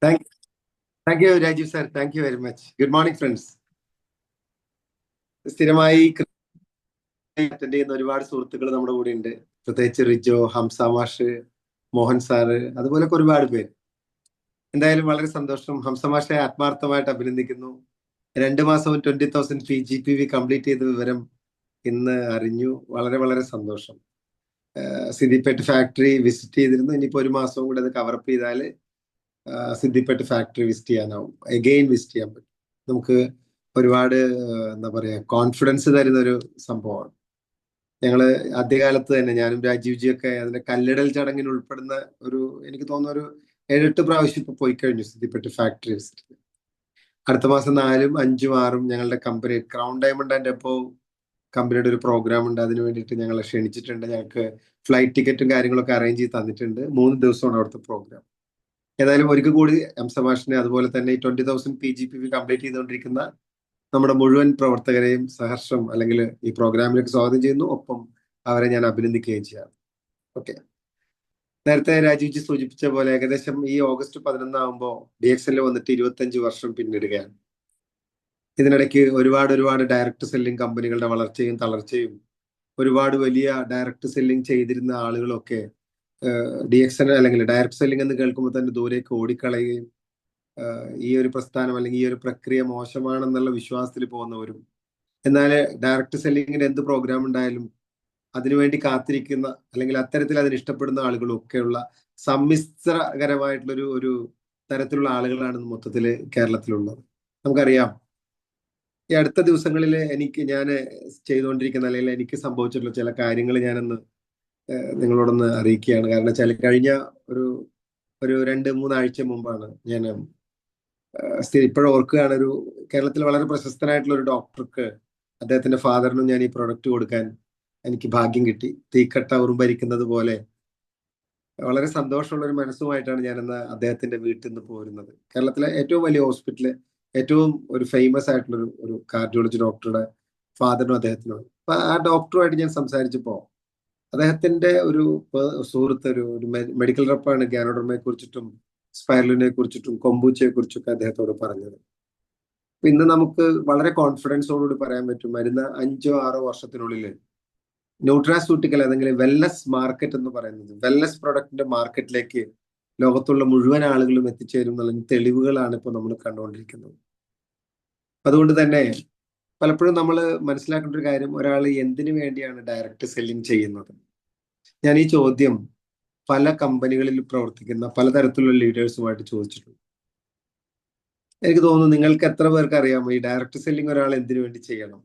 Thank thank you Rajeev sir. Thank you very much. Good morning friends. സ്ഥിരമായി attend ചെയ്യുന്ന ഒരുപാട് സുഹൃത്തുക്കൾ നമ്മുടെ കൂടെ ഉണ്ട്. പ്രത്യേകിച്ച് റിജോ, ഹംസ മാഷ്, മോഹൻ സാറ്, അതുപോലൊക്കെ ഒരുപാട് പേര്. എന്തായാലും വളരെ സന്തോഷം. ഹംസ മാഷെ ആത്മാർത്ഥമായിട്ട് അഭിനന്ദിക്കുന്നു. 2 മാസവും 20,000 GPV കംപ്ലീറ്റ് ചെയ്ത വിവരം ഇന്ന് അറിഞ്ഞു. വളരെ വളരെ സന്തോഷം. സിദ്ദിപ്പേട്ട് ഫാക്ടറി വിസിറ്റ് ചെയ്തിരുന്നു. ഇനിയിപ്പോ 1 മാസവും കൂടെ അത് കവറപ്പ് ചെയ്താൽ സിദ്ദിപ്പേട്ട് ഫാക്ടറി വിസിറ്റ് ചെയ്യാനാവും. എഗെയിൻ വിസിറ്റ് ചെയ്യാൻ പറ്റും. നമുക്ക് ഒരുപാട് എന്താ പറയാ കോൺഫിഡൻസ് തരുന്ന ഒരു സംഭവമാണ്. ഞങ്ങള് ആദ്യകാലത്ത് തന്നെ ഞാനും രാജീവ്ജിയൊക്കെ അതിന്റെ കല്ലിടൽ ചടങ്ങിന് ഉൾപ്പെടുന്ന എനിക്ക് തോന്നുന്ന ഒരു 7-8 പ്രാവശ്യം ഇപ്പൊ പോയി കഴിഞ്ഞു സിദ്ദിപ്പേട്ട് ഫാക്ടറി വിസിറ്റ്. അടുത്ത മാസം 4, 5, 6 ഞങ്ങളുടെ കമ്പനി ക്രൗൺ ഡയമണ്ട് ആൻഡ് എപ്പോ കമ്പനിയുടെ ഒരു പ്രോഗ്രാം ഉണ്ട്. അതിന് വേണ്ടിയിട്ട് ഞങ്ങളെ ക്ഷണിച്ചിട്ടുണ്ട്. ഞങ്ങൾക്ക് ഫ്ലൈറ്റ് ടിക്കറ്റും കാര്യങ്ങളൊക്കെ അറേഞ്ച് ചെയ്ത് തന്നിട്ടുണ്ട്. 3 ദിവസമാണ് അവിടുത്തെ പ്രോഗ്രാം. ഏതായാലും ഒരിക്കൽ കൂടി എംസമാഷിനെ അതുപോലെ തന്നെ ഈ 20,000 GPV കംപ്ലീറ്റ് ചെയ്തുകൊണ്ടിരിക്കുന്ന നമ്മുടെ മുഴുവൻ പ്രവർത്തകരെയും സഹർഷം അല്ലെങ്കിൽ ഈ പ്രോഗ്രാമിലേക്ക് സ്വാഗതം ചെയ്യുന്നു. ഒപ്പം അവരെ ഞാൻ അഭിനന്ദിക്കുകയും ചെയ്യാം. ഓക്കെ, നേരത്തെ രാജീവ്ജി സൂചിപ്പിച്ച പോലെ ഏകദേശം ഈ ഓഗസ്റ്റ് 11 ആകുമ്പോൾ DXL വന്നിട്ട് 25 വർഷം പിന്നിടുകയാണ്. ഇതിനിടയ്ക്ക് ഒരുപാട് ഡയറക്ട് സെല്ലിംഗ് കമ്പനികളുടെ വളർച്ചയും തളർച്ചയും ഒരുപാട് വലിയ ഡയറക്ട് സെല്ലിംഗ് ചെയ്തിരുന്ന ആളുകളൊക്കെ DXL അല്ലെങ്കിൽ ഡയറക്ട് സെല്ലിംഗ് എന്ന് കേൾക്കുമ്പോൾ തന്നെ ദൂരേക്ക് ഓടിക്കളയുകയും ഈ ഒരു പ്രസ്ഥാനം അല്ലെങ്കിൽ ഈ ഒരു പ്രക്രിയ മോശമാണെന്നുള്ള വിശ്വാസത്തിൽ പോകുന്നവരും, എന്നാൽ ഡയറക്ട് സെല്ലിങ്ങിന് എന്ത് പ്രോഗ്രാം ഉണ്ടായാലും അതിനുവേണ്ടി കാത്തിരിക്കുന്ന അല്ലെങ്കിൽ അത്തരത്തിൽ അതിന് ഇഷ്ടപ്പെടുന്ന ആളുകളും ഒക്കെയുള്ള സമ്മിശ്രകരമായിട്ടുള്ള ഒരു തരത്തിലുള്ള ആളുകളാണ് മൊത്തത്തിൽ കേരളത്തിലുള്ളത്. നമുക്കറിയാം, ഈ അടുത്ത ദിവസങ്ങളിൽ ഞാൻ ചെയ്തുകൊണ്ടിരിക്കുന്ന അല്ലെങ്കിൽ എനിക്ക് സംഭവിച്ചിട്ടുള്ള ചില കാര്യങ്ങൾ ഞാനൊന്ന് നിങ്ങളോടൊന്ന് അറിയിക്കുകയാണ്. കാരണം വെച്ചാൽ കഴിഞ്ഞ ഒരു 2-3 ആഴ്ച മുമ്പാണ് ഞാൻ ഇപ്പോഴും ഓർക്കുകയാണ്, കേരളത്തിൽ വളരെ പ്രശസ്തനായിട്ടുള്ള ഒരു ഡോക്ടർക്ക് അദ്ദേഹത്തിന്റെ ഫാദറിനും ഞാൻ ഈ പ്രൊഡക്റ്റ് കൊടുക്കാൻ എനിക്ക് ഭാഗ്യം കിട്ടി. തീക്കട്ട ഉറുമ്പരിക്കുന്നത് പോലെ വളരെ സന്തോഷമുള്ള ഒരു മനസ്സുമായിട്ടാണ് ഞാനിന്ന് അദ്ദേഹത്തിന്റെ വീട്ടിൽ നിന്ന് പോരുന്നത്. കേരളത്തിലെ ഏറ്റവും വലിയ ഹോസ്പിറ്റല്, ഏറ്റവും ഒരു ഫേമസ് ആയിട്ടുള്ള ഒരു കാർഡിയോളജി ഡോക്ടറുടെ ഫാദറിനും അദ്ദേഹത്തിനും. അപ്പൊ ആ ഡോക്ടറുമായിട്ട് ഞാൻ സംസാരിച്ചപ്പോ അദ്ദേഹത്തിന്റെ ഒരു സുഹൃത്ത് ഒരു മെഡിക്കൽ റെപ്പാണ് ഗാനോഡർമയെ കുറിച്ചിട്ടും സ്പൈറലിനെ കുറിച്ചിട്ടും കൊമ്പൂച്ചയെ കുറിച്ചൊക്കെ അദ്ദേഹത്തോട് പറഞ്ഞത്. ഇന്ന് നമുക്ക് വളരെ കോൺഫിഡൻസോടുകൂടി പറയാൻ പറ്റും, വരുന്ന 5-6 വർഷത്തിനുള്ളിൽ ന്യൂട്രാസ്യൂട്ടിക്കൽ അല്ലെങ്കിൽ വെൽനസ് മാർക്കറ്റ് എന്ന് പറയുന്നത്, വെൽനസ് പ്രൊഡക്റ്റിന്റെ മാർക്കറ്റിലേക്ക് ലോകത്തുള്ള മുഴുവൻ ആളുകളും എത്തിച്ചേരും എന്നുള്ള തെളിവുകളാണ് ഇപ്പോൾ നമ്മൾ കണ്ടുകൊണ്ടിരിക്കുന്നത്. അതുകൊണ്ട് തന്നെ പലപ്പോഴും നമ്മൾ മനസ്സിലാക്കേണ്ട ഒരു കാര്യം, ഒരാൾ എന്തിനു വേണ്ടിയാണ് ഡയറക്റ്റ് സെല്ലിംഗ് ചെയ്യുന്നത്? ഞാൻ ഈ ചോദ്യം പല കമ്പനികളിൽ പ്രവർത്തിക്കുന്ന പലതരത്തിലുള്ള ലീഡേഴ്സുമായിട്ട് ചോദിച്ചിട്ടുണ്ട്. എനിക്ക് തോന്നുന്നു നിങ്ങൾക്ക് എത്ര പേർക്ക് അറിയാമോ ഈ ഡയറക്റ്റ് സെല്ലിംഗ് ഒരാൾ എന്തിനു വേണ്ടി ചെയ്യണം?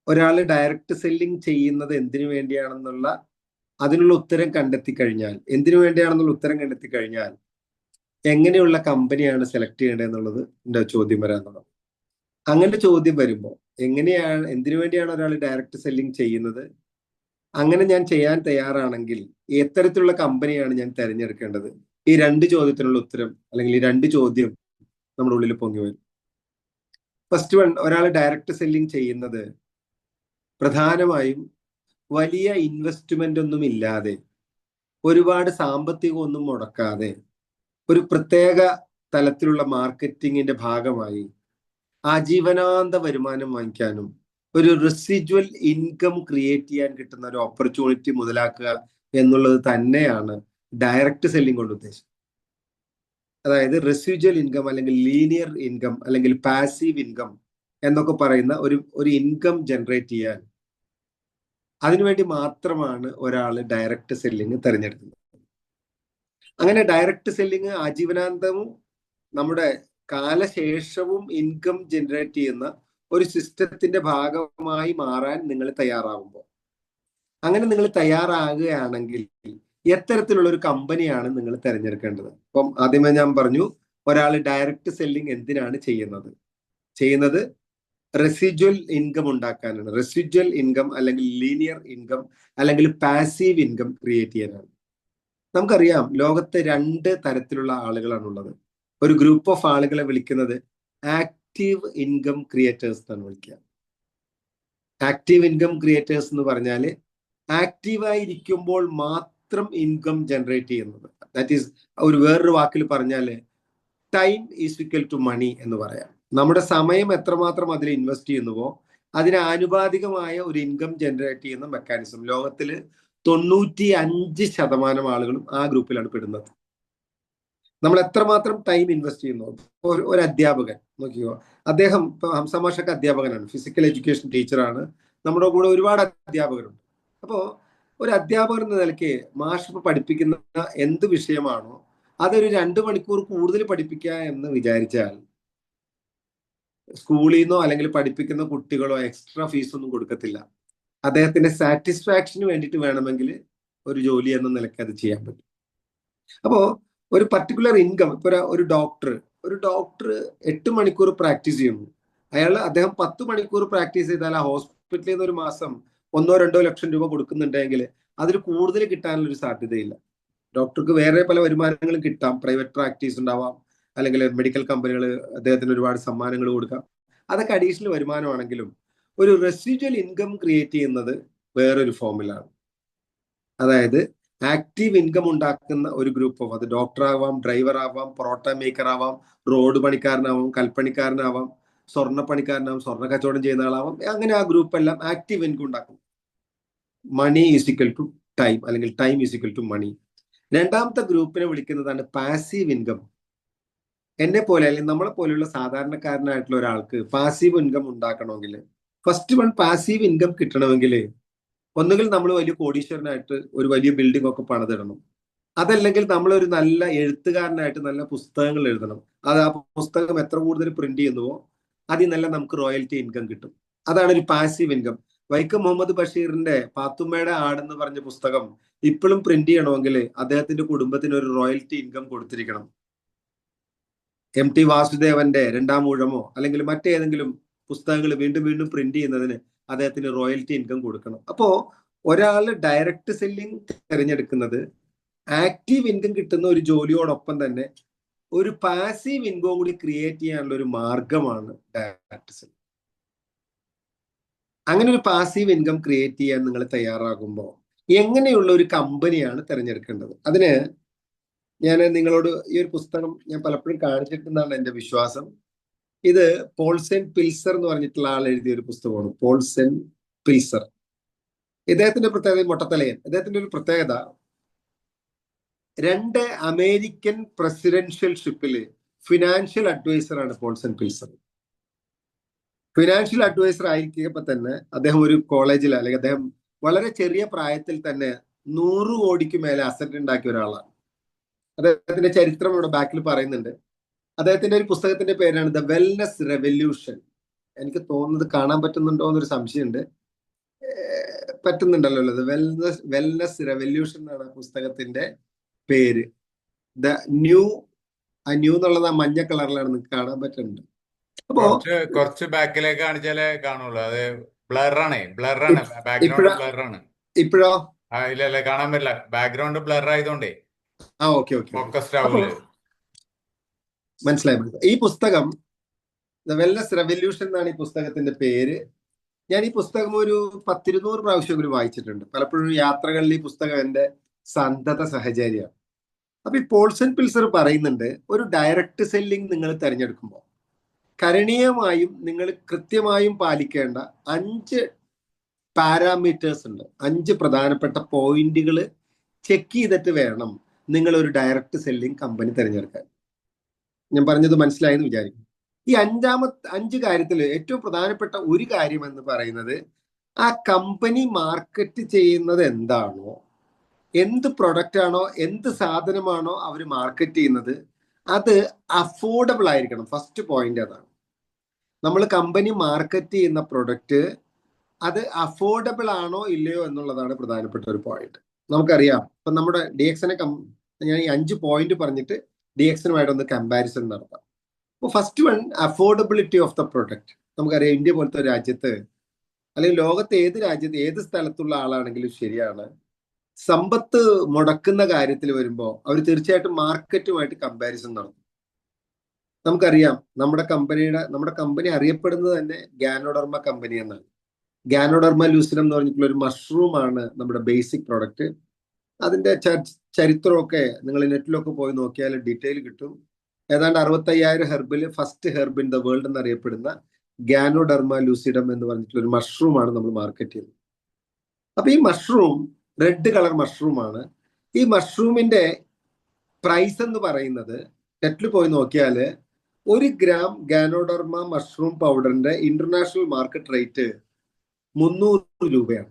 ഒരാൾ ഡയറക്റ്റ് സെല്ലിംഗ് ചെയ്യുന്നത് എന്തിനു വേണ്ടിയാണെന്നുള്ള അതിനുള്ള ഉത്തരം കണ്ടെത്തി കഴിഞ്ഞാൽ, എന്തിനു വേണ്ടിയാണെന്നുള്ള ഉത്തരം കണ്ടെത്തി കഴിഞ്ഞാൽ എങ്ങനെയുള്ള കമ്പനിയാണ് സെലക്ട് ചെയ്യേണ്ടത് എന്നുള്ളത് എൻ്റെ ചോദ്യം വരാൻ തുടങ്ങും. അങ്ങനെ ചോദ്യം വരുമ്പോൾ എന്തിനു വേണ്ടിയാണ് ഒരാൾ ഡയറക്റ്റ് സെല്ലിംഗ് ചെയ്യുന്നത്, അങ്ങനെ ഞാൻ ചെയ്യാൻ തയ്യാറാണെങ്കിൽ എത്തരത്തിലുള്ള കമ്പനിയാണ് ഞാൻ തിരഞ്ഞെടുക്കേണ്ടത്? ഈ 2 ചോദ്യത്തിനുള്ള ഉത്തരം അല്ലെങ്കിൽ ഈ 2 ചോദ്യം നമ്മുടെ ഉള്ളിൽ പൊങ്ങി വരും. ഫസ്റ്റ് വൺ, ഒരാൾ ഡയറക്റ്റ് സെല്ലിംഗ് ചെയ്യുന്നത് പ്രധാനമായും വലിയ ഇൻവെസ്റ്റ്മെന്റ് ഒന്നും ഇല്ലാതെ, ഒരുപാട് സാമ്പത്തികം ഒന്നും മുടക്കാതെ, ഒരു പ്രത്യേക തലത്തിലുള്ള മാർക്കറ്റിങ്ങിന്റെ ഭാഗമായി ആജീവനാന്ത വരുമാനം വാങ്ങിക്കാനും ഒരു റെസിജ്വൽ ഇൻകം ക്രിയേറ്റ് ചെയ്യാൻ കിട്ടുന്ന ഒരു ഓപ്പർച്യൂണിറ്റി മുതലാക്കുക എന്നുള്ളത് തന്നെയാണ് ഡയറക്റ്റ് സെല്ലിംഗ് കൊണ്ട് ഉദ്ദേശിച്ചത്. അതായത് റെസിജ്വൽ ഇൻകം അല്ലെങ്കിൽ ലീനിയർ ഇൻകം അല്ലെങ്കിൽ പാസീവ് ഇൻകം എന്നൊക്കെ പറയുന്ന ഒരു ഇൻകം ജനറേറ്റ് ചെയ്യാൻ, അതിനുവേണ്ടി മാത്രമാണ് ഒരാൾ ഡയറക്റ്റ് സെല്ലിംഗ് തിരഞ്ഞെടുക്കുന്നത്. അങ്ങനെ ഡയറക്റ്റ് സെല്ലിംഗ് ആജീവനാന്തവും നമ്മുടെ കാലശേഷവും ഇൻകം ജനറേറ്റ് ചെയ്യുന്ന ഒരു സിസ്റ്റത്തിന്റെ ഭാഗമായി മാറാൻ നിങ്ങൾ തയ്യാറാകുമ്പോൾ, അങ്ങനെ നിങ്ങൾ തയ്യാറാകുകയാണെങ്കിൽ എത്തരത്തിലുള്ള ഒരു കമ്പനിയാണ് നിങ്ങൾ തിരഞ്ഞെടുക്കേണ്ടത്? അപ്പം ആദ്യമേ ഞാൻ പറഞ്ഞു, ഒരാൾ ഡയറക്റ്റ് സെല്ലിംഗ് എന്തിനാണ് ചെയ്യുന്നത് റെസിജ്വൽ ഇൻകം ഉണ്ടാക്കാനാണ്. റെസിജ്വൽ ഇൻകം അല്ലെങ്കിൽ ലീനിയർ ഇൻകം അല്ലെങ്കിൽ പാസീവ് ഇൻകം ക്രിയേറ്റ് ചെയ്യാനാണ്. നമുക്കറിയാം, ലോകത്ത് 2 തരത്തിലുള്ള ആളുകളാണുള്ളത്. ഒരു ഗ്രൂപ്പ് ഓഫ് ആളുകളെ വിളിക്കുന്നത് ആക്റ്റീവ് ഇൻകം ക്രിയേറ്റേഴ്സ് എന്നാണ് വിളിക്കുക. ആക്റ്റീവ് ഇൻകം ക്രിയേറ്റേഴ്സ് എന്ന് പറഞ്ഞാൽ ആക്റ്റീവായിരിക്കുമ്പോൾ മാത്രം ഇൻകം ജനറേറ്റ് ചെയ്യുന്നത്. ദാറ്റ് ഈസ് വേറൊരു വാക്കിൽ പറഞ്ഞാൽ time is equal to money എന്ന് പറയാം. നമ്മുടെ സമയം എത്രമാത്രം അതിൽ ഇൻവെസ്റ്റ് ചെയ്യുന്നുവോ അതിന് ആനുപാതികമായ ഒരു ഇൻകം ജനറേറ്റ് ചെയ്യുന്ന മെക്കാനിസം ലോകത്തിൽ 95% ആളുകളും ആ ഗ്രൂപ്പിലാണ് പെടുന്നത്. നമ്മൾ എത്രമാത്രം ടൈം ഇൻവെസ്റ്റ് ചെയ്യുന്നു. ഒരു അധ്യാപകൻ നോക്കിയോ, അദ്ദേഹം ഇപ്പൊ ഹംസമാഷൊക്കെ അധ്യാപകനാണ്, ഫിസിക്കൽ എഡ്യൂക്കേഷൻ ടീച്ചറാണ്, നമ്മുടെ കൂടെ ഒരുപാട് അധ്യാപകരുണ്ട്. അപ്പോൾ ഒരു അധ്യാപകൻ എന്ന നിലയ്ക്ക് മാഷ് പഠിപ്പിക്കുന്ന എന്ത് വിഷയമാണോ അതൊരു 2 മണിക്കൂർ കൂടുതൽ പഠിപ്പിക്കുക എന്ന് വിചാരിച്ചാൽ സ്കൂളിൽ നിന്നോ അല്ലെങ്കിൽ പഠിപ്പിക്കുന്ന കുട്ടികളോ എക്സ്ട്രാ ഫീസ് ഒന്നും കൊടുക്കത്തില്ല. അദ്ദേഹത്തിന്റെ സാറ്റിസ്ഫാക്ഷന് വേണ്ടിയിട്ട് വേണമെങ്കിൽ ഒരു ജോലി എന്ന നിലയ്ക്ക് അത് ചെയ്യാൻ പറ്റും. അപ്പോ ഒരു പർട്ടിക്കുലർ ഇൻകം, ഇപ്പൊ ഒരു ഡോക്ടർ 8 മണിക്കൂർ പ്രാക്ടീസ് ചെയ്യുന്നു. അദ്ദേഹം 10 മണിക്കൂർ പ്രാക്ടീസ് ചെയ്താൽ ആ ഹോസ്പിറ്റലിൽ നിന്ന് ഒരു മാസം 1-2 ലക്ഷം രൂപ കൊടുക്കുന്നുണ്ടെങ്കിൽ അതിൽ കൂടുതൽ കിട്ടാനുള്ള ഒരു സാധ്യതയില്ല. ഡോക്ടർക്ക് വേറെ പല വരുമാനങ്ങളും കിട്ടാം, പ്രൈവറ്റ് പ്രാക്ടീസ് ഉണ്ടാവാം, അല്ലെങ്കിൽ മെഡിക്കൽ കമ്പനികൾ അദ്ദേഹത്തിന് ഒരുപാട് സമ്മാനങ്ങൾ കൊടുക്കാം. അതൊക്കെ അഡീഷണൽ വരുമാനമാണെങ്കിലും ഒരു റെസിജ്വൽ ഇൻകം ക്രിയേറ്റ് ചെയ്യുന്നത് വേറൊരു ഫോമിലാണ്. അതായത് ആക്റ്റീവ് ഇൻകം ഉണ്ടാക്കുന്ന ഒരു ഗ്രൂപ്പ് ഓഫ്, അത് ഡോക്ടർ ആവാം, ഡ്രൈവർ ആവാം, പൊറോട്ട മേക്കർ ആവാം, റോഡ് പണിക്കാരനാവാം, കൽപ്പണിക്കാരനാവാം, സ്വർണ്ണ പണിക്കാരനാവാം, സ്വർണ്ണ കച്ചവടം ചെയ്യുന്ന ആളാവാം. അങ്ങനെ ആ ഗ്രൂപ്പ് എല്ലാം ആക്റ്റീവ് ഇൻകം ഉണ്ടാക്കും. Money is equal to time, അല്ലെങ്കിൽ time is equal to money. രണ്ടാമത്തെ ഗ്രൂപ്പിനെ വിളിക്കുന്നതാണ് പാസീവ് ഇൻകം. എന്നെ പോലെ അല്ലെങ്കിൽ നമ്മളെ പോലെയുള്ള സാധാരണക്കാരനായിട്ടുള്ള ഒരാൾക്ക് പാസീവ് ഇൻകം ഉണ്ടാക്കണമെങ്കിൽ ഫസ്റ്റ് പാസീവ് ഇൻകം കിട്ടണമെങ്കിൽ ഒന്നുകിൽ നമ്മൾ വലിയ കോടീശ്വരനായിട്ട് ഒരു വലിയ ബിൽഡിംഗ് ഒക്കെ പണിതിടണം, അതല്ലെങ്കിൽ നമ്മളൊരു നല്ല എഴുത്തുകാരനായിട്ട് നല്ല പുസ്തകങ്ങൾ എഴുതണം. അത് ആ പുസ്തകം എത്ര കൂടുതൽ പ്രിന്റ് ചെയ്യുന്നുവോ അതിൽ നല്ല നമുക്ക് റോയൽറ്റി ഇൻകം കിട്ടും. അതാണ് ഒരു പാസീവ് ഇൻകം. വൈക്കം മുഹമ്മദ് ബഷീറിന്റെ പാത്തുമ്മയുടെ ആട് എന്ന് പറഞ്ഞ പുസ്തകം ഇപ്പോഴും പ്രിന്റ് ചെയ്യണമെങ്കിൽ അദ്ദേഹത്തിന്റെ കുടുംബത്തിന് ഒരു റോയൽറ്റി ഇൻകം കൊടുത്തിരിക്കണം. MT വാസുദേവന്റെ രണ്ടാം ഊഴമോ അല്ലെങ്കിൽ മറ്റേതെങ്കിലും പുസ്തകങ്ങൾ വീണ്ടും വീണ്ടും പ്രിന്റ് ചെയ്യുന്നതിന് അദ്ദേഹത്തിന് റോയൽറ്റി ഇൻകം കൊടുക്കണം. അപ്പോ ഒരാൾ ഡയറക്റ്റ് സെല്ലിംഗ് തിരഞ്ഞെടുക്കുന്നത് ആക്റ്റീവ് ഇൻകം കിട്ടുന്ന ഒരു ജോലിയോടൊപ്പം തന്നെ ഒരു പാസീവ് ഇൻകം കൂടി ക്രിയേറ്റ് ചെയ്യാനുള്ള ഒരു മാർഗമാണ് ഡയറക്റ്റ് സെല്ലിംഗ്. അങ്ങനെ ഒരു പാസീവ് ഇൻകം ക്രിയേറ്റ് ചെയ്യാൻ നിങ്ങൾ തയ്യാറാകുമ്പോൾ എങ്ങനെയുള്ള ഒരു കമ്പനിയാണ് തിരഞ്ഞെടുക്കേണ്ടത്? അതിന് ഞാൻ നിങ്ങളോട് ഈ ഒരു പുസ്തകം ഞാൻ പലപ്പോഴും കാണിച്ചിട്ടുണ്ടെന്നാണ് എൻ്റെ വിശ്വാസം. ഇത് പോൾസെൻ പിൽസർ എന്ന് പറഞ്ഞിട്ടുള്ള ആൾ എഴുതിയ ഒരു പുസ്തകമാണ്. Paul Pilzer. ഇദ്ദേഹത്തിന്റെ പ്രത്യേകത, മൊട്ടത്തലയൻ, ഇദ്ദേഹത്തിന്റെ ഒരു പ്രത്യേകത 2 അമേരിക്കൻ പ്രസിഡൻഷ്യൽ ഷിപ്പില് ഫിനാൻഷ്യൽ അഡ്വൈസറാണ് പോൾസെൻ പിൽസർ. ഫിനാൻഷ്യൽ അഡ്വൈസർ ആയിരിക്കുമ്പോൾ തന്നെ അദ്ദേഹം ഒരു കോളേജിൽ, അല്ലെങ്കിൽ അദ്ദേഹം വളരെ ചെറിയ പ്രായത്തിൽ തന്നെ 100 കോടിക്ക് മേലെ അസറ്റ് ഉണ്ടാക്കിയ ഒരാളാണ്. അദ്ദേഹത്തിന്റെ ചരിത്രം ഇവിടെ ബാക്കിൽ പറയുന്നുണ്ട്. അദ്ദേഹത്തിന്റെ ഒരു പുസ്തകത്തിന്റെ പേരാണ് ദ വെൽനെസ് റെവല്യൂഷൻ. എനിക്ക് തോന്നുന്നത് കാണാൻ പറ്റുന്നുണ്ടോ എന്നൊരു സംശയമുണ്ട്. പറ്റുന്നുണ്ടല്ലോ അല്ലേ? വെൽനെസ് റെവല്യൂഷൻ എന്നാണ് പുസ്തകത്തിന്റെ പേര്. ദ ന്യൂ എന്നുള്ളത് ആ മഞ്ഞ കളറിലാണ് നിങ്ങൾക്ക് കാണാൻ പറ്റുന്നുണ്ട്. അപ്പോ കുറച്ച് ബാക്കിലേക്ക് കാണിച്ചാലേ കാണുള്ളൂ. അത് ബ്ലറാണ്, ബാക്ക്ഗ്രൗണ്ട്. ഇപ്പോഴോ? ഇല്ല, കാണാൻ പറ്റില്ല. ബാക്ക്ഗ്രൗണ്ട് ബ്ലർ ആയതുകൊണ്ടേ ഫോക്കസ്ഡ് ആവില്ല. മനസ്സിലായി. ഈ പുസ്തകം ദ വെൽനെസ് റെവല്യൂഷൻ എന്നാണ് ഈ പുസ്തകത്തിന്റെ പേര്. ഞാൻ ഈ പുസ്തകം ഒരു 10-200 പ്രാവശ്യം വായിച്ചിട്ടുണ്ട്. പലപ്പോഴും യാത്രകളിൽ ഈ പുസ്തകം എൻ്റെ സന്തത സഹചാരിയാണ്. അപ്പൊ ഈ പോൾസൺ പിൽസർ പറയുന്നുണ്ട്, ഒരു ഡയറക്റ്റ് സെല്ലിംഗ് നിങ്ങൾ തിരഞ്ഞെടുക്കുമ്പോൾ കരണീയമായും നിങ്ങൾ കൃത്യമായും പാലിക്കേണ്ട 5 പാരാമീറ്റേഴ്സ് ഉണ്ട്. 5 പ്രധാനപ്പെട്ട പോയിന്റുകൾ ചെക്ക് ചെയ്തിട്ട് വേണം നിങ്ങൾ ഒരു ഡയറക്റ്റ് സെല്ലിംഗ് കമ്പനി തിരഞ്ഞെടുക്കാൻ. ഞാൻ പറഞ്ഞത് മനസ്സിലായെന്ന് വിചാരിക്കും. ഈ 5 കാര്യത്തിൽ ഏറ്റവും പ്രധാനപ്പെട്ട ഒരു കാര്യം എന്ന് പറയുന്നത് ആ കമ്പനി മാർക്കറ്റ് ചെയ്യുന്നത് എന്താണോ, എന്ത് പ്രൊഡക്റ്റ് ആണോ, എന്ത് സാധനമാണോ അവർ മാർക്കറ്റ് ചെയ്യുന്നത് അത് അഫോർഡബിൾ ആയിരിക്കണം. ഫസ്റ്റ് പോയിന്റ് അതാണ്. നമ്മൾ കമ്പനി മാർക്കറ്റ് ചെയ്യുന്ന പ്രൊഡക്റ്റ് അത് അഫോർഡബിൾ ആണോ ഇല്ലയോ എന്നുള്ളതാണ് പ്രധാനപ്പെട്ട ഒരു പോയിന്റ്. നമുക്കറിയാം, ഇപ്പൊ നമ്മുടെ DXനെ ഞാൻ ഈ 5 പോയിന്റ് പറഞ്ഞിട്ട് DXനുമായിട്ടൊന്ന് കമ്പാരിസൺ നടത്താം. അപ്പോൾ first affordability of the product. നമുക്കറിയാം, ഇന്ത്യ പോലത്തെ ഒരു രാജ്യത്ത് അല്ലെങ്കിൽ ലോകത്തെ ഏത് രാജ്യത്ത് ഏത് സ്ഥലത്തുള്ള ആളാണെങ്കിലും ശരിയാണ്, സമ്പത്ത് മുടക്കുന്ന കാര്യത്തിൽ വരുമ്പോൾ അവർ തീർച്ചയായിട്ടും മാർക്കറ്റുമായിട്ട് കമ്പാരിസൺ നടത്തും. നമുക്കറിയാം, നമ്മുടെ കമ്പനി അറിയപ്പെടുന്നത് തന്നെ ഗാനോഡർമ കമ്പനി എന്നാണ്. ഗാനോഡർമ ലൂസിനം എന്ന് പറഞ്ഞിട്ടുള്ള ഒരു മഷ്റൂം ആണ് നമ്മുടെ ബേസിക് പ്രൊഡക്റ്റ്. അതിന്റെ ചരിത്രമൊക്കെ നിങ്ങൾ നെറ്റിലൊക്കെ പോയി നോക്കിയാൽ ഡീറ്റെയിൽ കിട്ടും. ഏതാണ്ട് 65,000 ഹെർബിൽ first herb in the world എന്നറിയപ്പെടുന്ന ഗാനോഡെർമ ലൂസിഡം എന്ന് പറഞ്ഞിട്ടുള്ള ഒരു മഷ്റൂമാണ് നമ്മൾ മാർക്കറ്റ് ചെയ്യുന്നത്. അപ്പൊ ഈ മഷ്റൂം റെഡ് കളർ മഷ്റൂമാണ്. ഈ മഷ്റൂമിന്റെ പ്രൈസ് എന്ന് പറയുന്നത് നെറ്റിൽ പോയി നോക്കിയാൽ 1 ഗ്രാം ഗാനോഡെർമ മഷ്റൂം പൗഡറിന്റെ ഇന്റർനാഷണൽ മാർക്കറ്റ് റേറ്റ് 300 രൂപയാണ്.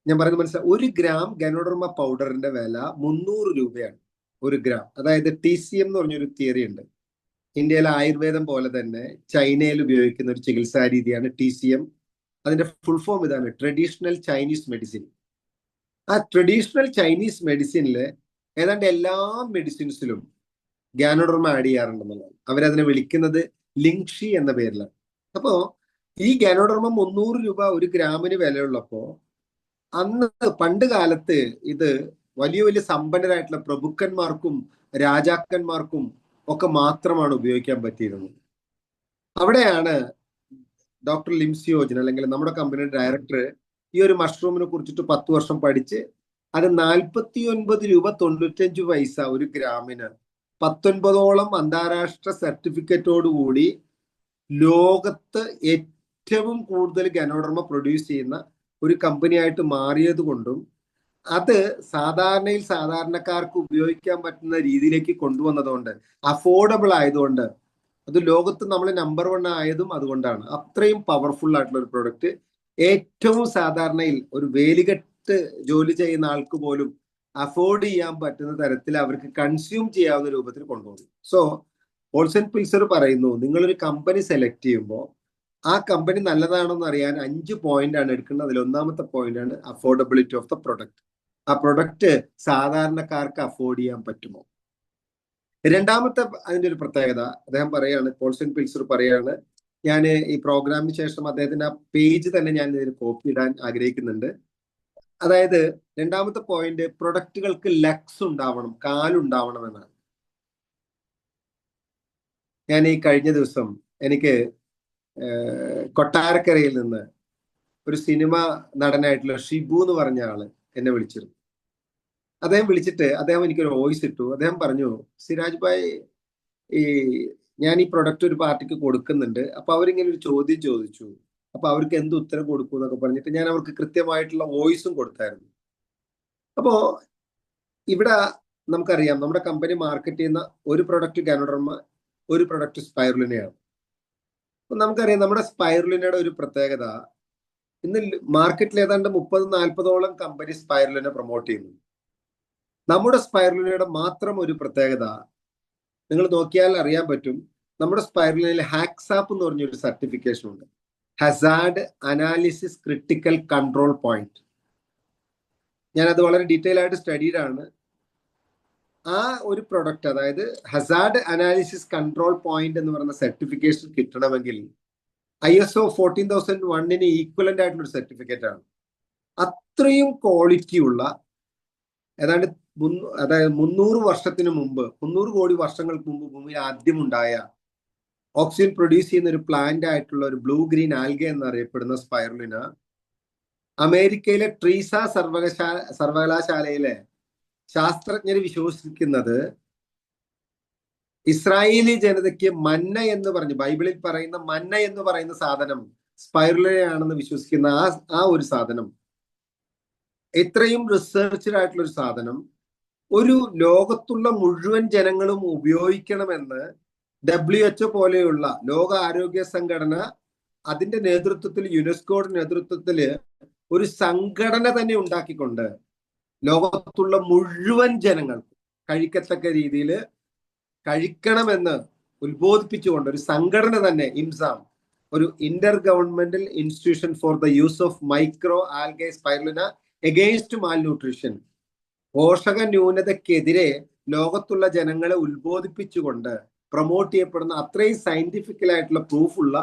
ഞാൻ പറയുന്നത് മനസ്സിലായി. 1 ഗ്രാം ഗാനോഡെർമ പൗഡറിന്റെ വില 300 രൂപയാണ് 1 ഗ്രാം. അതായത് TCM എന്ന് പറഞ്ഞൊരു തിയറി ഉണ്ട്. ഇന്ത്യയിലെ ആയുർവേദം പോലെ തന്നെ ചൈനയിൽ ഉപയോഗിക്കുന്ന ഒരു ചികിത്സാ രീതിയാണ് TCM. അതിന്റെ ഫുൾ ഫോം ഇതാണ്, ട്രഡീഷണൽ ചൈനീസ് മെഡിസിൻ. ആ ട്രഡീഷണൽ ചൈനീസ് മെഡിസിനില് ഏതാണ്ട് എല്ലാ മെഡിസിൻസിലും ഗാനോഡെർമ ആഡ് ചെയ്യാറുണ്ടെന്നുള്ളതാണ്. അവരതിനെ വിളിക്കുന്നത് ലിങ്ഷി എന്ന പേരിലാണ്. അപ്പോ ഈ ഗാനോഡെർമ 300 രൂപ 1 ഗ്രാമിന് വിലയുള്ളപ്പോ അന്ന് പണ്ട് കാലത്ത് ഇത് വലിയ വലിയ സമ്പന്നരായിട്ടുള്ള പ്രഭുക്കന്മാർക്കും രാജാക്കന്മാർക്കും ഒക്കെ മാത്രമാണ് ഉപയോഗിക്കാൻ പറ്റിയിരുന്നത്. അവിടെയാണ് ഡോക്ടർ ലിംസിയോജൻ അല്ലെങ്കിൽ നമ്മുടെ കമ്പനിയുടെ ഡയറക്ടർ ഈ ഒരു മഷ്റൂമിനെ കുറിച്ചിട്ട് 10 വർഷം പഠിച്ച് അത് 49 രൂപ 95 പൈസ 1 ഗ്രാമിന് 19ഓളം അന്താരാഷ്ട്ര സർട്ടിഫിക്കറ്റോടുകൂടി ലോകത്ത് ഏറ്റവും കൂടുതൽ ഗാനോഡെർമ പ്രൊഡ്യൂസ് ചെയ്യുന്ന ഒരു കമ്പനിയായിട്ട് മാറിയത് കൊണ്ടും അത് സാധാരണക്കാർക്ക് ഉപയോഗിക്കാൻ പറ്റുന്ന രീതിയിലേക്ക് കൊണ്ടുവന്നതുകൊണ്ട്, അഫോർഡബിൾ ആയതുകൊണ്ട്, അത് ലോകത്ത് നമ്മൾ നമ്പർ 1 ആയതും അതുകൊണ്ടാണ്. അത്രയും പവർഫുൾ ആയിട്ടുള്ള ഒരു പ്രൊഡക്റ്റ് ഏറ്റവും സാധാരണയിൽ ഒരു വേലികെട്ട് ജോലി ചെയ്യുന്ന ആൾക്ക് പോലും അഫോർഡ് ചെയ്യാൻ പറ്റുന്ന തരത്തിൽ അവർക്ക് കൺസ്യൂം ചെയ്യാവുന്ന രൂപത്തിൽ കൊണ്ടുപോകും. സോ ഓൾസൺ പിൽസർ പറയുന്നു, നിങ്ങളൊരു കമ്പനി സെലക്ട് ചെയ്യുമ്പോൾ ആ കമ്പനി നല്ലതാണെന്ന് അറിയാൻ 5 പോയിന്റ് ആണ് എടുക്കുന്നത്. അതിൽ ഒന്നാമത്തെ പോയിന്റ് ആണ് അഫോർഡബിലിറ്റി ഓഫ് ദ പ്രൊഡക്റ്റ്. ആ പ്രൊഡക്റ്റ് സാധാരണക്കാർക്ക് അഫോർഡ് ചെയ്യാൻ പറ്റുമോ? രണ്ടാമത്തെ അതിന്റെ ഒരു പ്രത്യേകത അദ്ദേഹം പറയാണ്, പോൾസൺ പിൽസർ പറയാണ്, ഞാൻ ഈ പ്രോഗ്രാമിന് ശേഷം അദ്ദേഹത്തിന്റെ ആ പേജ് തന്നെ ഞാൻ ഇതിൽ കോപ്പി ഇടാൻ ആഗ്രഹിക്കുന്നുണ്ട്. അതായത് രണ്ടാമത്തെ പോയിന്റ്, പ്രൊഡക്റ്റുകൾക്ക് ലെഗ്സ് ഉണ്ടാവണം, കാലുണ്ടാവണം എന്നാണ്. ഞാൻ ഈ കഴിഞ്ഞ ദിവസം എനിക്ക് കൊട്ടാരക്കരയിൽ നിന്ന് ഒരു സിനിമ നടനായിട്ടുള്ള ഷിബു എന്ന് പറഞ്ഞ ആള് എന്നെ വിളിച്ചിരുന്നു. അദ്ദേഹം വിളിച്ചിട്ട് അദ്ദേഹം എനിക്കൊരു വോയിസ് ഇട്ടു. അദ്ദേഹം പറഞ്ഞു, സിരാജ് ഭായ്, ഞാൻ ഈ പ്രൊഡക്റ്റ് ഒരു പാർട്ടിക്ക് കൊടുക്കുന്നുണ്ട്, അപ്പൊ അവരിങ്ങനെ ഒരു ചോദ്യം ചോദിച്ചു, അപ്പൊ അവർക്ക് എന്ത് ഉത്തരം കൊടുക്കും എന്നൊക്കെ പറഞ്ഞിട്ട് ഞാൻ അവർക്ക് കൃത്യമായിട്ടുള്ള വോയിസും കൊടുത്തായിരുന്നു. അപ്പോ ഇവിടെ നമുക്കറിയാം, നമ്മുടെ കമ്പനി മാർക്കറ്റ് ചെയ്യുന്ന ഒരു പ്രൊഡക്റ്റ് ഗാനോഡെർമ, ഒരു പ്രൊഡക്റ്റ് സ്പൈറുലിനയാണ്. അപ്പൊ നമുക്കറിയാം നമ്മുടെ സ്പൈറുലിനയുടെ ഒരു പ്രത്യേകത, ഇന്ന് മാർക്കറ്റിൽ ഏതാണ്ട് 30-40ഓളം കമ്പനി സ്പൈറുലിനെ പ്രൊമോട്ട് ചെയ്യുന്നു. നമ്മുടെ സ്പൈറുലിനയുടെ മാത്രം ഒരു പ്രത്യേകത നിങ്ങൾ നോക്കിയാൽ അറിയാൻ പറ്റും. നമ്മുടെ സ്പൈറുലിനയിൽ ഹാക്സാപ്പ് എന്ന് പറഞ്ഞൊരു സർട്ടിഫിക്കേഷൻ ഉണ്ട്, Hazard analysis critical control point. ഞാനത് വളരെ ഡീറ്റെയിൽ ആയിട്ട് സ്റ്റഡീഡ് ആണ്. ആ ഒരു പ്രൊഡക്റ്റ്, അതായത് ഹസാർഡ് അനാലിസിസ് കൺട്രോൾ പോയിന്റ് എന്ന് പറയുന്ന സർട്ടിഫിക്കേഷൻ കിട്ടണമെങ്കിൽ ISO 14001 ഈക്വലന്റ് ആയിട്ടുള്ള ഒരു സർട്ടിഫിക്കറ്റ് ആണ്. അത്രയും ക്വാളിറ്റി ഉള്ള, ഏതാണ്ട് അതായത് 300 വർഷത്തിന് മുമ്പ്, 300 കോടി വർഷങ്ങൾക്ക് മുമ്പ് ഭൂമിയിൽ ആദ്യമുണ്ടായ ഓക്സിജൻ പ്രൊഡ്യൂസ് ചെയ്യുന്ന ഒരു പ്ലാന്റ് ആയിട്ടുള്ള ഒരു ബ്ലൂ ഗ്രീൻ ആൽഗ എന്നറിയപ്പെടുന്ന സ്പൈറുലിന അമേരിക്കയിലെ ട്രീസ സർവകലാശാലയിലെ ശാസ്ത്രജ്ഞർ വിശ്വസിക്കുന്നത് ഇസ്രായേലി ജനതയ്ക്ക് മന്ന എന്ന് പറഞ്ഞ് ബൈബിളിൽ പറയുന്ന മന്ന എന്ന് പറയുന്ന സാധനം സ്പൈറുലിനയാണെന്ന് വിശ്വസിക്കുന്ന ആ ഒരു സാധനം, ഇത്രയും റിസർച്ച്ഡ് ആയിട്ടുള്ള ഒരു സാധനം ഒരു ലോകത്തുള്ള മുഴുവൻ ജനങ്ങളും ഉപയോഗിക്കണമെന്ന് WHO പോലെയുള്ള ലോക ആരോഗ്യ സംഘടന അതിന്റെ നേതൃത്വത്തിൽ, യുനെസ്കോയുടെ നേതൃത്വത്തിൽ ഒരു സംഘടന തന്നെ ഉണ്ടാക്കിക്കൊണ്ട് ലോകത്തുള്ള മുഴുവൻ ജനങ്ങൾക്കും കഴിക്കത്തക്ക രീതിയിൽ കഴിക്കണമെന്ന് ഉത്ബോധിപ്പിച്ചുകൊണ്ട് ഒരു സംഘടന തന്നെ, ഇംസാം, ഒരു Inter governmental institution for the use of micro algae spirulina against Mal nutrition, പോഷക ന്യൂനതയ്ക്കെതിരെ ലോകത്തുള്ള ജനങ്ങളെ ഉത്ബോധിപ്പിച്ചുകൊണ്ട് പ്രൊമോട്ട് ചെയ്യപ്പെടുന്ന അത്രയും സയന്റിഫിക്കലായിട്ടുള്ള പ്രൂഫുള്ള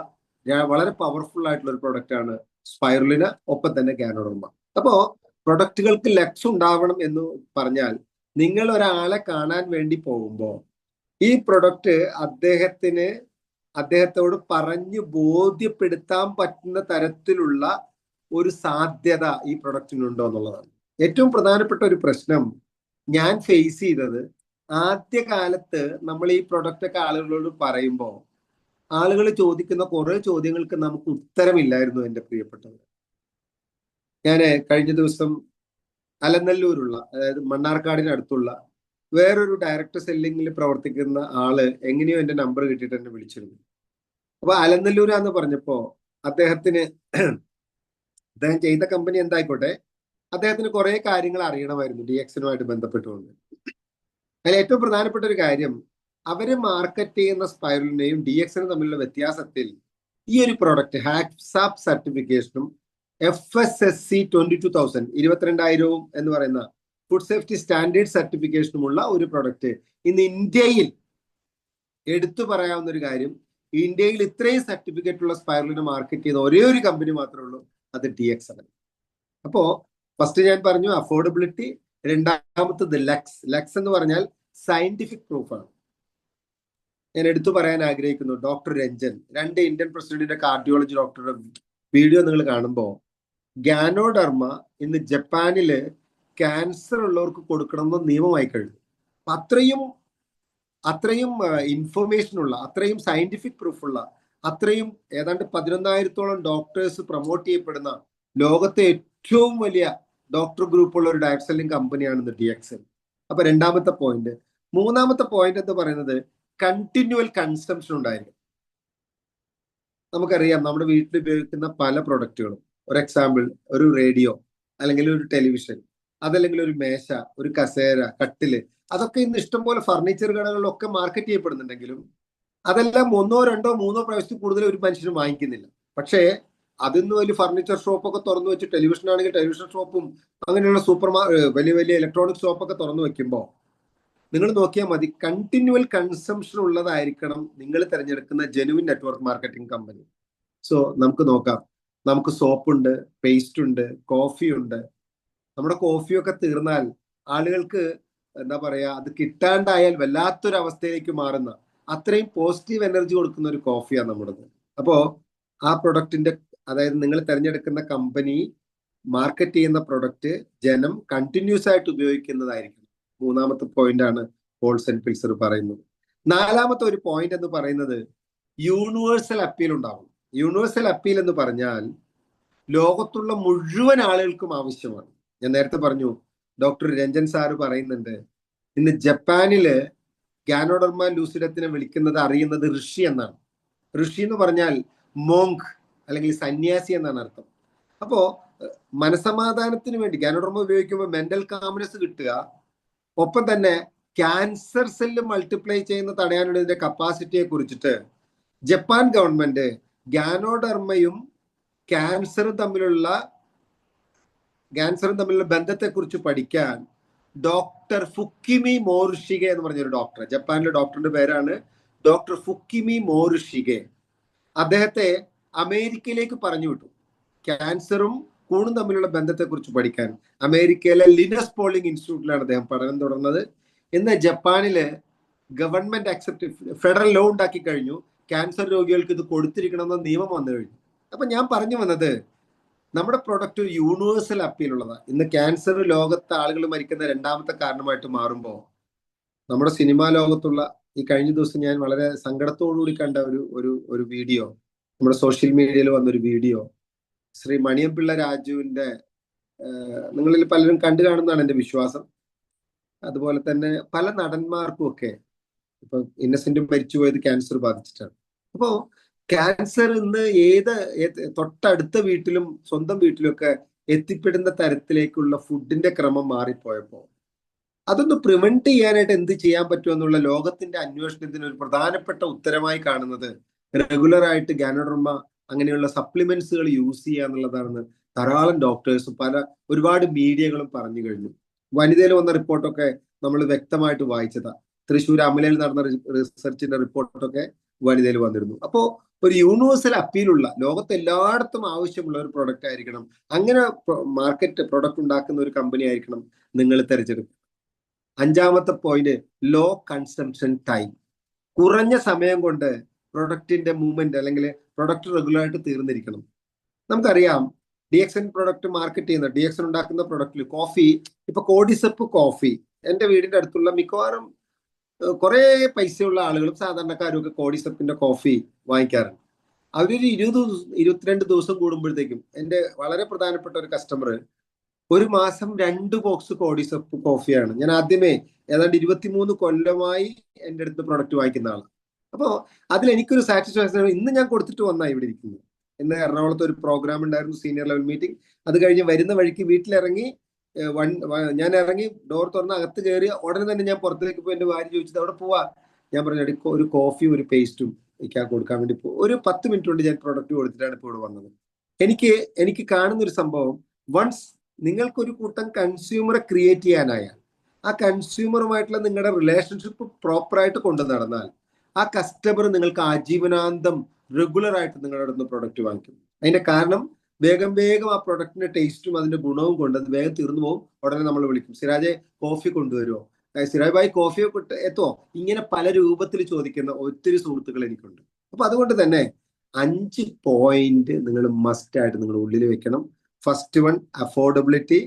വളരെ പവർഫുൾ ആയിട്ടുള്ള ഒരു പ്രൊഡക്റ്റ് ആണ് സ്പൈറുലിന, ഒപ്പം തന്നെ ഗാനോഡെർമ. അപ്പോ പ്രൊഡക്റ്റുകൾക്ക് ലക്സ് ഉണ്ടാവണം എന്ന് പറഞ്ഞാൽ, നിങ്ങൾ ഒരാളെ കാണാൻ വേണ്ടി പോകുമ്പോൾ ഈ പ്രൊഡക്റ്റ് അദ്ദേഹത്തോട് പറഞ്ഞു ബോധ്യപ്പെടുത്താൻ പറ്റുന്ന തരത്തിലുള്ള ഒരു സാധ്യത ഈ പ്രൊഡക്റ്റിനുണ്ടോ എന്നുള്ളതാണ് ഏറ്റവും പ്രധാനപ്പെട്ട ഒരു പ്രശ്നം. ഞാൻ ഫേസ് ചെയ്തത്, ആദ്യ കാലത്ത് നമ്മൾ ഈ പ്രൊഡക്റ്റ് ഒക്കെ ആളുകളോട് പറയുമ്പോൾ ആളുകൾ ചോദിക്കുന്ന കുറെ ചോദ്യങ്ങൾക്ക് നമുക്ക് ഉത്തരമില്ലായിരുന്നു എൻ്റെ പ്രിയപ്പെട്ടവർ. ഞാൻ കഴിഞ്ഞ ദിവസം അലനല്ലൂരുള്ള, അതായത് മണ്ണാർക്കാടിനടുത്തുള്ള വേറൊരു ഡയറക്ട് സെല്ലിങ്ങിൽ പ്രവർത്തിക്കുന്ന ആള് എങ്ങനെയോ എൻ്റെ നമ്പർ കിട്ടിയിട്ട് എന്നെ വിളിച്ചിരുന്നു. അപ്പൊ അലനല്ലൂരാന്ന് പറഞ്ഞപ്പോ അദ്ദേഹത്തിന്, അദ്ദേഹം ചെയ്ത കമ്പനി എന്തായിക്കോട്ടെ, അദ്ദേഹത്തിന് കുറെ കാര്യങ്ങൾ അറിയണമായിരുന്നു DXനുമായിട്ട് ബന്ധപ്പെട്ടുകൊണ്ട്. അതിൽ ഏറ്റവും പ്രധാനപ്പെട്ട ഒരു കാര്യം, അവര് മാർക്കറ്റ് ചെയ്യുന്ന സ്പൈറലിനെയും DXനും തമ്മിലുള്ള വ്യത്യാസത്തിൽ ഈ ഒരു പ്രോഡക്റ്റ് ഹാക്സാപ്പ് സർട്ടിഫിക്കേഷനും FSSC 22,000 22,000 എന്ന് പറയുന്ന ഫുഡ് സേഫ്റ്റി സ്റ്റാൻഡേർഡ് സർട്ടിഫിക്കേഷനുമുള്ള ഒരു പ്രൊഡക്റ്റ് ഇന്ന് ഇന്ത്യയിൽ എടുത്തു പറയാവുന്ന ഒരു കാര്യം, ഇന്ത്യയിൽ ഇത്രയും സർട്ടിഫിക്കറ്റ് ഉള്ള സ്പൈറലിനെ മാർക്കറ്റ് ചെയ്യുന്ന ഒരേ ഒരു കമ്പനി മാത്രമേ ഉള്ളൂ, അത് DX ആണ്. അപ്പോ ഫസ്റ്റ് ഞാൻ പറഞ്ഞു അഫോർഡബിലിറ്റി, രണ്ടാമത്തത് ലക്സ് എന്ന് പറഞ്ഞാൽ സയന്റിഫിക് പ്രൂഫാണ്. ഞാൻ എടുത്തു പറയാൻ ആഗ്രഹിക്കുന്നു, ഡോക്ടർ രഞ്ജൻ, 2 ഇന്ത്യൻ പ്രസിഡന്റിന്റെ കാർഡിയോളജി ഡോക്ടറുടെ വീഡിയോ നിങ്ങൾ കാണുമ്പോൾ, ഗാനോഡർമ ഇന്ന് ജപ്പാനില് ക്യാൻസർ ഉള്ളവർക്ക് കൊടുക്കണമെന്ന് നിയമമായി കഴിഞ്ഞു. അത്രയും ഇൻഫർമേഷൻ ഉള്ള, അത്രയും സയന്റിഫിക് പ്രൂഫുള്ള, അത്രയും ഏതാണ്ട് 11,000-ഓളം ഡോക്ടേഴ്സ് പ്രൊമോട്ട് ചെയ്യപ്പെടുന്ന ലോകത്തെ ഏറ്റവും വലിയ ഡോക്ടർ ഗ്രൂപ്പുള്ള ഒരു ഡയറക്ട് സെല്ലിംഗ് കമ്പനിയാണ് ഇന്ന് DX. അപ്പൊ രണ്ടാമത്തെ പോയിന്റ്. മൂന്നാമത്തെ പോയിന്റ് എന്ന് പറയുന്നത് കണ്ടിന്യൂവൽ കൺസംഷൻ ഉണ്ടായിരിക്കും. നമുക്കറിയാം നമ്മുടെ വീട്ടിൽ ഉപയോഗിക്കുന്ന പല പ്രൊഡക്റ്റുകളും, ഒരു എക്സാമ്പിൾ ഒരു റേഡിയോ, അല്ലെങ്കിൽ ഒരു ടെലിവിഷൻ, അതല്ലെങ്കിൽ ഒരു മേശ, ഒരു കസേര, കട്ടില്, അതൊക്കെ ഇന്ന് ഇഷ്ടംപോലെ ഫർണിച്ചർ കടകളിലൊക്കെ മാർക്കറ്റ് ചെയ്യപ്പെടുന്നുണ്ടെങ്കിലും അതെല്ലാം 1, 2, 3 പ്രാവശ്യത്തിൽ കൂടുതൽ ഒരു മനുഷ്യനും വാങ്ങിക്കുന്നില്ല. പക്ഷേ അതിന്ന് വലിയ ഫർണിച്ചർ ഷോപ്പൊക്കെ തുറന്നു വെച്ച്, ടെലിവിഷൻ ആണെങ്കിൽ ടെലിവിഷൻ ഷോപ്പും അങ്ങനെയുള്ള വലിയ വലിയ ഇലക്ട്രോണിക് ഷോപ്പൊക്കെ തുറന്നു വെക്കുമ്പോൾ നിങ്ങൾ നോക്കിയാൽ മതി, കണ്ടിന്യൂവൽ കൺസംഷൻ ഉള്ളതായിരിക്കണം നിങ്ങൾ തിരഞ്ഞെടുക്കുന്ന genuine network marketing company. So നമുക്ക് നോക്കാം, നമുക്ക് സോപ്പുണ്ട്, പേസ്റ്റ് ഉണ്ട്, കോഫി ഉണ്ട്. നമ്മുടെ കോഫിയൊക്കെ തീർന്നാൽ ആളുകൾക്ക് എന്താ പറയാ, അത് കിട്ടാണ്ടായാൽ വല്ലാത്തൊരു അവസ്ഥയിലേക്ക് മാറുന്ന, അത്രയും പോസിറ്റീവ് എനർജി കൊടുക്കുന്ന ഒരു കോഫിയാണ് നമ്മുടേത്. അപ്പോ ആ പ്രൊഡക്റ്റിന്റെ, അതായത് നിങ്ങൾ തിരഞ്ഞെടുക്കുന്ന കമ്പനി മാർക്കറ്റ് ചെയ്യുന്ന പ്രൊഡക്റ്റ് ജനം കണ്ടിന്യൂസ് ആയിട്ട് ഉപയോഗിക്കുന്നതായിരിക്കും. മൂന്നാമത്തെ പോയിന്റ് ആണ് പോൾസൺ പിൽസർ പറയുന്നത്. നാലാമത്തെ ഒരു പോയിന്റ് എന്ന് പറയുന്നത് യൂണിവേഴ്സൽ അപ്പീൽ ഉണ്ടാവും. യൂണിവേഴ്സൽ അപ്പീൽ എന്ന് പറഞ്ഞാൽ ലോകത്തുള്ള മുഴുവൻ ആളുകൾക്കും ആവശ്യമാണ്. ഞാൻ നേരത്തെ പറഞ്ഞു, ഡോക്ടർ രഞ്ജൻ സാറ് പറയുന്നുണ്ട്, ഇന്ന് ജപ്പാനില് ഗാനോഡർമ ലൂസിഡത്തിനെ വിളിക്കുന്നത്, അറിയുന്നത് ഋഷി എന്നാണ്. ഋഷി എന്ന് പറഞ്ഞാൽ മോങ്ക് അല്ലെങ്കിൽ സന്യാസി എന്നാണ് അർത്ഥം. അപ്പോ മനസമാധാനത്തിന് വേണ്ടി ഗാനോഡർമ ഉപയോഗിക്കുമ്പോൾ മെന്റൽ കാംനെസ് കിട്ടുക, ഒപ്പം തന്നെ ക്യാൻസർ സെല്ല് മൾട്ടിപ്ലൈ ചെയ്യുന്ന തടയാനുള്ള ഇതിന്റെ കപ്പാസിറ്റിയെ കുറിച്ചിട്ട് ജപ്പാൻ ഗവൺമെന്റ് ഗാനോഡർമയും ക്യാൻസറും തമ്മിലുള്ള ബന്ധത്തെക്കുറിച്ച് പഠിക്കാൻ ഡോക്ടർ ഫുക്കിമി മോറുഷിഗെ എന്ന് പറഞ്ഞൊരു ഡോക്ടർ, ജപ്പാനിലെ ഡോക്ടറിന്റെ പേരാണ് ഡോക്ടർ ഫുക്കിമി മോറുഷിഗെ. അദ്ദേഹത്തെ അമേരിക്കയിലേക്ക് പറഞ്ഞു വിട്ടു, ക്യാൻസറും കൂണും തമ്മിലുള്ള ബന്ധത്തെക്കുറിച്ച് പഠിക്കാൻ. അമേരിക്കയിലെ ലിനസ് പോളിംഗ് ഇൻസ്റ്റിറ്റ്യൂട്ടിലാണ് അദ്ദേഹം പഠനം തുടർന്നത്. ഇന്ന് ജപ്പാനില് ഗവൺമെന്റ് അക്സെപ്റ്റ്, ഫെഡറൽ ലോ ഉണ്ടാക്കി കഴിഞ്ഞു, ക്യാൻസർ രോഗികൾക്ക് ഇത് കൊടുത്തിരിക്കണമെന്ന നിയമം വന്നു കഴിഞ്ഞു. അപ്പൊ ഞാൻ പറഞ്ഞു വന്നത്, നമ്മുടെ പ്രൊഡക്റ്റ് ഒരു യൂണിവേഴ്സൽ അപ്പീൽ ഉള്ളതാണ്. ഇന്ന് ക്യാൻസർ ലോകത്തെ ആളുകൾ മരിക്കുന്ന 2ാമത്തെ കാരണമായിട്ട് മാറുമ്പോൾ, നമ്മുടെ സിനിമാ ലോകത്തുള്ള, ഈ കഴിഞ്ഞ ദിവസം ഞാൻ വളരെ സങ്കടത്തോടുകൂടി കണ്ട ഒരു വീഡിയോ, നമ്മുടെ സോഷ്യൽ മീഡിയയിൽ വന്നൊരു വീഡിയോ, ശ്രീ മണിയംപിള്ള രാജുവിന്റെ, നിങ്ങളിൽ പലരും കണ്ടു കാണുന്നതാണ് എൻ്റെ വിശ്വാസം. അതുപോലെ തന്നെ പല നടന്മാർക്കും ഒക്കെ, ഇപ്പൊ ഇന്നസെന്റ് മരിച്ചുപോയത് ക്യാൻസർ ബാധിച്ചിട്ടാണ്. അപ്പോ ക്യാൻസർ ഇന്ന് തൊട്ടടുത്ത വീട്ടിലും സ്വന്തം വീട്ടിലും ഒക്കെ എത്തിപ്പെടുന്ന തരത്തിലേക്കുള്ള ഫുഡിന്റെ ക്രമം മാറിപ്പോയപ്പോ അതൊന്ന് പ്രിവെന്റ് ചെയ്യാനായിട്ട് എന്ത് ചെയ്യാൻ പറ്റുമെന്നുള്ള ലോകത്തിന്റെ അന്വേഷണത്തിന് ഒരു പ്രധാനപ്പെട്ട ഉത്തരമായി കാണുന്നത് റെഗുലർ ആയിട്ട് ഗാനോഡർമ അങ്ങനെയുള്ള സപ്ലിമെന്റ്സുകൾ യൂസ് ചെയ്യുക എന്നുള്ളതാണെന്ന് ധാരാളം ഡോക്ടേഴ്സും ഒരുപാട് മീഡിയകളും പറഞ്ഞു കഴിഞ്ഞു. വനിതയിൽ വന്ന റിപ്പോർട്ടൊക്കെ നമ്മൾ വ്യക്തമായിട്ട് വായിച്ചതാ. തൃശ്ശൂർ അമലയിൽ നടന്ന റിസർച്ചിന്റെ റിപ്പോർട്ടൊക്കെ വനിതയിൽ വന്നിരുന്നു. അപ്പോ ഒരു യൂണിവേഴ്സൽ അപ്പീലുള്ള, ലോകത്ത് എല്ലായിടത്തും ആവശ്യമുള്ള ഒരു പ്രൊഡക്റ്റ് ആയിരിക്കണം, അങ്ങനെ മാർക്കറ്റ് പ്രൊഡക്റ്റ് ഉണ്ടാക്കുന്ന ഒരു കമ്പനി ആയിരിക്കണം നിങ്ങൾ തിരഞ്ഞെടുക്കുക. 5ാമത്തെ പോയിന്റ്, ലോ കൺസംഷൻ ടൈം. കുറഞ്ഞ സമയം കൊണ്ട് പ്രൊഡക്റ്റിന്റെ മൂവ്മെന്റ് അല്ലെങ്കിൽ പ്രൊഡക്റ്റ് റെഗുലറായിട്ട് തീർന്നിരിക്കണം. നമുക്കറിയാം DXN പ്രൊഡക്റ്റ് മാർക്കറ്റ് ചെയ്യുന്ന, DXN ഉണ്ടാക്കുന്ന പ്രൊഡക്റ്റിൽ കോഫി, ഇപ്പൊ കോഡിസെപ്പ് കോഫി എൻ്റെ വീടിന്റെ അടുത്തുള്ള മിക്കവാറും കുറെ പൈസയുള്ള ആളുകളും സാധാരണക്കാരും ഒക്കെ കോഡിസപ്പിന്റെ കോഫി വാങ്ങിക്കാറുണ്ട്. അവരൊരു 22 ദിവസം കൂടുമ്പോഴത്തേക്കും എൻ്റെ വളരെ പ്രധാനപ്പെട്ട ഒരു കസ്റ്റമർ ഒരു മാസം 2 ബോക്സ് കോഡിസപ്പ് കോഫിയാണ്. ഞാൻ ആദ്യമേ ഏതാണ്ട് 23 കൊല്ലമായി എൻ്റെ അടുത്ത് പ്രൊഡക്റ്റ് വാങ്ങിക്കുന്ന ആളാണ്. അപ്പോൾ അതിൽ എനിക്കൊരു സാറ്റിസ്ഫാക്ഷൻ ഇന്ന് ഞാൻ കൊടുത്തിട്ട് വന്നാ ഇവിടെ ഇരിക്കുന്നത്. ഇന്ന് എറണാകുളത്ത് ഒരു പ്രോഗ്രാം ഉണ്ടായിരുന്നു, സീനിയർ ലെവൽ മീറ്റിംഗ്. അത് കഴിഞ്ഞ് വരുന്ന വഴിക്ക് വീട്ടിലിറങ്ങി ഞാൻ ഇറങ്ങി ഡോർ തുറന്ന് അകത്ത് കയറി ഉടനെ തന്നെ ഞാൻ പുറത്തേക്ക് പോയി എൻ്റെ ഭാര്യ ചോദിച്ചത് അവിടെ പോവാ. ഞാൻ പറഞ്ഞു ഒരു കോഫി ഒരു പേസ്റ്റും എനിക്ക് കൊടുക്കാൻ വേണ്ടി ഒരു 10 മിനിറ്റ് കൊണ്ട് ഞാൻ പ്രൊഡക്റ്റ് കൊടുത്തിട്ടാണ് ഇപ്പോൾ ഇവിടെ വന്നത്. എനിക്ക് കാണുന്ന ഒരു സംഭവം, വൺസ് നിങ്ങൾക്കൊരു കൂട്ടം കൺസ്യൂമറെ ക്രിയേറ്റ് ചെയ്യാനായാൽ, ആ കൺസ്യൂമറുമായിട്ടുള്ള നിങ്ങളുടെ റിലേഷൻഷിപ്പ് പ്രോപ്പറായിട്ട് കൊണ്ടു നടന്നാൽ, ആ കസ്റ്റമർ നിങ്ങൾക്ക് ആജീവനാന്തം റെഗുലർ ആയിട്ട് നിങ്ങളുടെ അടുത്ത് പ്രൊഡക്റ്റ് വാങ്ങിക്കും. അതിന്റെ കാരണം വേഗം ആ പ്രൊഡക്റ്റിന്റെ ടേസ്റ്റും അതിന്റെ ഗുണവും കൊണ്ട് അത് വേഗം തീർന്നു പോകും. ഉടനെ നമ്മൾ വിളിക്കും, സിരാജെ കോഫി കൊണ്ടുവരുമോ, സിരാജ് ഭായി കോഫി എത്തുമോ, ഇങ്ങനെ പല രൂപത്തിൽ ചോദിക്കുന്ന ഒത്തിരി സുഹൃത്തുക്കൾ എനിക്കുണ്ട്. അപ്പൊ അതുകൊണ്ട് തന്നെ 5 പോയിന്റ് നിങ്ങൾ മസ്റ്റ് ആയിട്ട് നിങ്ങളുടെ ഉള്ളിൽ വെക്കണം. First one affordability,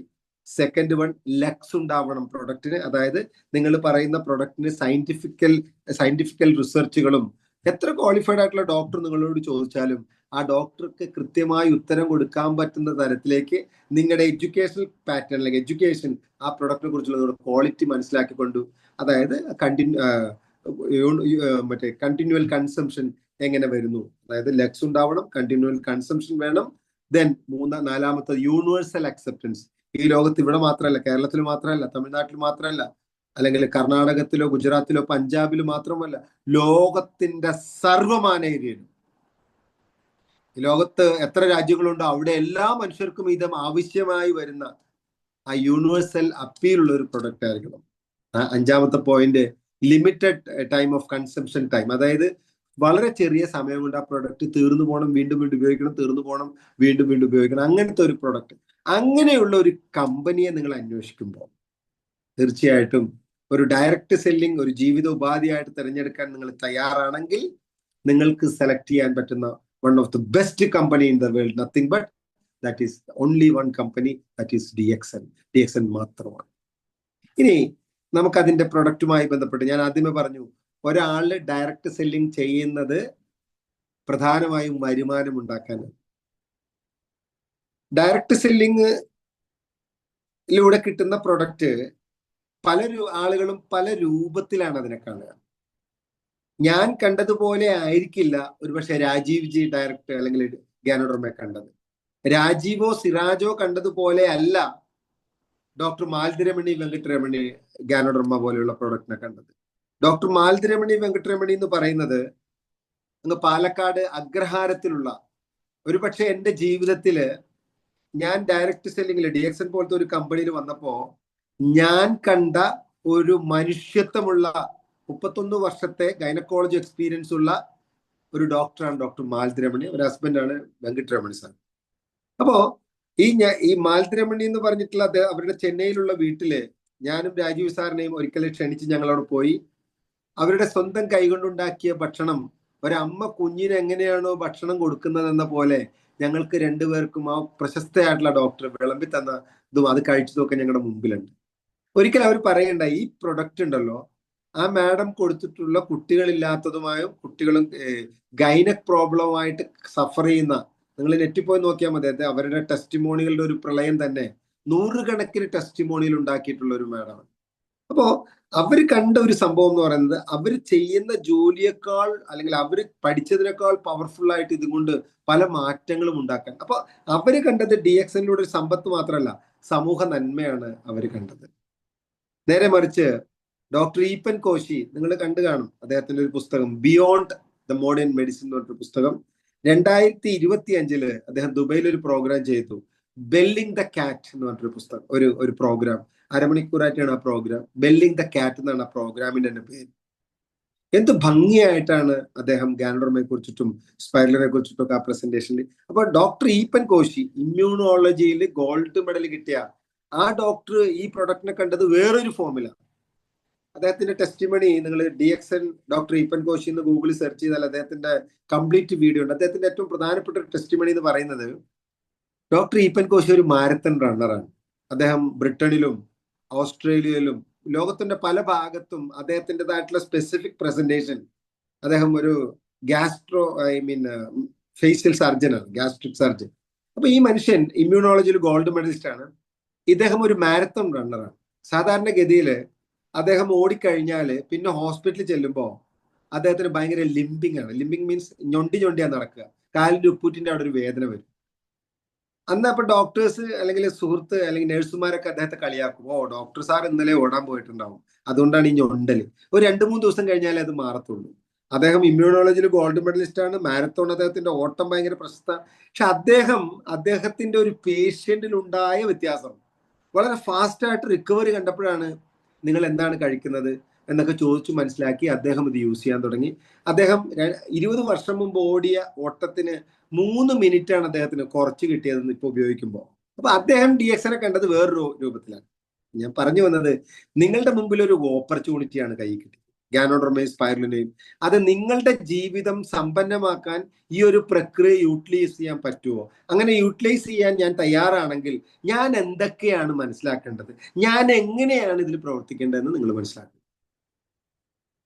second one lux ഉണ്ടാവണം പ്രൊഡക്റ്റിന്. അതായത് നിങ്ങൾ പറയുന്ന പ്രൊഡക്റ്റിന് സയന്റിഫിക്കൽ റിസർച്ചുകളും, എത്ര ക്വാളിഫൈഡ് ആയിട്ടുള്ള ഡോക്ടർ നിങ്ങളോട് ചോദിച്ചാലും ആ ഡോക്ടർക്ക് കൃത്യമായി ഉത്തരം കൊടുക്കാൻ പറ്റുന്ന തരത്തിലേക്ക് നിങ്ങളുടെ എഡ്യൂക്കേഷണൽ പാറ്റേൺ അല്ലെങ്കിൽ എഡ്യൂക്കേഷൻ ആ പ്രൊഡക്റ്റിനെ കുറിച്ചുള്ള ക്വാളിറ്റി മനസ്സിലാക്കിക്കൊണ്ടു, അതായത് കണ്ടിന്യൂവൽ കൺസംഷൻ എങ്ങനെ വരുന്നു, അതായത് ലക്സ് ഉണ്ടാവണം, കണ്ടിന്യൂവൽ കൺസംഷൻ വേണം. ദെൻ നാലാമത്തെ യൂണിവേഴ്സൽ അക്സെപ്റ്റൻസ്. ഈ ലോകത്ത് ഇവിടെ മാത്രമല്ല, കേരളത്തിൽ മാത്രമല്ല, തമിഴ്നാട്ടിൽ മാത്രമല്ല, അല്ലെങ്കിൽ കർണാടകത്തിലോ ഗുജറാത്തിലോ പഞ്ചാബിലോ മാത്രമല്ല, ലോകത്തിന്റെ സർവമാനേരിയയിലും, ലോകത്ത് എത്ര രാജ്യങ്ങളുണ്ടോ അവിടെ എല്ലാ മനുഷ്യർക്കും ഇതും ആവശ്യമായി വരുന്ന ആ യൂണിവേഴ്സൽ അപ്പീലുള്ള ഒരു പ്രൊഡക്റ്റ് ആയിരിക്കണം. അഞ്ചാമത്തെ point limited time of consumption time. അതായത് വളരെ ചെറിയ സമയം കൊണ്ട് ആ പ്രൊഡക്റ്റ് തീർന്നു പോകണം, വീണ്ടും ഉപയോഗിക്കണം, തീർന്നു പോകണം, വീണ്ടും ഉപയോഗിക്കണം, അങ്ങനത്തെ ഒരു പ്രൊഡക്റ്റ്. അങ്ങനെയുള്ള ഒരു കമ്പനിയെ നിങ്ങൾ അന്വേഷിക്കുമ്പോൾ തീർച്ചയായിട്ടും ഒരു ഡയറക്റ്റ് സെല്ലിംഗ് ഒരു ജീവിത ഉപാധിയായിട്ട് തിരഞ്ഞെടുക്കാൻ നിങ്ങൾ തയ്യാറാണെങ്കിൽ നിങ്ങൾക്ക് സെലക്ട് ചെയ്യാൻ പറ്റുന്ന one of the best company in the world, nothing but that is only one company, that is DXN മാത്രമാണ്. ഇനി നമുക്ക് അതിന്റെ പ്രൊഡക്റ്റുമായി ബന്ധപ്പെട്ട് ഞാൻ ആദ്യമേ പറഞ്ഞു, ഒരാള് ഡയറക്റ്റ് സെല്ലിംഗ് ചെയ്യുന്നത് പ്രധാനമായും വരുമാനം ഉണ്ടാക്കാനാണ്. ഡയറക്റ്റ് സെല്ലിംഗിലൂടെ കിട്ടുന്ന പ്രൊഡക്റ്റ് പല ആളുകളും പല രൂപത്തിലാണ് അതിനെ കാണുക. ഞാൻ കണ്ടതുപോലെ ആയിരിക്കില്ല ഒരുപക്ഷെ രാജീവ് ജി ഡയറക്റ്റ് അല്ലെങ്കിൽ ഗാനോഡർമയെ കണ്ടത്. രാജീവോ സിറാജോ കണ്ടതുപോലെ അല്ല ഡോക്ടർ മാൽതിരമണി വെങ്കട്ടരമണി ഗാനോഡർമ പോലെയുള്ള പ്രൊഡക്റ്റിനെ കണ്ടത്. ഡോക്ടർ മാൽതിരമണി വെങ്കട്ടരമണി എന്ന് പറയുന്നത് അങ്ങ് പാലക്കാട് അഗ്രഹാരത്തിലുള്ള, ഒരുപക്ഷെ എൻ്റെ ജീവിതത്തില് ഞാൻ ഡയറക്റ്റ് സെല്ലിംഗിൽ DXN പോലത്തെ ഒരു കമ്പനിയിൽ വന്നപ്പോ ഞാൻ കണ്ട ഒരു മനുഷ്യത്വമുള്ള 31 വർഷത്തെ ഗൈനക്കോളജി എക്സ്പീരിയൻസ് ഉള്ള ഒരു ഡോക്ടറാണ് ഡോക്ടർ മാൽതിരമണി. ഒരു ഹസ്ബൻഡാണ് വെങ്കട്ടരമണി സാർ. അപ്പോ ഈ മാൽതിരമണി എന്ന് പറഞ്ഞിട്ടുള്ള അവരുടെ ചെന്നൈയിലുള്ള വീട്ടില് ഞാനും രാജീവ് സാറിനെയും ഒരിക്കലും ക്ഷണിച്ച് ഞങ്ങളവിടെ പോയി. അവരുടെ സ്വന്തം കൈകൊണ്ടുണ്ടാക്കിയ ഭക്ഷണം, ഒരമ്മ കുഞ്ഞിന് എങ്ങനെയാണോ ഭക്ഷണം കൊടുക്കുന്നതെന്ന പോലെ ഞങ്ങൾക്ക് രണ്ടുപേർക്കും ആ പ്രശസ്തയായിട്ടുള്ള ഡോക്ടർ വിളമ്പി തന്നതും അത് കഴിച്ചതൊക്കെ ഞങ്ങളുടെ മുമ്പിലുണ്ട്. ഒരിക്കൽ അവർ പറയണ്ട, ഈ പ്രൊഡക്റ്റ് ഉണ്ടല്ലോ, ആ മാഡം കൊടുത്തിട്ടുള്ള കുട്ടികളില്ലാത്തതുമായും കുട്ടികളും ഗൈനക് പ്രോബ്ലമായിട്ട് സഫർ ചെയ്യുന്ന, നിങ്ങൾ നെറ്റിൽ പോയി നോക്കിയാൽ മതി, അവരുടെ ടെസ്റ്റിമോണികളുടെ ഒരു പ്രളയം തന്നെ, 100 കണക്കിന് ടെസ്റ്റിമോണികൾ ഉണ്ടാക്കിയിട്ടുള്ള ഒരു മാഡമാണ്. അപ്പോ അവർ കണ്ട ഒരു സംഭവം എന്ന് പറയുന്നത്, അവർ ചെയ്യുന്ന ജോലിയേക്കാൾ അല്ലെങ്കിൽ അവർ പഠിച്ചതിനേക്കാൾ പവർഫുൾ ആയിട്ട് ഇതുകൊണ്ട് പല മാറ്റങ്ങളും ഉണ്ടാക്കാൻ. അപ്പൊ അവര് കണ്ടത് DXNലൂടെ ഒരു സമ്പത്ത് മാത്രമല്ല, സമൂഹ നന്മയാണ് അവർ കണ്ടത്. നേരെ മറിച്ച് ഡോക്ടർ ഈപ്പൻ കോശി, നിങ്ങൾ കണ്ടു കാണും അദ്ദേഹത്തിന്റെ ഒരു പുസ്തകം ബിയോണ്ട് ദ മോഡേൺ മെഡിസിൻ എന്ന് പറഞ്ഞൊരു പുസ്തകം. 2025 അദ്ദേഹം ദുബൈയിൽ ഒരു പ്രോഗ്രാം ചെയ്തു, ബെല്ലിംഗ് ദ കാറ്റ് എന്ന് പറഞ്ഞൊരു പുസ്തകം, ഒരു പ്രോഗ്രാം, അരമണിക്കൂറായിട്ടാണ് ആ പ്രോഗ്രാം. ബെല്ലിംഗ് ദ കാറ്റ് എന്നാണ് ആ പ്രോഗ്രാമിന്റെ തന്നെ പേര്. എന്ത് ഭംഗിയായിട്ടാണ് അദ്ദേഹം ഗാനോഡർമയെ കുറിച്ചിട്ടും സ്പൈറലിനെ കുറിച്ചിട്ടും ഒക്കെ ആ പ്രസന്റേഷനിൽ. അപ്പൊ ഡോക്ടർ ഈപ്പൻ കോശി ഇമ്മ്യൂണോളജിയിൽ ഗോൾഡ് മെഡൽ കിട്ടിയ ആ ഡോക്ടർ ഈ പ്രൊഡക്റ്റിനെ കണ്ടത് വേറൊരു ഫോമിലാണ്. അദ്ദേഹത്തിന്റെ ടെസ്റ്റിമണി നിങ്ങൾ DXN ഡോക്ടർ ഈപ്പൻ കോശി എന്ന് ഗൂഗിളിൽ സെർച്ച് ചെയ്താൽ അദ്ദേഹത്തിന്റെ കംപ്ലീറ്റ് വീഡിയോ ഉണ്ട്. അദ്ദേഹത്തിന്റെ ഏറ്റവും പ്രധാനപ്പെട്ട ഒരു ടെസ്റ്റിമണി എന്ന് പറയുന്നത്, ഡോക്ടർ ഈപ്പൻ കോശി ഒരു മാരത്തൺ റണ്ണറാണ്. അദ്ദേഹം ബ്രിട്ടനിലും ഓസ്ട്രേലിയയിലും ലോകത്തിന്റെ പല ഭാഗത്തും അദ്ദേഹത്തിൻ്റെതായിട്ടുള്ള സ്പെസിഫിക് പ്രസന്റേഷൻ. അദ്ദേഹം ഒരു ഫേഷ്യൽ സർജനാണ്, ഗാസ്ട്രിക് സർജൻ. അപ്പൊ ഈ മനുഷ്യൻ ഇമ്മ്യൂണോളജിയിൽ ഗോൾഡ് മെഡലിസ്റ്റ് ആണ്. ഇദ്ദേഹം ഒരു മാരത്തൺ റണ്ണറാണ്. സാധാരണഗതിയിൽ അദ്ദേഹം ഓടിക്കഴിഞ്ഞാൽ പിന്നെ ഹോസ്പിറ്റലിൽ ചെല്ലുമ്പോൾ അദ്ദേഹത്തിന് ഭയങ്കര ലിംബിംഗ് ആണ്. ലിംബിംഗ് മീൻസ് ഞൊണ്ടിയാ നടക്കുക. കാലിന്റെ ഉപ്പൂറ്റിന്റെ അവിടെ ഒരു വേദന വരും. അന്ന് അപ്പൊ ഡോക്ടേഴ്സ് അല്ലെങ്കിൽ സുഹൃത്ത് അല്ലെങ്കിൽ നഴ്സുമാരൊക്കെ അദ്ദേഹത്തെ കളിയാക്കും. ഓ, ഡോക്ടർ സാർ ഇന്നലെ ഓടാൻ പോയിട്ടുണ്ടാവും, അതുകൊണ്ടാണ് ഈ ഞൊണ്ടല്. ഒരു 2-3 ദിവസം കഴിഞ്ഞാലേ അത് മാറത്തുള്ളൂ. അദ്ദേഹം ഇമ്മ്യൂണോളജിയിൽ ഗോൾഡ് മെഡലിസ്റ്റ് ആണ്. മാരത്തോൺ അദ്ദേഹത്തിന്റെ ഓട്ടം ഭയങ്കര പ്രശസ്ത. പക്ഷെ അദ്ദേഹത്തിന്റെ ഒരു പേഷ്യന്റിൽ ഉണ്ടായ വ്യത്യാസം, വളരെ ഫാസ്റ്റ് ആയിട്ട് റിക്കവറി കണ്ടപ്പോഴാണ് നിങ്ങൾ എന്താണ് കഴിക്കുന്നത് എന്നൊക്കെ ചോദിച്ചു മനസ്സിലാക്കി അദ്ദേഹം ഇത് യൂസ് ചെയ്യാൻ തുടങ്ങി. അദ്ദേഹം 20 വർഷം മുമ്പ് ഓടിയ ഓട്ടത്തിന് 3 മിനിറ്റാണ് അദ്ദേഹത്തിന് കുറച്ച് കിട്ടിയതെന്ന് ഇപ്പൊ ഉപയോഗിക്കുമ്പോൾ. അപ്പൊ അദ്ദേഹം DXനെ കണ്ടത് വേറൊരു രൂപത്തിലാണ്. ഞാൻ പറഞ്ഞു വന്നത്, നിങ്ങളുടെ മുമ്പിൽ ഒരു ഓപ്പർച്യൂണിറ്റിയാണ് കൈ കിട്ടിയത്, ഗാനോഡർമയും സ്പൈറുലിനെയും. അത് നിങ്ങളുടെ ജീവിതം സമ്പന്നമാക്കാൻ ഈ ഒരു പ്രക്രിയ യൂട്ടിലൈസ് ചെയ്യാൻ പറ്റുമോ? അങ്ങനെ യൂട്ടിലൈസ് ചെയ്യാൻ ഞാൻ തയ്യാറാണെങ്കിൽ ഞാൻ എന്തൊക്കെയാണ് മനസ്സിലാക്കേണ്ടത്, ഞാൻ എങ്ങനെയാണ് ഇതിൽ പ്രവർത്തിക്കേണ്ടതെന്ന് നിങ്ങൾ മനസ്സിലാക്കണം.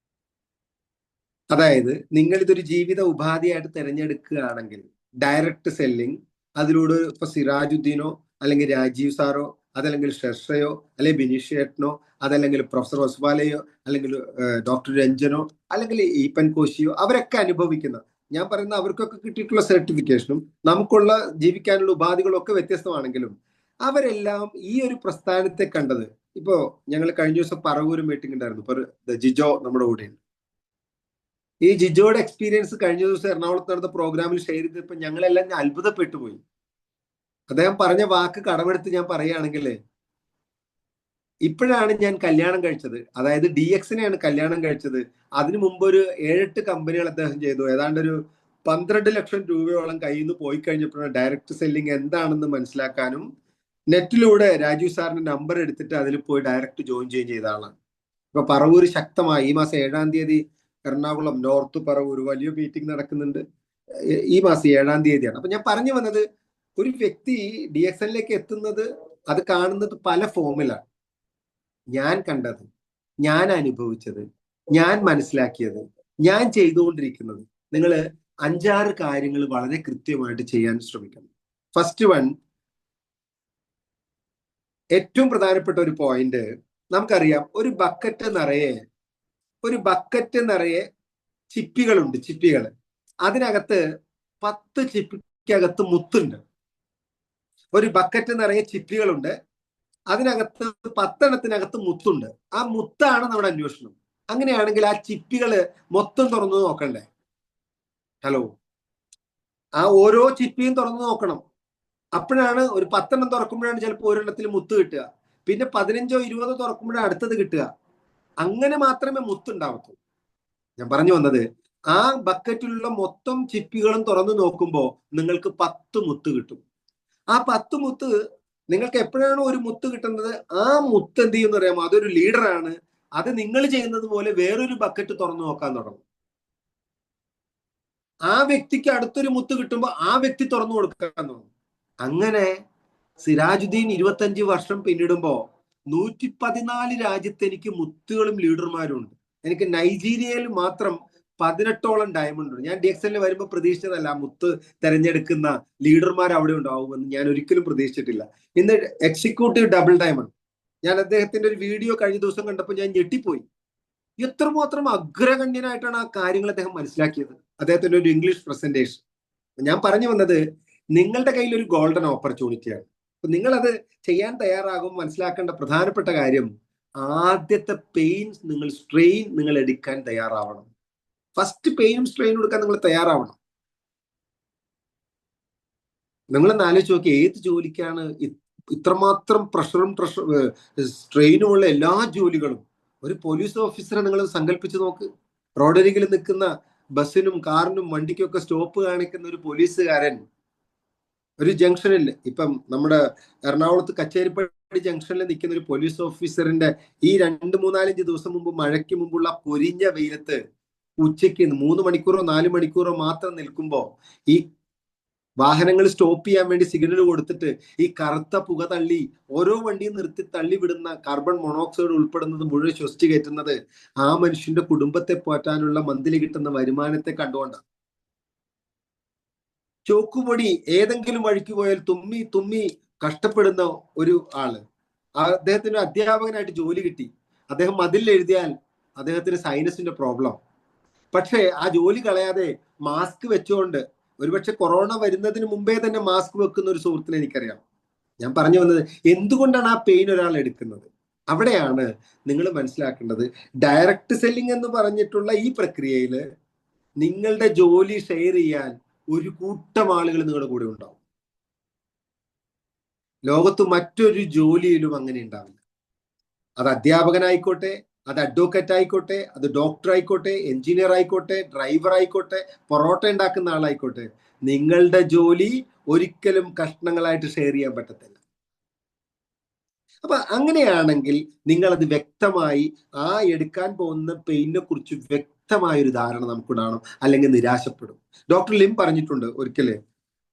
അതായത് നിങ്ങൾ ഇതൊരു ജീവിത ഉപാധിയായിട്ട് തിരഞ്ഞെടുക്കുകയാണെങ്കിൽ ഡയറക്റ്റ് സെല്ലിംഗ്, അതിലൂടെ ഇപ്പൊ സിറാജുദ്ദീനോ അല്ലെങ്കിൽ രാജീവ് സാറോ അതല്ലെങ്കിൽ ഷെർഷയോ അല്ലെങ്കിൽ ബിനീഷേട്ടനോ അതല്ലെങ്കിൽ പ്രൊഫസർ ഒസ്വാലയോ അല്ലെങ്കിൽ ഡോക്ടർ രഞ്ജനോ അല്ലെങ്കിൽ ഈപ്പൻ കോശിയോ അവരൊക്കെ അനുഭവിക്കുന്ന, ഞാൻ പറയുന്ന അവർക്കൊക്കെ കിട്ടിയിട്ടുള്ള സർട്ടിഫിക്കേഷനും നമുക്കുള്ള ജീവിക്കാനുള്ള ഉപാധികളും ഒക്കെ വ്യത്യസ്തമാണെങ്കിലും അവരെല്ലാം ഈ ഒരു പ്രസ്ഥാനത്തെ കണ്ടത്. ഇപ്പോ ഞങ്ങൾ കഴിഞ്ഞ ദിവസം പറവൂർ മീറ്റിംഗ് ഉണ്ടായിരുന്നു. ഇപ്പൊ ജിജോ നമ്മുടെ കൂടെയുണ്ട്. ഈ ജിജോയുടെ എക്സ്പീരിയൻസ് കഴിഞ്ഞ ദിവസം എറണാകുളത്ത് നടന്ന പ്രോഗ്രാമിൽ ഷെയർ ചെയ്തപ്പോൾ ഞങ്ങളെല്ലാം അത്ഭുതപ്പെട്ടു പോയി. അദ്ദേഹം പറഞ്ഞ വാക്ക് കടമെടുത്ത് ഞാൻ പറയുകയാണെങ്കിൽ, ഇപ്പോഴാണ് ഞാൻ കല്യാണം കഴിച്ചത്, അതായത് DXനെയാണ് കല്യാണം കഴിച്ചത്. അതിനു മുമ്പ് ഒരു 7-8 കമ്പനികൾ അദ്ദേഹം ചെയ്തു. ഏതാണ്ട് ഒരു 12 ലക്ഷം രൂപയോളം കയ്യിൽ നിന്ന് പോയി കഴിഞ്ഞപ്പോഴാണ് ഡയറക്റ്റ് സെല്ലിംഗ് എന്താണെന്ന് മനസ്സിലാക്കാനും നെറ്റിലൂടെ രാജീവ് സാറിന്റെ നമ്പർ എടുത്തിട്ട് അതിൽ പോയി ഡയറക്റ്റ് ജോയിൻ ചെയ്ത ആളാണ്. ഇപ്പൊ പറവൂർ ശക്തമായി ഈ മാസം 7-ാം തീയതി എറണാകുളം നോർത്ത് പറവൂർ വലിയ മീറ്റിംഗ് നടക്കുന്നുണ്ട്. ഈ മാസം 7-ാം തീയതിയാണ്. അപ്പൊ ഞാൻ പറഞ്ഞു വന്നത്, ഒരു വ്യക്തി DXനിലേക്ക് എത്തുന്നത്, അത് കാണുന്നത് പല ഫോമിലാണ്. ഞാൻ കണ്ടത്, ഞാൻ അനുഭവിച്ചത്, ഞാൻ മനസ്സിലാക്കിയത്, ഞാൻ ചെയ്തുകൊണ്ടിരിക്കുന്നത്. നിങ്ങൾ 5-6 കാര്യങ്ങൾ വളരെ കൃത്യമായിട്ട് ചെയ്യാൻ ശ്രമിക്കണം. ഫസ്റ്റ് വൺ, ഏറ്റവും പ്രധാനപ്പെട്ട ഒരു പോയിന്റ്, നമുക്കറിയാം ഒരു ബക്കറ്റ് നിറയെ ചിപ്പികളുണ്ട്. ചിപ്പികൾ, അതിനകത്ത് 10 ചിപ്പിക്കകത്ത് മുത്തുണ്ട്. ഒരു ബക്കറ്റ് നിറയെ ചിപ്പികളുണ്ട്, അതിനകത്ത് 10 എണ്ണത്തിനകത്ത് മുത്തുണ്ട്. ആ മുത്താണ് നമ്മുടെ അന്വേഷണം. അങ്ങനെയാണെങ്കിൽ ആ ചിപ്പികള് മൊത്തം തുറന്നു നോക്കണ്ടേ? ഹലോ, ആ ഓരോ ചിപ്പിയും തുറന്നു നോക്കണം. അപ്പോഴാണ് ഒരു 10 എണ്ണം തുറക്കുമ്പോഴാണ് ചിലപ്പോൾ ഒരെണ്ണത്തിൽ മുത്ത് കിട്ടുക. പിന്നെ 15ഓ 20ഓ തുറക്കുമ്പോഴാണ് അടുത്തത് കിട്ടുക. അങ്ങനെ മാത്രമേ മുത്തുണ്ടാവത്തുള്ളൂ. ഞാൻ പറഞ്ഞു വന്നത്, ആ ബക്കറ്റിലുള്ള മൊത്തം ചിപ്പികളും തുറന്നു നോക്കുമ്പോൾ നിങ്ങൾക്ക് 10 മുത്ത് കിട്ടും. ആ 10 മുത്ത് നിങ്ങൾക്ക് എപ്പോഴാണോ ഒരു മുത്ത് കിട്ടുന്നത്, ആ മുത്ത് എന്ത് ചെയ്യുമെന്ന് അറിയാമോ? അതൊരു ലീഡറാണ്. അത് നിങ്ങൾ ചെയ്യുന്നത് പോലെ വേറൊരു ബക്കറ്റ് തുറന്നു നോക്കാൻ തുടങ്ങും. ആ വ്യക്തിക്ക് അടുത്തൊരു മുത്ത് കിട്ടുമ്പോൾ ആ വ്യക്തി തുറന്നു കൊടുക്കാൻ തുടങ്ങും. അങ്ങനെ സിറാജുദ്ദീൻ 25 വർഷം പിന്നിടുമ്പോ 114 രാജ്യത്ത് എനിക്ക് മുത്തുകളും ലീഡർമാരും ഉണ്ട്. എനിക്ക് നൈജീരിയയിൽ മാത്രം 18ഓളം ഡയമണ്ട് ഉണ്ട്. ഞാൻ DXനിൽ വരുമ്പോൾ പ്രതീക്ഷിച്ചതല്ല മുത്ത് തെരഞ്ഞെടുക്കുന്ന ലീഡർമാർ അവിടെ ഉണ്ടാവുമെന്ന് ഞാൻ ഒരിക്കലും പ്രതീക്ഷിച്ചിട്ടില്ല. ഇന്ന് എക്സിക്യൂട്ടീവ് ഡബിൾ ഡയമണ്ട്. ഞാൻ അദ്ദേഹത്തിന്റെ ഒരു വീഡിയോ കഴിഞ്ഞ ദിവസം കണ്ടപ്പോൾ ഞാൻ ഞെട്ടിപ്പോയി. എത്രമാത്രം അഗ്രഗണ്യനായിട്ടാണ് ആ കാര്യങ്ങൾ അദ്ദേഹം മനസ്സിലാക്കിയത്. അദ്ദേഹത്തിന്റെ ഒരു ഇംഗ്ലീഷ് പ്രസന്റേഷൻ. ഞാൻ പറഞ്ഞു വന്നത്, നിങ്ങളുടെ കയ്യിൽ ഒരു ഗോൾഡൻ ഓപ്പർച്യൂണിറ്റിയാണ്. അപ്പൊ നിങ്ങളത് ചെയ്യാൻ തയ്യാറാകും. മനസ്സിലാക്കേണ്ട പ്രധാനപ്പെട്ട കാര്യം, ആദ്യത്തെ സ്ട്രെയിൻ നിങ്ങൾ എടുക്കാൻ തയ്യാറാവണം. ഫസ്റ്റ് പെയിനും സ്ട്രെയിനും എടുക്കാൻ നിങ്ങൾ തയ്യാറാവണം. നിങ്ങളൊന്ന് ആലോചിച്ച് നോക്കി, ഏത് ജോലിക്കാണ് ഇത്രമാത്രം പ്രഷറും സ്ട്രെയിനുമുള്ള എല്ലാ ജോലികളും? ഒരു പോലീസ് ഓഫീസറെ നിങ്ങൾ സങ്കല്പിച്ച് നോക്ക്. റോഡരികിൽ നിൽക്കുന്ന ബസ്സിനും കാറിനും വണ്ടിക്കൊക്കെ സ്റ്റോപ്പ് കാണിക്കുന്ന ഒരു പോലീസുകാരൻ ഒരു ജംഗ്ഷനിൽ, ഇപ്പം നമ്മുടെ എറണാകുളത്ത് കച്ചേരിപ്പടി ജംഗ്ഷനിൽ നിൽക്കുന്ന ഒരു പോലീസ് ഓഫീസറിന്റെ ഈ 2-3-4 ദിവസം മുമ്പ് മഴയ്ക്ക് മുമ്പുള്ള പൊരിഞ്ഞ വെയിലത്ത് ഉച്ചയ്ക്ക് 3 മണിക്കൂറോ 4 മണിക്കൂറോ മാത്രം നിൽക്കുമ്പോൾ ഈ വാഹനങ്ങൾ സ്റ്റോപ്പ് ചെയ്യാൻ വേണ്ടി സിഗ്നൽ കൊടുത്തിട്ട് ഈ കറുത്ത പുക തള്ളി ഓരോ വണ്ടിയും നിർത്തി തള്ളി വിടുന്ന കാർബൺ മോണോക്സൈഡ് ഉൾപ്പെടുന്നത് മുഴുവൻ ശ്വസിച്ച് കയറ്റുന്നത് ആ മനുഷ്യന്റെ കുടുംബത്തെ പോറ്റാനുള്ള മന്ത്ലി കിട്ടുന്ന വരുമാനത്തെ കണ്ടുകൊണ്ടാണ്. ചോക്കുപൊടി ഏതെങ്കിലും വഴിക്ക് പോയാൽ തുമ്മി തുമ്മി കഷ്ടപ്പെടുന്ന ഒരു ആള്, അദ്ദേഹത്തിന് അധ്യാപകനായിട്ട് ജോലി കിട്ടി, അദ്ദേഹം മതിൽ എഴുതിയാൽ അദ്ദേഹത്തിന് സൈനസിന്റെ പ്രോബ്ലം, പക്ഷേ ആ ജോലി കളയാതെ മാസ്ക് വെച്ചുകൊണ്ട്, ഒരുപക്ഷെ കൊറോണ വരുന്നതിന് മുമ്പേ തന്നെ മാസ്ക് വെക്കുന്ന ഒരു സുഹൃത്തിനെ എനിക്കറിയാം. ഞാൻ പറഞ്ഞു വന്നത് എന്തുകൊണ്ടാണ് ആ പെയിൻ ഒരാൾ എടുക്കുന്നത്? അവിടെയാണ് നിങ്ങൾ മനസ്സിലാക്കേണ്ടത്. ഡയറക്റ്റ് സെല്ലിംഗ് എന്ന് പറഞ്ഞിട്ടുള്ള ഈ പ്രക്രിയയിൽ നിങ്ങളുടെ ജോലി ഷെയർ ചെയ്യാൻ ഒരു കൂട്ടം ആളുകൾ നിങ്ങളുടെ കൂടെ ഉണ്ടാവും. ലോകത്ത് മറ്റൊരു ജോലിയിലും അങ്ങനെ ഉണ്ടാവില്ല. അത് അധ്യാപകനായിക്കോട്ടെ, അത് അഡ്വക്കേറ്റ് ആയിക്കോട്ടെ, അത് ഡോക്ടർ ആയിക്കോട്ടെ, എഞ്ചിനീയർ ആയിക്കോട്ടെ, ഡ്രൈവർ ആയിക്കോട്ടെ, പൊറോട്ട ഉണ്ടാക്കുന്ന ആളായിക്കോട്ടെ, നിങ്ങളുടെ ജോലി ഒരിക്കലും കഷ്ണങ്ങളായിട്ട് ഷെയർ ചെയ്യാൻ പറ്റത്തില്ല. അപ്പൊ അങ്ങനെയാണെങ്കിൽ നിങ്ങൾ അത് വ്യക്തമായി ആ എടുക്കാൻ പോകുന്ന പെയിനെ കുറിച്ച് വ്യക്തമായ ഒരു ധാരണ നമുക്കുണ്ടാവണം, അല്ലെങ്കിൽ നിരാശപ്പെടും. ഡോക്ടർ ലിം പറഞ്ഞിട്ടുണ്ട് ഒരിക്കല്,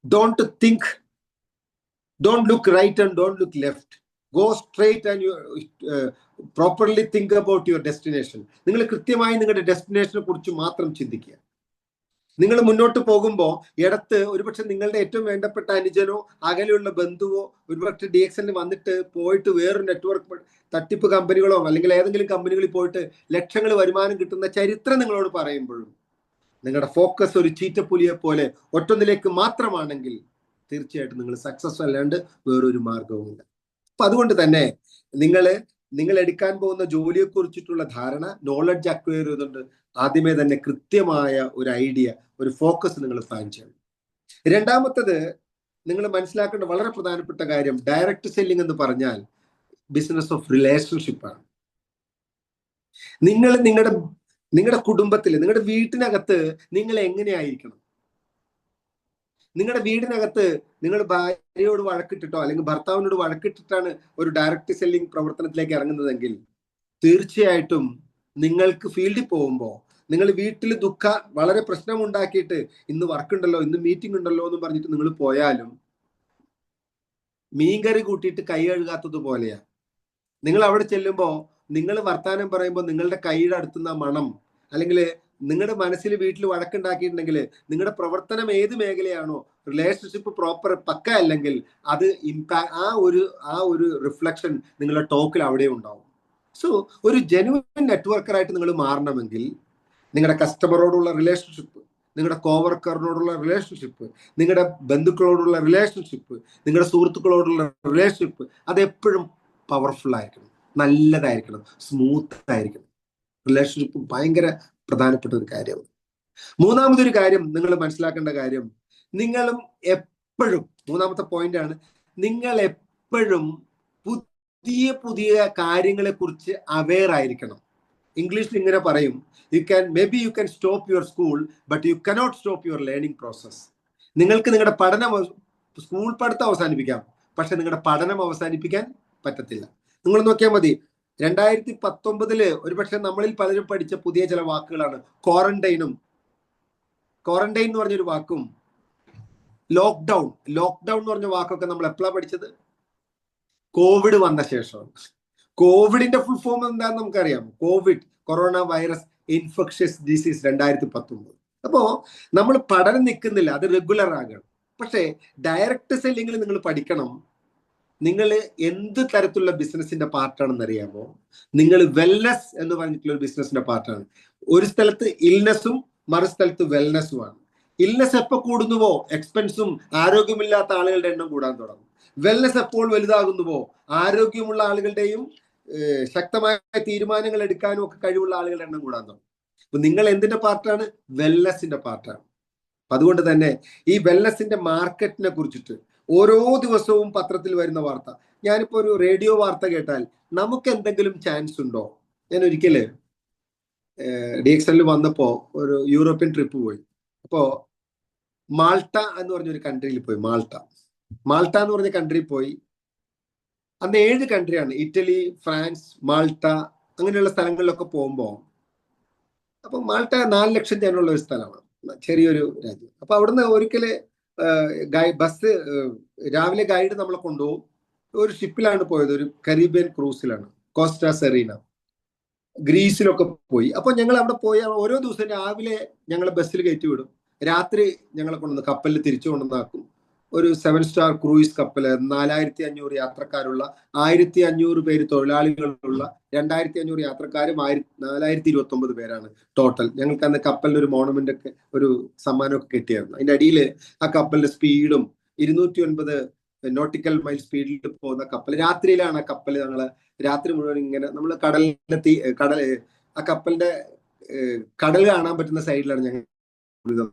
don't think, don't look right and don't look left, go straight and you properly think about your destination. നിങ്ങൾ കൃത്യമായി നിങ്ങളുടെ ഡെസ്റ്റിനേഷനെ കുറിച്ച് മാത്രം ചിന്തിക്കുക. നിങ്ങൾ മുന്നോട്ട് പോകുമ്പോൾ ഇടത്ത് ഒരുപക്ഷെ നിങ്ങളുടെ ഏറ്റവും വേണ്ടപ്പെട്ട അനുജനോ അകലെയുള്ള ബന്ധുവോ ഒരുപക്ഷെ DXL വന്നിട്ട് പോയിട്ട് വേറൊരു നെറ്റ്വർക്ക് തട്ടിപ്പ് കമ്പനികളോ അല്ലെങ്കിൽ ഏതെങ്കിലും കമ്പനികളിൽ പോയിട്ട് ലക്ഷങ്ങൾ വരുമാനം കിട്ടുന്ന ചരിത്രം നിങ്ങളോട് പറയുമ്പോഴും നിങ്ങളുടെ ഫോക്കസ് ഒരു ചീറ്റപ്പുലിയെ പോലെ ഒറ്റൊന്നിലേക്ക് മാത്രമാണെങ്കിൽ തീർച്ചയായിട്ടും നിങ്ങൾ സക്സസ് അല്ലാണ്ട് വേറൊരു മാർഗവുമില്ല. അപ്പൊ അതുകൊണ്ട് തന്നെ നിങ്ങൾ എടുക്കാൻ പോകുന്ന ജോലിയെ കുറിച്ചിട്ടുള്ള ധാരണ, നോളജ് അക്വയർ ചെയ്തുകൊണ്ട് ആദ്യമേ തന്നെ കൃത്യമായ ഒരു ഐഡിയ, ഒരു ഫോക്കസ് നിങ്ങൾ പ്ലാൻ ചെയ്യണം. രണ്ടാമത്തത് നിങ്ങൾ മനസ്സിലാക്കേണ്ട വളരെ പ്രധാനപ്പെട്ട കാര്യം, ഡയറക്റ്റ് സെല്ലിംഗ് എന്ന് പറഞ്ഞാൽ ബിസിനസ് ഓഫ് റിലേഷൻഷിപ്പാണ്. നിങ്ങളുടെ കുടുംബത്തിൽ, നിങ്ങളുടെ വീട്ടിനകത്ത് നിങ്ങൾ എങ്ങനെയായിരിക്കണം? നിങ്ങളുടെ വീടിനകത്ത് നിങ്ങൾ ഭാര്യയോട് വഴക്കിട്ടിട്ടോ അല്ലെങ്കിൽ ഭർത്താവിനോട് വഴക്കിട്ടിട്ടാണ് ഒരു ഡയറക്റ്റ് സെല്ലിംഗ് പ്രവർത്തനത്തിലേക്ക് ഇറങ്ങുന്നതെങ്കിൽ തീർച്ചയായിട്ടും നിങ്ങൾക്ക് ഫീൽഡിൽ പോകുമ്പോൾ നിങ്ങൾ വീട്ടിൽ വളരെ പ്രശ്നമുണ്ടാക്കിയിട്ട് ഇന്ന് വർക്ക് ഉണ്ടല്ലോ, ഇന്ന് മീറ്റിംഗ് ഉണ്ടല്ലോ എന്ന് പറഞ്ഞിട്ട് നിങ്ങൾ പോയാലും മീൻകറി കൂട്ടിയിട്ട് കൈ കഴുകാത്തത് പോലെയാ. നിങ്ങൾ അവിടെ ചെല്ലുമ്പോൾ നിങ്ങൾ വർത്താനം പറയുമ്പോൾ നിങ്ങളുടെ കൈയുടെ അടുത്തുന്ന മണം, അല്ലെങ്കിൽ നിങ്ങളുടെ മനസ്സിൽ വീട്ടിൽ വഴക്കുണ്ടാക്കിയിട്ടുണ്ടെങ്കിൽ നിങ്ങളുടെ പ്രവർത്തനം ഏത് മേഖലയാണോ, റിലേഷൻഷിപ്പ് പ്രോപ്പർ പക്ക അല്ലെങ്കിൽ അത് ആ ഒരു റിഫ്ലക്ഷൻ നിങ്ങളുടെ ടോക്കിൽ അവിടെ ഉണ്ടാവും. സോ ഒരു ജെനുവിൻ നെറ്റ്വർക്കറായിട്ട് നിങ്ങൾ മാറണമെങ്കിൽ നിങ്ങളുടെ കസ്റ്റമറോടുള്ള റിലേഷൻഷിപ്പ്, നിങ്ങളുടെ കോവർക്കറിനോടുള്ള റിലേഷൻഷിപ്പ്, നിങ്ങളുടെ ബന്ധുക്കളോടുള്ള റിലേഷൻഷിപ്പ്, നിങ്ങളുടെ സുഹൃത്തുക്കളോടുള്ള റിലേഷൻഷിപ്പ് അതെപ്പോഴും പവർഫുൾ ആയിരിക്കണം, നല്ലതായിരിക്കണം, സ്മൂത്ത് ആയിരിക്കണം. റിലേഷൻഷിപ്പ് ഭയങ്കര പ്രധാനപ്പെട്ട ഒരു കാര്യമാണ്. മൂന്നാമതൊരു കാര്യം നിങ്ങൾ മനസ്സിലാക്കേണ്ട കാര്യം, നിങ്ങളും എപ്പോഴും, മൂന്നാമത്തെ പോയിന്റ് ആണ്, നിങ്ങൾ എപ്പോഴും പുതിയ പുതിയ കാര്യങ്ങളെ കുറിച്ച് അവെയർ ആയിരിക്കണം. ഇംഗ്ലീഷിൽ ഇങ്ങനെ പറയും, you can stop your school but you cannot stop your learning process. നിങ്ങൾക്ക് നിങ്ങളുടെ സ്കൂൾ പഠിത്തം അവസാനിപ്പിക്കാം, പക്ഷെ നിങ്ങളുടെ പഠനം അവസാനിപ്പിക്കാൻ പറ്റത്തില്ല. നിങ്ങൾ നോക്കിയാൽ മതി, 2019 ഒരുപക്ഷെ നമ്മളിൽ പലരും പഠിച്ച പുതിയ ചില വാക്കുകളാണ് ക്വാറന്റൈൻ എന്ന് പറഞ്ഞൊരു വാക്കും ലോക്ക്ഡൗൺ എന്ന് പറഞ്ഞ വാക്കൊക്കെ നമ്മൾ എപ്പോഴാണ് പഠിച്ചത്? കോവിഡ് വന്ന ശേഷം. കോവിഡിന്റെ ഫുൾ ഫോം എന്താണെന്ന് നമുക്കറിയാം, കൊറോണ വൈറസ് ഇൻഫെക്ഷ്യസ് ഡിസീസ് 2019. അപ്പോ നമ്മൾ പഠനം നിൽക്കുന്നില്ല, അത് റെഗുലർ ആകണം. പക്ഷേ ഡയറക്റ്റ് സെല്ലിങ്ങിൽ നിങ്ങൾ പഠിക്കണം, നിങ്ങൾ എന്ത് തരത്തിലുള്ള ബിസിനസിന്റെ പാർട്ടാണെന്ന് അറിയാമോ? നിങ്ങൾ വെൽനെസ് എന്ന് പറഞ്ഞിട്ടുള്ള ഒരു ബിസിനസിന്റെ പാർട്ടാണ്. ഒരു സ്ഥലത്ത് ഇൽനെസ്സും മറു സ്ഥലത്ത് വെൽനെസ്സുമാണ്. ഇൽനെസ് എപ്പോൾ കൂടുന്നുവോ എക്സ്പെൻസും ആരോഗ്യമില്ലാത്ത ആളുകളുടെ എണ്ണം കൂടാൻ തുടങ്ങും. വെൽനെസ് എപ്പോൾ വലുതാകുന്നുവോ ആരോഗ്യമുള്ള ആളുകളുടെയും ശക്തമായ തീരുമാനങ്ങൾ എടുക്കാനും ഒക്കെ കഴിവുള്ള ആളുകളുടെ എണ്ണം കൂടാൻ തുടങ്ങും. അപ്പൊ നിങ്ങൾ എന്തിന്റെ പാർട്ടാണ്? വെൽനെസിന്റെ പാർട്ടാണ്. അതുകൊണ്ട് തന്നെ ഈ വെൽനെസിന്റെ മാർക്കറ്റിനെ കുറിച്ചിട്ട് ഓരോ ദിവസവും പത്രത്തിൽ വരുന്ന വാർത്ത, ഞാനിപ്പോ ഒരു റേഡിയോ വാർത്ത കേട്ടാൽ നമുക്ക് എന്തെങ്കിലും ചാൻസ് ഉണ്ടോ? ഞാൻ ഒരിക്കല് DXL വന്നപ്പോ ഒരു യൂറോപ്യൻ ട്രിപ്പ് പോയി. അപ്പോ മാൾട്ട എന്ന് പറഞ്ഞൊരു കൺട്രിയിൽ പോയി. മാൾട്ട എന്ന് പറഞ്ഞ കൺട്രി പോയി. അന്ന് 7 കൺട്രിയാണ്, ഇറ്റലി, ഫ്രാൻസ്, മാൾട്ട, അങ്ങനെയുള്ള സ്ഥലങ്ങളിലൊക്കെ പോകുമ്പോ, അപ്പൊ മാൾട്ട 4 ലക്ഷം ജനമുള്ള ഒരു സ്ഥലമാണ്, ചെറിയൊരു രാജ്യം. അപ്പൊ അവിടുന്ന് ഒരിക്കല് ബസ് രാവിലെ ഗൈഡ് നമ്മളെ കൊണ്ടുപോകും. ഒരു ഷിപ്പിലാണ് പോയത്, ഒരു കരീബിയൻ ക്രൂസിലാണ്, കോസ്റ്റ സെറീന, ഗ്രീസിലൊക്കെ പോയി. അപ്പൊ ഞങ്ങൾ അവിടെ പോയ ഓരോ ദിവസം രാവിലെ ഞങ്ങളെ ബസ്സിൽ കയറ്റി വിടും, രാത്രി ഞങ്ങളെ കൊണ്ടുവന്ന് കപ്പലിൽ തിരിച്ചു കൊണ്ടുവന്നാക്കും. ഒരു 7 സ്റ്റാർ ക്രൂയിസ് കപ്പല്, 4500 യാത്രക്കാരുള്ള, 1500 പേര് തൊഴിലാളികളുള്ള, 2500 യാത്രക്കാരും 4029 പേരാണ് ടോട്ടൽ. ഞങ്ങൾക്ക് അന്ന് കപ്പലിന് ഒരു മോണമെന്റ് ഒക്കെ, ഒരു സമ്മാനമൊക്കെ കിട്ടിയായിരുന്നു. അതിന്റെ അടിയിൽ ആ കപ്പലിന്റെ സ്പീഡും 209 നോട്ടിക്കൽ മൈൽ സ്പീഡിൽ പോകുന്ന കപ്പൽ. രാത്രിയിലാണ് ആ കപ്പൽ ഞങ്ങള് രാത്രി മുഴുവൻ ഇങ്ങനെ നമ്മൾ കടലിലെത്തി, ആ കപ്പലിന്റെ കടൽ കാണാൻ പറ്റുന്ന സൈഡിലാണ് ഞങ്ങൾ.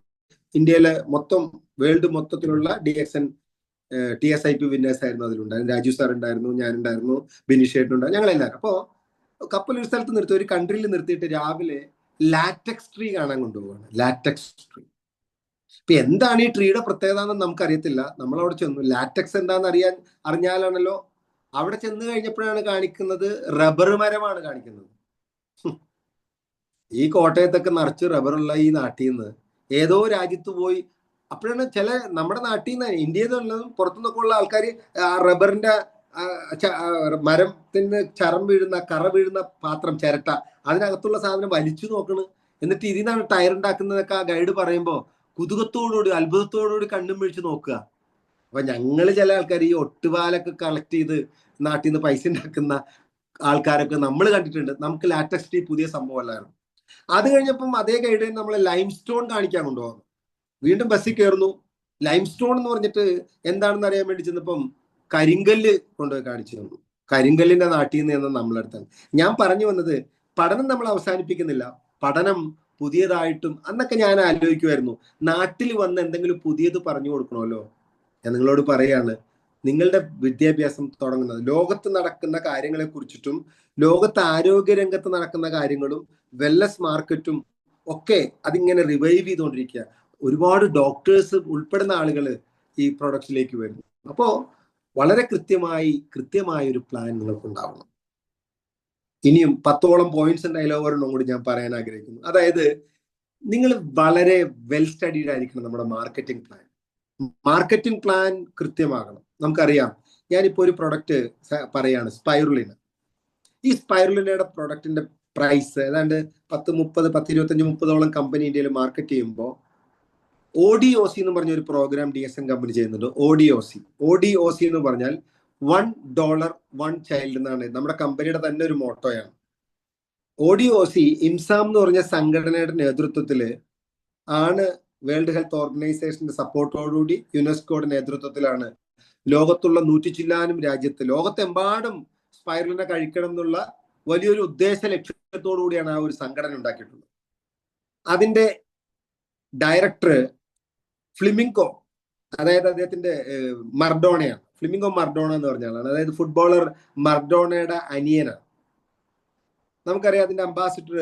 ഇന്ത്യയിലെ മൊത്തം വേൾഡ് മൊത്തത്തിലുള്ള DXN TSIP വിന്നേഴ്സ് ആയിരുന്നു അതിലുണ്ടായിരുന്നു. രാജു സാർ ഉണ്ടായിരുന്നു, ഞാനുണ്ടായിരുന്നു, ബിനിഷേട്ട് ഉണ്ടായിരുന്നു, ഞങ്ങളെല്ലാവരും. അപ്പോ കപ്പൽ ഒരു സ്ഥലത്ത് നിർത്തി, ഒരു കൺട്രിയിൽ നിർത്തിയിട്ട് രാവിലെ ലാറ്റക്സ് ട്രീ കാണാൻ കൊണ്ടുപോവാണ്. Latex tree. ഇപ്പൊ എന്താണ് ഈ ട്രീയുടെ പ്രത്യേകത എന്ന് നമുക്കറിയത്തില്ല. നമ്മളവിടെ ചെന്നു, ലാറ്റക്സ് എന്താണെന്ന് അറിഞ്ഞാലാണല്ലോ. അവിടെ ചെന്ന് കഴിഞ്ഞപ്പോഴാണ് കാണിക്കുന്നത് റബ്ബർ മരമാണ് കാണിക്കുന്നത്. ഈ കോട്ടയത്തൊക്കെ നിറച്ച് റബ്ബറുള്ള ഈ നാട്ടിൽ നിന്ന് ഏതോ രാജ്യത്ത് പോയി, അപ്പോഴാണ് ചില നമ്മുടെ നാട്ടിൽ നിന്ന്, ഇന്ത്യയിൽ നിന്നുള്ളതും പുറത്തുനിന്നൊക്കെ ഉള്ള ആൾക്കാർ ആ റബ്ബറിന്റെ മരത്തിന് ചരം വീഴുന്ന, കറ വീഴുന്ന പാത്രം, ചിരട്ട, അതിനകത്തുള്ള സാധനം വലിച്ചു നോക്കണ്. എന്നിട്ട് ഇതിനാണ് ടയർ ഉണ്ടാക്കുന്നതൊക്കെ ആ ഗൈഡ് പറയുമ്പോൾ കുതുകത്തോടുകൂടി, അത്ഭുതത്തോടുകൂടി കണ്ണും വീഴ്ച നോക്കുക. അപ്പൊ ഞങ്ങള് ചില ആൾക്കാർ ഈ ഒട്ടുപാലൊക്കെ കളക്ട് ചെയ്ത് നാട്ടിൽ നിന്ന് പൈസ ഉണ്ടാക്കുന്ന ആൾക്കാരൊക്കെ നമ്മൾ കണ്ടിട്ടുണ്ട്. നമുക്ക് ലാറ്റക്സ് ട്രീ പുതിയ സംഭവമല്ലായിരുന്നു. അത് കഴിഞ്ഞപ്പം അതേ ഗൈഡ് നമ്മളെ ലൈം സ്റ്റോൺ കാണിക്കാൻ കൊണ്ടുപോകുന്നു. വീണ്ടും ബസ്സിൽ കയറുന്നു. ലൈം സ്റ്റോൺ എന്ന് പറഞ്ഞിട്ട് എന്താണെന്ന് അറിയാൻ വേണ്ടി ചെന്നപ്പം കരിങ്കല്ല് കൊണ്ടുപോയി കാണിച്ചു തന്നു. കരിങ്കല്ലിന്റെ നാട്ടിൽ നിന്ന് നമ്മളെടുത്താണ്. ഞാൻ പറഞ്ഞു വന്നത്, പഠനം നമ്മൾ അവസാനിപ്പിക്കുന്നില്ല. പഠനം പുതിയതായിട്ടും, അന്നൊക്കെ ഞാൻ ആലോചിക്കുമായിരുന്നു, നാട്ടിൽ വന്ന് എന്തെങ്കിലും പുതിയത് പറഞ്ഞു കൊടുക്കണമല്ലോ. ഞാൻ നിങ്ങളോട് പറയാണ്, നിങ്ങളുടെ വിദ്യാഭ്യാസം തുടങ്ങുന്നത് ലോകത്ത് നടക്കുന്ന കാര്യങ്ങളെ കുറിച്ചിട്ടും, ലോകത്ത് ആരോഗ്യ രംഗത്ത് നടക്കുന്ന കാര്യങ്ങളും, വെൽനസ് മാർക്കറ്റും ഒക്കെ അതിങ്ങനെ റിവൈവ് ചെയ്തുകൊണ്ടിരിക്കുക. ഒരുപാട് ഡോക്ടേഴ്സ് ഉൾപ്പെടുന്ന ആളുകൾ ഈ പ്രൊഡക്റ്റിലേക്ക് വരുന്നു. അപ്പോ വളരെ കൃത്യമായ ഒരു പ്ലാൻ നിങ്ങൾക്ക് ഉണ്ടാവണം. ഇനിയും 10ഓളം പോയിന്റ്സ് ഉണ്ടായാലും ഒരെണ്ണം കൂടി ഞാൻ പറയാൻ ആഗ്രഹിക്കുന്നു. അതായത്, നിങ്ങൾ വളരെ വെൽ സ്റ്റഡീഡ് ആയിരിക്കണം. നമ്മുടെ മാർക്കറ്റിംഗ് പ്ലാൻ കൃത്യമാകണം. നമുക്കറിയാം, ഞാനിപ്പോ ഒരു പ്രൊഡക്റ്റ് പറയാണ്, സ്പൈറുലിന. ഈ സ്പൈറുലിനയുടെ പ്രൊഡക്റ്റിന്റെ പ്രൈസ് ഏതാണ്ട് 10-25-30ഓളം കമ്പനി ഇന്ത്യയിൽ മാർക്കറ്റ് ചെയ്യുമ്പോൾ ODOC എന്ന് പറഞ്ഞ ഒരു പ്രോഗ്രാം DSN കമ്പനി ചെയ്യുന്നുണ്ട്. ODOC എന്ന് പറഞ്ഞാൽ $1 1 ചൈൽഡ് എന്നാണ് നമ്മുടെ കമ്പനിയുടെ തന്നെ ഒരു മോട്ടോയാണ്. ODOC ഇംസാം എന്ന് പറഞ്ഞ സംഘടനയുടെ നേതൃത്വത്തില് ആണ്, വേൾഡ് ഹെൽത്ത് ഓർഗനൈസേഷന്റെ സപ്പോർട്ടോടുകൂടി യുനെസ്കോയുടെ നേതൃത്വത്തിലാണ് ലോകത്തുള്ള 100 ചില്ലാനും രാജ്യത്ത്, ലോകത്തെമ്പാടും സ്പൈറുലിനെ കഴിക്കണം എന്നുള്ള വലിയൊരു ഉദ്ദേശ ലക്ഷ്യത്തോടു കൂടിയാണ് ആ ഒരു സംഘടന ഉണ്ടാക്കിയിട്ടുള്ളത്. അതിന്റെ ഡയറക്ടർ ഫ്ലിമിംഗോ, അതായത് അദ്ദേഹത്തിന്റെ മർഡോണയാണ്. ഫ്ലിമിംഗോ മർഡോണ എന്ന് പറഞ്ഞ ആളാണ്. അതായത് ഫുട്ബോളർ മർഡോണയുടെ അനിയനാണ്. നമുക്കറിയാം അതിന്റെ അംബാസിഡർ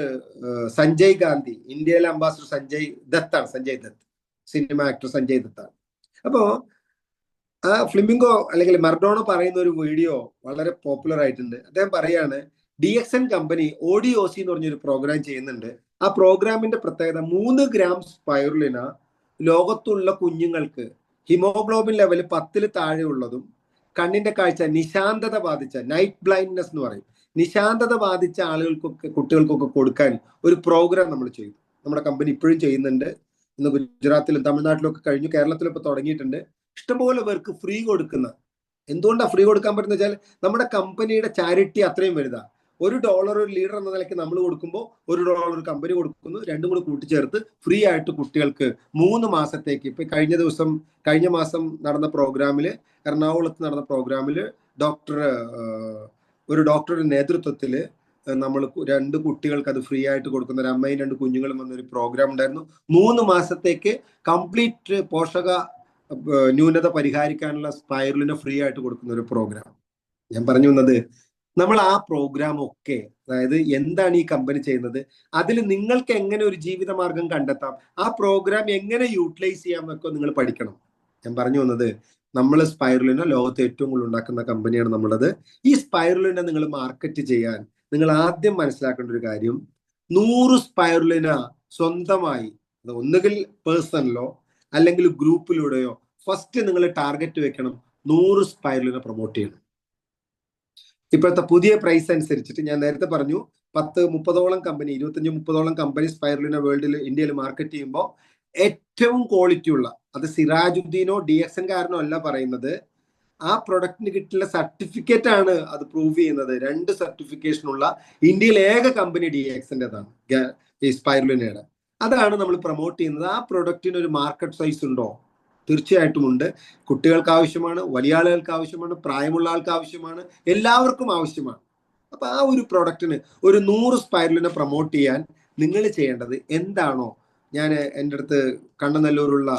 സഞ്ജയ് ഗാന്ധി, ഇന്ത്യയിലെ ambassador Sanjay Dutt, cinema actor Sanjay ദത്താണ്. അപ്പോ ആ ഫ്ലിമിംഗോ അല്ലെങ്കിൽ മർഡോണ പറയുന്ന ഒരു വീഡിയോ വളരെ പോപ്പുലർ ആയിട്ടുണ്ട്. അദ്ദേഹം പറയാണ്, DXN കമ്പനി ODOC എന്ന് പറഞ്ഞൊരു പ്രോഗ്രാം ചെയ്യുന്നുണ്ട്. ആ പ്രോഗ്രാമിന്റെ പ്രത്യേകത 3 ഗ്രാം സ്പൈറുലിന ലോകത്തുള്ള കുഞ്ഞുങ്ങൾക്ക് ഹിമോഗ്ലോബിൻ ലെവൽ 10-ൽ താഴെ ഉള്ളതും, കണ്ണിന്റെ കാഴ്ച നിശാന്തത ബാധിച്ച, നൈറ്റ് ബ്ലൈൻഡ്നെസ് എന്ന് പറയും, നിശാന്തത ബാധിച്ച ആളുകൾക്കൊക്കെ, കുട്ടികൾക്കൊക്കെ കൊടുക്കാൻ ഒരു പ്രോഗ്രാം നമ്മൾ ചെയ്തു. നമ്മുടെ കമ്പനി ഇപ്പോഴും ചെയ്യുന്നുണ്ട്. ഇന്ന് ഗുജറാത്തിലും തമിഴ്നാട്ടിലൊക്കെ കഴിഞ്ഞു, കേരളത്തിലും ഇപ്പൊ തുടങ്ങിയിട്ടുണ്ട്. ഇഷ്ടംപോലെ പേർക്ക് ഫ്രീ കൊടുക്കുന്ന. എന്തുകൊണ്ടാണ് ഫ്രീ കൊടുക്കാൻ പറ്റുന്ന വെച്ചാൽ, നമ്മുടെ കമ്പനിയുടെ ചാരിറ്റി അത്രയും വലുതാ. $1 ഒരു ലീഡർ എന്ന നിലയ്ക്ക് നമ്മൾ കൊടുക്കുമ്പോൾ $1 കമ്പനി കൊടുക്കുന്നു. രണ്ടും കൂടി കൂട്ടിച്ചേർത്ത് ഫ്രീ ആയിട്ട് കുട്ടികൾക്ക് 3 മാസത്തേക്ക്. ഇപ്പൊ കഴിഞ്ഞ മാസം നടന്ന പ്രോഗ്രാമില്, എറണാകുളത്ത് നടന്ന പ്രോഗ്രാമില് ഒരു ഡോക്ടറുടെ നേതൃത്വത്തിൽ നമ്മൾ 2 കുട്ടികൾക്ക് അത് ഫ്രീ ആയിട്ട് കൊടുക്കുന്ന, ഒരു അമ്മയും 2 കുഞ്ഞുങ്ങളും വന്നൊരു പ്രോഗ്രാം ഉണ്ടായിരുന്നു. 3 മാസത്തേക്ക് കംപ്ലീറ്റ് പോഷക ന്യൂനത പരിഹരിക്കാനുള്ള സ്പൈറുലിനെ ഫ്രീ ആയിട്ട് കൊടുക്കുന്ന ഒരു പ്രോഗ്രാം. ഞാൻ പറഞ്ഞു വന്നത്, നമ്മൾ ആ പ്രോഗ്രാം ഒക്കെ, അതായത് എന്താണ് ഈ കമ്പനി ചെയ്യുന്നത്, അതിൽ നിങ്ങൾക്ക് എങ്ങനെ ഒരു ജീവിതമാർഗം കണ്ടെത്താം, ആ പ്രോഗ്രാം എങ്ങനെ യൂട്ടിലൈസ് ചെയ്യാം എന്നൊക്കെ നിങ്ങൾ പഠിക്കണം. ഞാൻ പറഞ്ഞു വന്നത്, നമ്മൾ സ്പൈറുലിന ലോകത്ത് ഏറ്റവും കൂടുതൽ ഉണ്ടാക്കുന്ന കമ്പനിയാണ് നമ്മളത്. ഈ സ്പൈറുലിന നിങ്ങൾ മാർക്കറ്റ് ചെയ്യാൻ നിങ്ങൾ ആദ്യം മനസ്സിലാക്കേണ്ട ഒരു കാര്യം, 100 സ്പൈറുലിന സ്വന്തമായി, ഒന്നുകിൽ പേഴ്സണലോ അല്ലെങ്കിൽ ഗ്രൂപ്പിലൂടെയോ ഫസ്റ്റ് നിങ്ങൾ ടാർഗറ്റ് വെക്കണം, 100 സ്പൈറലിനെ പ്രൊമോട്ട് ചെയ്യണം. ഇപ്പോഴത്തെ പുതിയ പ്രൈസ് അനുസരിച്ചിട്ട് ഞാൻ നേരത്തെ പറഞ്ഞു 10-30ഓളം കമ്പനി, 25-30ഓളം കമ്പനി സ്പൈറലിനെ ഇന്ത്യയിൽ മാർക്കറ്റ് ചെയ്യുമ്പോൾ ഏറ്റവും ക്വാളിറ്റി ഉള്ള, അത് സിറാജുദ്ദീനോ DXN-കാരനോ അല്ല പറയുന്നത്, ആ പ്രൊഡക്റ്റിന് കിട്ടുന്ന സർട്ടിഫിക്കറ്റ് ആണ് അത് പ്രൂവ് ചെയ്യുന്നത്. 2 സർട്ടിഫിക്കേഷനുള്ള ഇന്ത്യയിലെ ഏക കമ്പനി DXN-ൻ്റെതാണ്, ഈ സ്പൈറുലിനയുടെ. അതാണ് നമ്മൾ പ്രൊമോട്ട് ചെയ്യുന്നത്. ആ പ്രൊഡക്റ്റിന് ഒരു മാർക്കറ്റ് സൈസ് ഉണ്ടോ? തീർച്ചയായിട്ടും ഉണ്ട്. കുട്ടികൾക്ക് ആവശ്യമാണ്, വലിയ ആളുകൾക്ക് ആവശ്യമാണ്, പ്രായമുള്ള ആൾക്ക് ആവശ്യമാണ്, എല്ലാവർക്കും ആവശ്യമാണ്. അപ്പൊ ആ ഒരു പ്രൊഡക്റ്റിന് ഒരു 100 സ്പൈറലിനെ പ്രൊമോട്ട് ചെയ്യാൻ നിങ്ങൾ ചെയ്യേണ്ടത് എന്താണോ? ഞാൻ എൻ്റെ അടുത്ത് കണ്ണനല്ലൂരുള്ള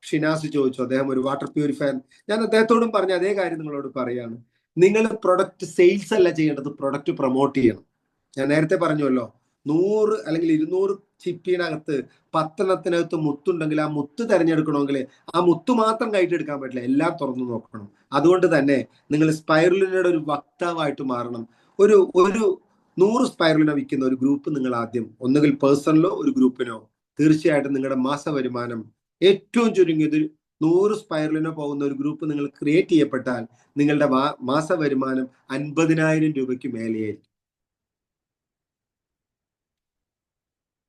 ഷിനാസ് ചോദിച്ചു, അദ്ദേഹം ഒരു വാട്ടർ പ്യൂരിഫയർ. ഞാൻ അദ്ദേഹത്തോടും പറഞ്ഞ അതേ കാര്യം നിങ്ങളോട് പറയാണ്. നിങ്ങൾ പ്രൊഡക്റ്റ് സെയിൽസ് അല്ല ചെയ്യേണ്ടത്, പ്രൊഡക്റ്റ് പ്രൊമോട്ട് ചെയ്യണം. ഞാൻ നേരത്തെ പറഞ്ഞുവല്ലോ, 100 അല്ലെങ്കിൽ 200 ചിപ്പിനകത്ത് 10 മുത്തുണ്ടെങ്കിൽ ആ മുത്ത് തിരഞ്ഞെടുക്കണമെങ്കിൽ ആ മുത്ത് മാത്രം കയറ്റിയെടുക്കാൻ പറ്റില്ല, എല്ലാം തുറന്നു നോക്കണം. അതുകൊണ്ട് തന്നെ നിങ്ങൾ സ്പൈറലിനയുടെ ഒരു വക്താവായിട്ട് മാറണം. ഒരു 100 സ്പൈറലിനെ വിൽക്കുന്ന ഒരു ഗ്രൂപ്പ് നിങ്ങൾ ആദ്യം, ഒന്നുകിൽ പേഴ്സണലോ ഒരു ഗ്രൂപ്പിനോ, തീർച്ചയായിട്ടും നിങ്ങളുടെ മാസ വരുമാനം ഏറ്റവും ചുരുങ്ങിയത് 100 സ്പൈറലിനോ പോകുന്ന ഒരു ഗ്രൂപ്പ് നിങ്ങൾ ക്രിയേറ്റ് ചെയ്യപ്പെട്ടാൽ നിങ്ങളുടെ മാസ വരുമാനം 50,000 രൂപയ്ക്ക് മേലെയായിരിക്കും.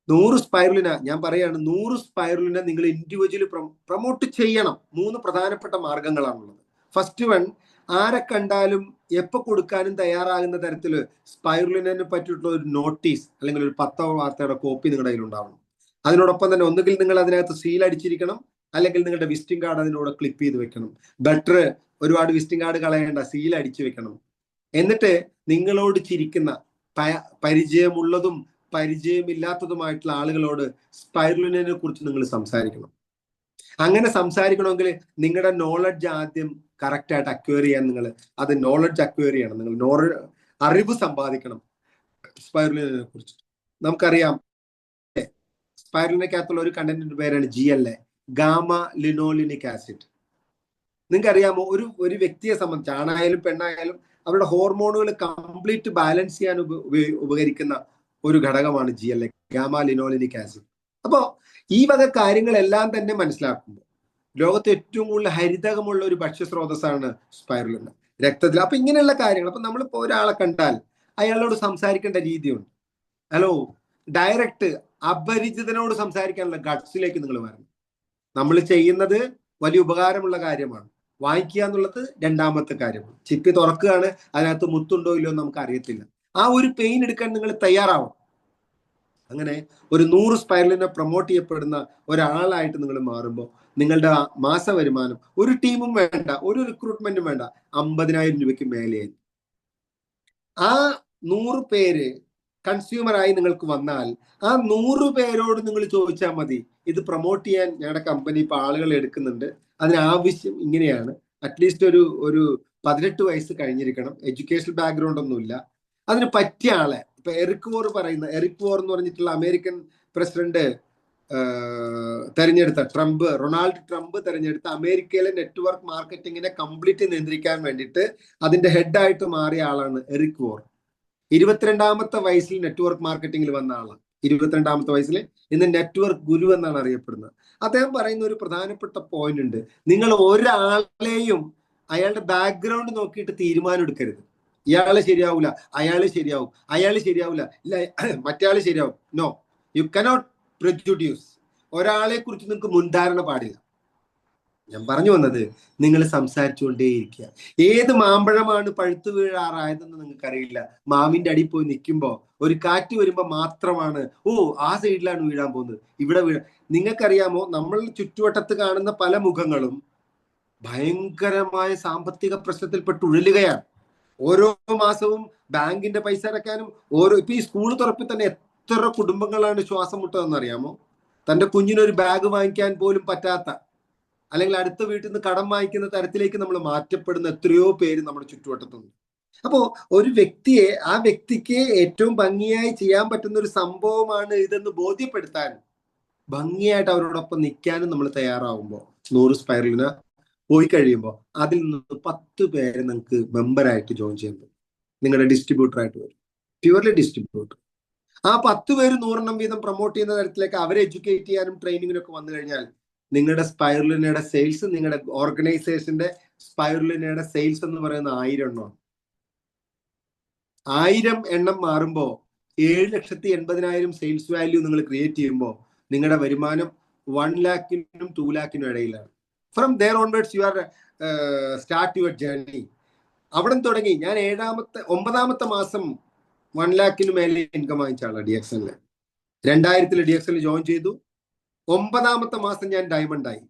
100 സ്പൈറലിന ഞാൻ പറയാണ്, 100 സ്പൈറലിനെ നിങ്ങൾ ഇൻഡിവിജ്വലി പ്രൊമോട്ട് ചെയ്യണം. 3 പ്രധാനപ്പെട്ട മാർഗങ്ങളാണുള്ളത്. ഫസ്റ്റ് വൺ, ആരെ കണ്ടാലും എപ്പോൾ കൊടുക്കാനും തയ്യാറാകുന്ന തരത്തിൽ സ്പൈറലിനെ പറ്റിയിട്ടുള്ള ഒരു നോട്ടീസ് അല്ലെങ്കിൽ ഒരു 10 വാർത്തയുടെ കോപ്പി നിങ്ങളുടെ കയ്യിൽ ഉണ്ടാവണം. അതിനോടൊപ്പം തന്നെ ഒന്നുകിൽ നിങ്ങൾ അതിനകത്ത് സീൽ അടിച്ചിരിക്കണം, അല്ലെങ്കിൽ നിങ്ങളുടെ വിസിറ്റിംഗ് കാർഡ് അതിനോട് ക്ലിപ്പ് ചെയ്ത് വെക്കണം. ബെറ്റർ ഒരുപാട് വിസിറ്റിംഗ് കാർഡ് കളയേണ്ട, സീൽ അടിച്ചു വെക്കണം. എന്നിട്ട് നിങ്ങളോട് ചിരിക്കുന്ന, പരിചയമുള്ളതും പരിചയമില്ലാത്തതുമായിട്ടുള്ള ആളുകളോട് സ്പൈറലിനെ കുറിച്ച് നിങ്ങൾ സംസാരിക്കണം. അങ്ങനെ സംസാരിക്കണമെങ്കിൽ നിങ്ങളുടെ നോളജ് ആദ്യം കറക്റ്റായിട്ട് അക്വയർ ചെയ്യാൻ നിങ്ങൾ അത് നോളജ് അക്വയർ ചെയ്യണം. നിങ്ങൾ അറിവ് സമ്പാദിക്കണം സ്പൈറലിനെ കുറിച്ച്. നമുക്കറിയാം, സ്പൈറലിനകത്തുള്ള ഒരു കണ്ടന്റിന്റെ പേരാണ് GLA, ഗാമ ലിനോലിനിക് ആസിഡ്. നിങ്ങൾക്കറിയാമോ, ഒരു വ്യക്തിയെ സംബന്ധിച്ച്, ആണായാലും പെണ്ണായാലും, അവരുടെ ഹോർമോണുകൾ കംപ്ലീറ്റ് ബാലൻസ് ചെയ്യാൻ ഉപകരിക്കുന്ന ഒരു ഘടകമാണ് GLA, ഗാമ ലിനോലിനിക് ആസിഡ്. അപ്പോൾ ഈ വക കാര്യങ്ങളെല്ലാം തന്നെ മനസ്സിലാക്കുമ്പോൾ ലോകത്ത് ഏറ്റവും കൂടുതൽ ഹരിതകമുള്ള ഒരു ഭക്ഷ്യസ്രോതസ്സാണ് സ്പൈറലിൻ രക്തത്തിൽ. അപ്പൊ ഇങ്ങനെയുള്ള കാര്യങ്ങൾ, അപ്പൊ നമ്മളിപ്പോ ഒരാളെ കണ്ടാൽ അയാളോട് സംസാരിക്കേണ്ട രീതിയുണ്ട്. ഹലോ, ഡയറക്റ്റ് അപരിചിതനോട് സംസാരിക്കാനുള്ള ഗട്സിലേക്ക് നിങ്ങൾ വരണം. നമ്മൾ ചെയ്യുന്നത് വലിയ ഉപകാരമുള്ള കാര്യമാണ്, വാങ്ങിക്കുക എന്നുള്ളത് രണ്ടാമത്തെ കാര്യമാണ്. ചിപ്പി തുറക്കുകയാണ്, അതിനകത്ത് മുത്തുണ്ടോ ഇല്ലയോ നമുക്ക് അറിയത്തില്ല. ആ ഒരു പെയിൻ എടുക്കാൻ നിങ്ങൾ തയ്യാറാവും. അങ്ങനെ ഒരു 100 സ്പൈറലിനെ പ്രൊമോട്ട് ചെയ്യപ്പെടുന്ന ഒരാളായിട്ട് നിങ്ങൾ മാറുമ്പോൾ നിങ്ങളുടെ മാസ വരുമാനം, ഒരു ടീമും വേണ്ട, ഒരു റിക്രൂട്ട്മെന്റും വേണ്ട, 50,000 രൂപയ്ക്ക് മേലെയായി. ആ 100 പേര് കൺസ്യൂമറായി നിങ്ങൾക്ക് വന്നാൽ ആ 100 പേരോട് നിങ്ങൾ ചോദിച്ചാൽ മതി, ഇത് പ്രൊമോട്ട് ചെയ്യാൻ ഞങ്ങളുടെ കമ്പനി ഇപ്പൊ ആളുകൾ എടുക്കുന്നുണ്ട്, അതിനാവശ്യം ഇങ്ങനെയാണ്. അറ്റ്ലീസ്റ്റ് ഒരു 18 വയസ്സ് കഴിഞ്ഞിരിക്കണം, എഡ്യൂക്കേഷണൽ ബാക്ക്ഗ്രൗണ്ട് ഒന്നുമില്ല, അതിന് പറ്റിയ ആളെ. ഇപ്പൊ എറിക് വോർ എന്ന് പറഞ്ഞിട്ടുള്ള അമേരിക്കൻ പ്രസിഡന്റ് തെരഞ്ഞെടുത്ത റൊണാൾഡ് ട്രംപ് തെരഞ്ഞെടുത്ത അമേരിക്കയിലെ നെറ്റ്വർക്ക് മാർക്കറ്റിങ്ങിനെ കംപ്ലീറ്റ് നിയന്ത്രിക്കാൻ വേണ്ടിയിട്ട് അതിന്റെ ഹെഡായിട്ട് മാറിയ ആളാണ് എറിക് വോർ. 22ാമത്തെ വയസ്സിൽ നെറ്റ്വർക്ക് മാർക്കറ്റിംഗിൽ വന്ന ആളാണ്. 22ാമത്തെ വയസ്സിൽ ഇന്ന് നെറ്റ്വർക്ക് ഗുരു എന്നാണ് അറിയപ്പെടുന്നത്. അദ്ദേഹം പറയുന്ന ഒരു പ്രധാനപ്പെട്ട പോയിന്റ് ഉണ്ട്, നിങ്ങൾ ഒരാളെയും അയാളുടെ ബാക്ക്ഗ്രൗണ്ട് നോക്കിയിട്ട് തീരുമാനം എടുക്കരുത്. ഇയാള് ശരിയാവൂല, അയാള് ശരിയാവും, അയാള് ശരിയാവൂല, ഇല്ല മറ്റേ ശരിയാവും. No, you cannot prejudice. ഒരാളെ കുറിച്ച് നിങ്ങൾക്ക് മുൻധാരണ പാടില്ല. ഞാൻ പറഞ്ഞു വന്നത്, നിങ്ങൾ സംസാരിച്ചുകൊണ്ടേയിരിക്കുക. ഏത് മാമ്പഴമാണ് പഴുത്തു വീഴാറായതെന്ന് നിങ്ങൾക്കറിയില്ല. മാവിന്റെ അടിയിൽ പോയി നിൽക്കുമ്പോൾ ഒരു കാറ്റ് വരുമ്പോൾ മാത്രമാണ് ആ സൈഡിലാണ് വീഴാൻ പോകുന്നത്, ഇവിടെ നിങ്ങൾക്കറിയാമോ, നമ്മൾ ചുറ്റുവട്ടത്ത് കാണുന്ന പല മുഖങ്ങളും ഭയങ്കരമായ സാമ്പത്തിക പ്രശ്നത്തിൽപ്പെട്ട് ഉഴലുകയാണ്. ഓരോ മാസവും ബാങ്കിന്റെ പൈസ അടയ്ക്കാനും ഇപ്പൊ ഈ സ്കൂൾ തുറപ്പിൽ തന്നെ എത്ര കുടുംബങ്ങളാണ് ശ്വാസം മുട്ടതെന്നറിയാമോ? തന്റെ കുഞ്ഞിനൊരു ബാഗ് വാങ്ങിക്കാൻ പോലും പറ്റാത്ത, അല്ലെങ്കിൽ അടുത്ത വീട്ടിൽ നിന്ന് കടം വാങ്ങിക്കുന്ന തരത്തിലേക്ക് നമ്മൾ മാറ്റപ്പെടുന്ന എത്രയോ പേര് നമ്മുടെ ചുറ്റുവട്ടത്തുണ്ട്. അപ്പോ ഒരു വ്യക്തിയെ, ആ വ്യക്തിക്ക് ഏറ്റവും ഭംഗിയായി ചെയ്യാൻ പറ്റുന്ന ഒരു സംഭവമാണ് ഇതെന്ന് ബോധ്യപ്പെടുത്താൻ ഭംഗിയായിട്ട് അവരോടൊപ്പം നിൽക്കാനും നമ്മൾ തയ്യാറാവുമ്പോൾ 100 സ്പൈറലിന് പോയി കഴിയുമ്പോൾ അതിൽ നിന്ന് 10 പേരെ നിങ്ങൾക്ക് മെമ്പറായിട്ട് ജോയിൻ ചെയ്യാൻ പറ്റും. നിങ്ങളുടെ ഡിസ്ട്രിബ്യൂട്ടറായിട്ട് വരും, പ്യുവർലി ഡിസ്ട്രിബ്യൂട്ടർ. ആ 10 പേര് 100 എണ്ണം വീതം പ്രൊമോട്ട് ചെയ്യുന്ന തരത്തിലേക്ക് അവരെ എഡ്യൂക്കേറ്റ് ചെയ്യാനും ട്രെയിനിങ്ങിനൊക്കെ വന്നു കഴിഞ്ഞാൽ നിങ്ങളുടെ സ്പൈറുലിനയുടെ സെയിൽസ്, നിങ്ങളുടെ ഓർഗനൈസേഷന്റെ സ്പൈറുലിനയുടെ സെയിൽസ് എന്ന് പറയുന്ന 1000 എണ്ണം. 1000 എണ്ണം മാറുമ്പോൾ 7,80,000 സെയിൽസ് വാല്യൂ നിങ്ങൾ ക്രിയേറ്റ് ചെയ്യുമ്പോൾ നിങ്ങളുടെ വരുമാനം 1 lakhനും 2 lakhനും ഇടയിലാണ്. From there onwards you are start your journey. അവിടെ തുടങ്ങി ഞാൻ 9ാമത്തെ മാസം 1 lakhന് മേലെ ഇൻകം വാങ്ങിച്ച ആളാണ് DXL. 2000 DXL ജോയിൻ ചെയ്തു. 9ാമത്തെ മാസം ഞാൻ ഡയമണ്ട് ആയി.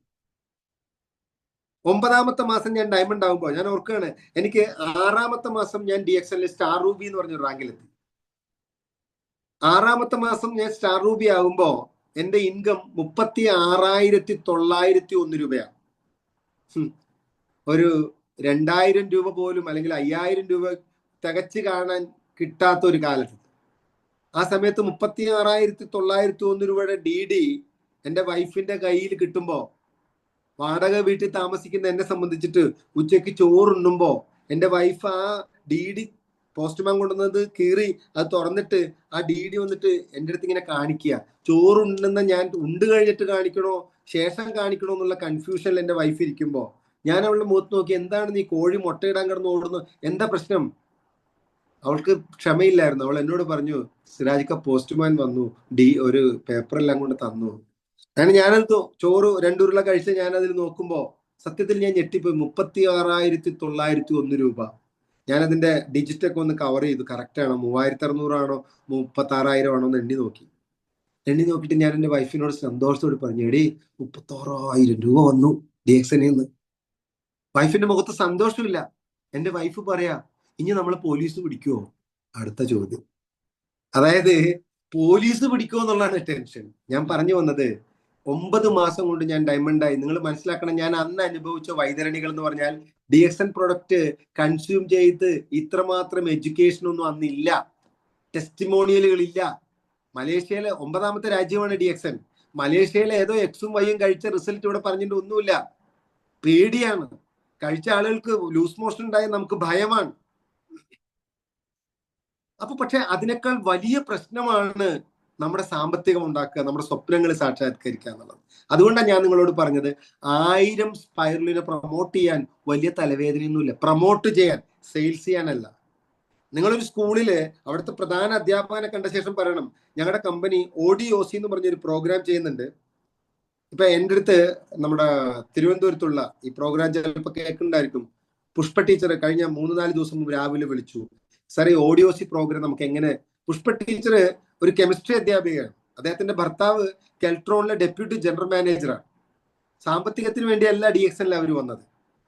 9ാമത്തെ മാസം ഞാൻ ഡയമണ്ട് ആകുമ്പോൾ ഞാൻ ഓർക്കുകയാണ്, എനിക്ക് 6ാമത്തെ മാസം ഞാൻ DXL സ്റ്റാർ റൂബി എന്ന് പറഞ്ഞൊരു റാങ്കിലെത്തി. 6ാമത്തെ മാസം ഞാൻ സ്റ്റാർ റൂബി ആകുമ്പോൾ എന്റെ ഇൻകം 36,901 രൂപയാണ്. ഒരു 2000 രൂപ പോലും അല്ലെങ്കിൽ 5000 രൂപ തികച്ച് കാണാൻ കിട്ടാത്ത ഒരു കാലത്ത് ആ സമയത്ത് 36,901 രൂപയുടെ DD എൻ്റെ വൈഫിന്റെ കയ്യിൽ കിട്ടുമ്പോൾ, വാടക വീട്ടിൽ താമസിക്കുന്ന എന്നെ സംബന്ധിച്ചിട്ട് ഉച്ചയ്ക്ക് ചോറുണ്ണുമ്പോ എൻ്റെ വൈഫ് ആ DD പോസ്റ്റ്മാൻ കൊണ്ടുവന്നത് കീറി അത് തുറന്നിട്ട് ആ DD വന്നിട്ട് എൻ്റെ അടുത്ത് ഇങ്ങനെ കാണിക്കുക. ചോറുണ്ടെന്ന ഞാൻ ഉണ്ട് കഴിഞ്ഞിട്ട് കാണിക്കണോ ശേഷം കാണിക്കണോ എന്നുള്ള കൺഫ്യൂഷനിൽ എൻ്റെ വൈഫ് ഇരിക്കുമ്പോ ഞാൻ അവളുടെ മുഖത്ത് നോക്കി, എന്താണ് നീ കോഴി മുട്ടയിടാൻ കിടന്ന് ഓടുന്നു, എന്താ പ്രശ്നം? അവൾക്ക് ക്ഷമയില്ലായിരുന്നു. അവൾ എന്നോട് പറഞ്ഞു, സിറാജിക്ക പോസ്റ്റ്മാൻ വന്നു, ഒരു പേപ്പറെല്ലാം കൊണ്ട് തന്നു. ഞാനത് ചോറ് 2 ഉരുള കഴിച്ച് ഞാനതിൽ നോക്കുമ്പോ സത്യത്തിൽ ഞാൻ ഞെട്ടിപ്പോയി. 36,901 രൂപ. ഞാനതിന്റെ ഡിജിറ്റൊക്കെ ഒന്ന് കവർ ചെയ്തു. കറക്റ്റ് ആണോ, 3600 ആണോ 36,000 ആണോ എന്ന് എണ്ണി നോക്കിയിട്ട് ഞാൻ എൻ്റെ വൈഫിനോട് സന്തോഷത്തോട് പറഞ്ഞു, എടി 36,000 രൂപ വന്നു DXL നിന്ന്. വൈഫിന്റെ മുഖത്ത് സന്തോഷമില്ല. എൻ്റെ വൈഫ് പറയാ, ഇനി നമ്മളെ പോലീസ് പിടിക്കുവോ? അടുത്ത ചോദ്യം. അതായത് പോലീസ് പിടിക്കുമോ എന്നുള്ളതാണ് ടെൻഷൻ. ഞാൻ പറഞ്ഞു വന്നത് 9 മാസം കൊണ്ട് ഞാൻ ഡയമണ്ടായി. നിങ്ങൾ മനസ്സിലാക്കണം, ഞാൻ അന്ന് അനുഭവിച്ച വൈതരണികൾ എന്ന് പറഞ്ഞാൽ DXL പ്രൊഡക്റ്റ് കൺസ്യൂം ചെയ്ത് ഇത്രമാത്രം എഡ്യൂക്കേഷൻ ഒന്നും അന്നില്ല, ടെസ്റ്റിമോണിയലുകളില്ല. മലേഷ്യയിലെ 9ാമത്തെ രാജ്യമാണ് DXL. മലേഷ്യയിലെ ഏതോ Xും Yയും കഴിച്ച റിസൾട്ട് ഇവിടെ പറഞ്ഞിട്ട് ഒന്നുമില്ല. പേടിയാണ്. കഴിച്ച ആളുകൾക്ക് ലൂസ് മോഷൻ ഉണ്ടായ നമുക്ക് ഭയമാണ്. അപ്പൊ പക്ഷെ അതിനേക്കാൾ വലിയ പ്രശ്നമാണ് നമ്മുടെ സാമ്പത്തികം ഉണ്ടാക്കുക, നമ്മുടെ സ്വപ്നങ്ങൾ സാക്ഷാത്കരിക്കുക എന്നുള്ളത്. അതുകൊണ്ടാണ് ഞാൻ നിങ്ങളോട് പറഞ്ഞത്, 1000 സ്പൈറലിനെ പ്രൊമോട്ട് ചെയ്യാൻ വലിയ തലവേദനയൊന്നുമില്ല. പ്രൊമോട്ട് ചെയ്യാൻ, സെയിൽസ് ചെയ്യാനല്ല. നിങ്ങളൊരു സ്കൂളില് അവിടുത്തെ പ്രധാന അധ്യാപകനെ കണ്ട ശേഷം പറയണം, ഞങ്ങളുടെ കമ്പനി ODOC എന്ന് പറഞ്ഞൊരു പ്രോഗ്രാം ചെയ്യുന്നുണ്ട്. ഇപ്പൊ എൻ്റെ അടുത്ത് നമ്മുടെ തിരുവനന്തപുരത്തുള്ള ഈ പ്രോഗ്രാം ചിലപ്പോൾ കേൾക്കുന്നുണ്ടായിരിക്കും. പുഷ്പ ടീച്ചർ കഴിഞ്ഞ 3-4 ദിവസം മുമ്പ് രാവിലെ വിളിച്ചു, സാർ ഈ ODOC പ്രോഗ്രാം നമുക്ക് എങ്ങനെ. പുഷ്പ ടീച്ചർ ഒരു കെമിസ്ട്രി അധ്യാപികയാണ്. അദ്ദേഹത്തിന്റെ ഭർത്താവ് കെൽട്രോണിലെ ഡെപ്യൂട്ടി ജനറൽ മാനേജറാണ്. സാമ്പത്തികത്തിന് വേണ്ടിയല്ല DXL അവർ വന്നത്.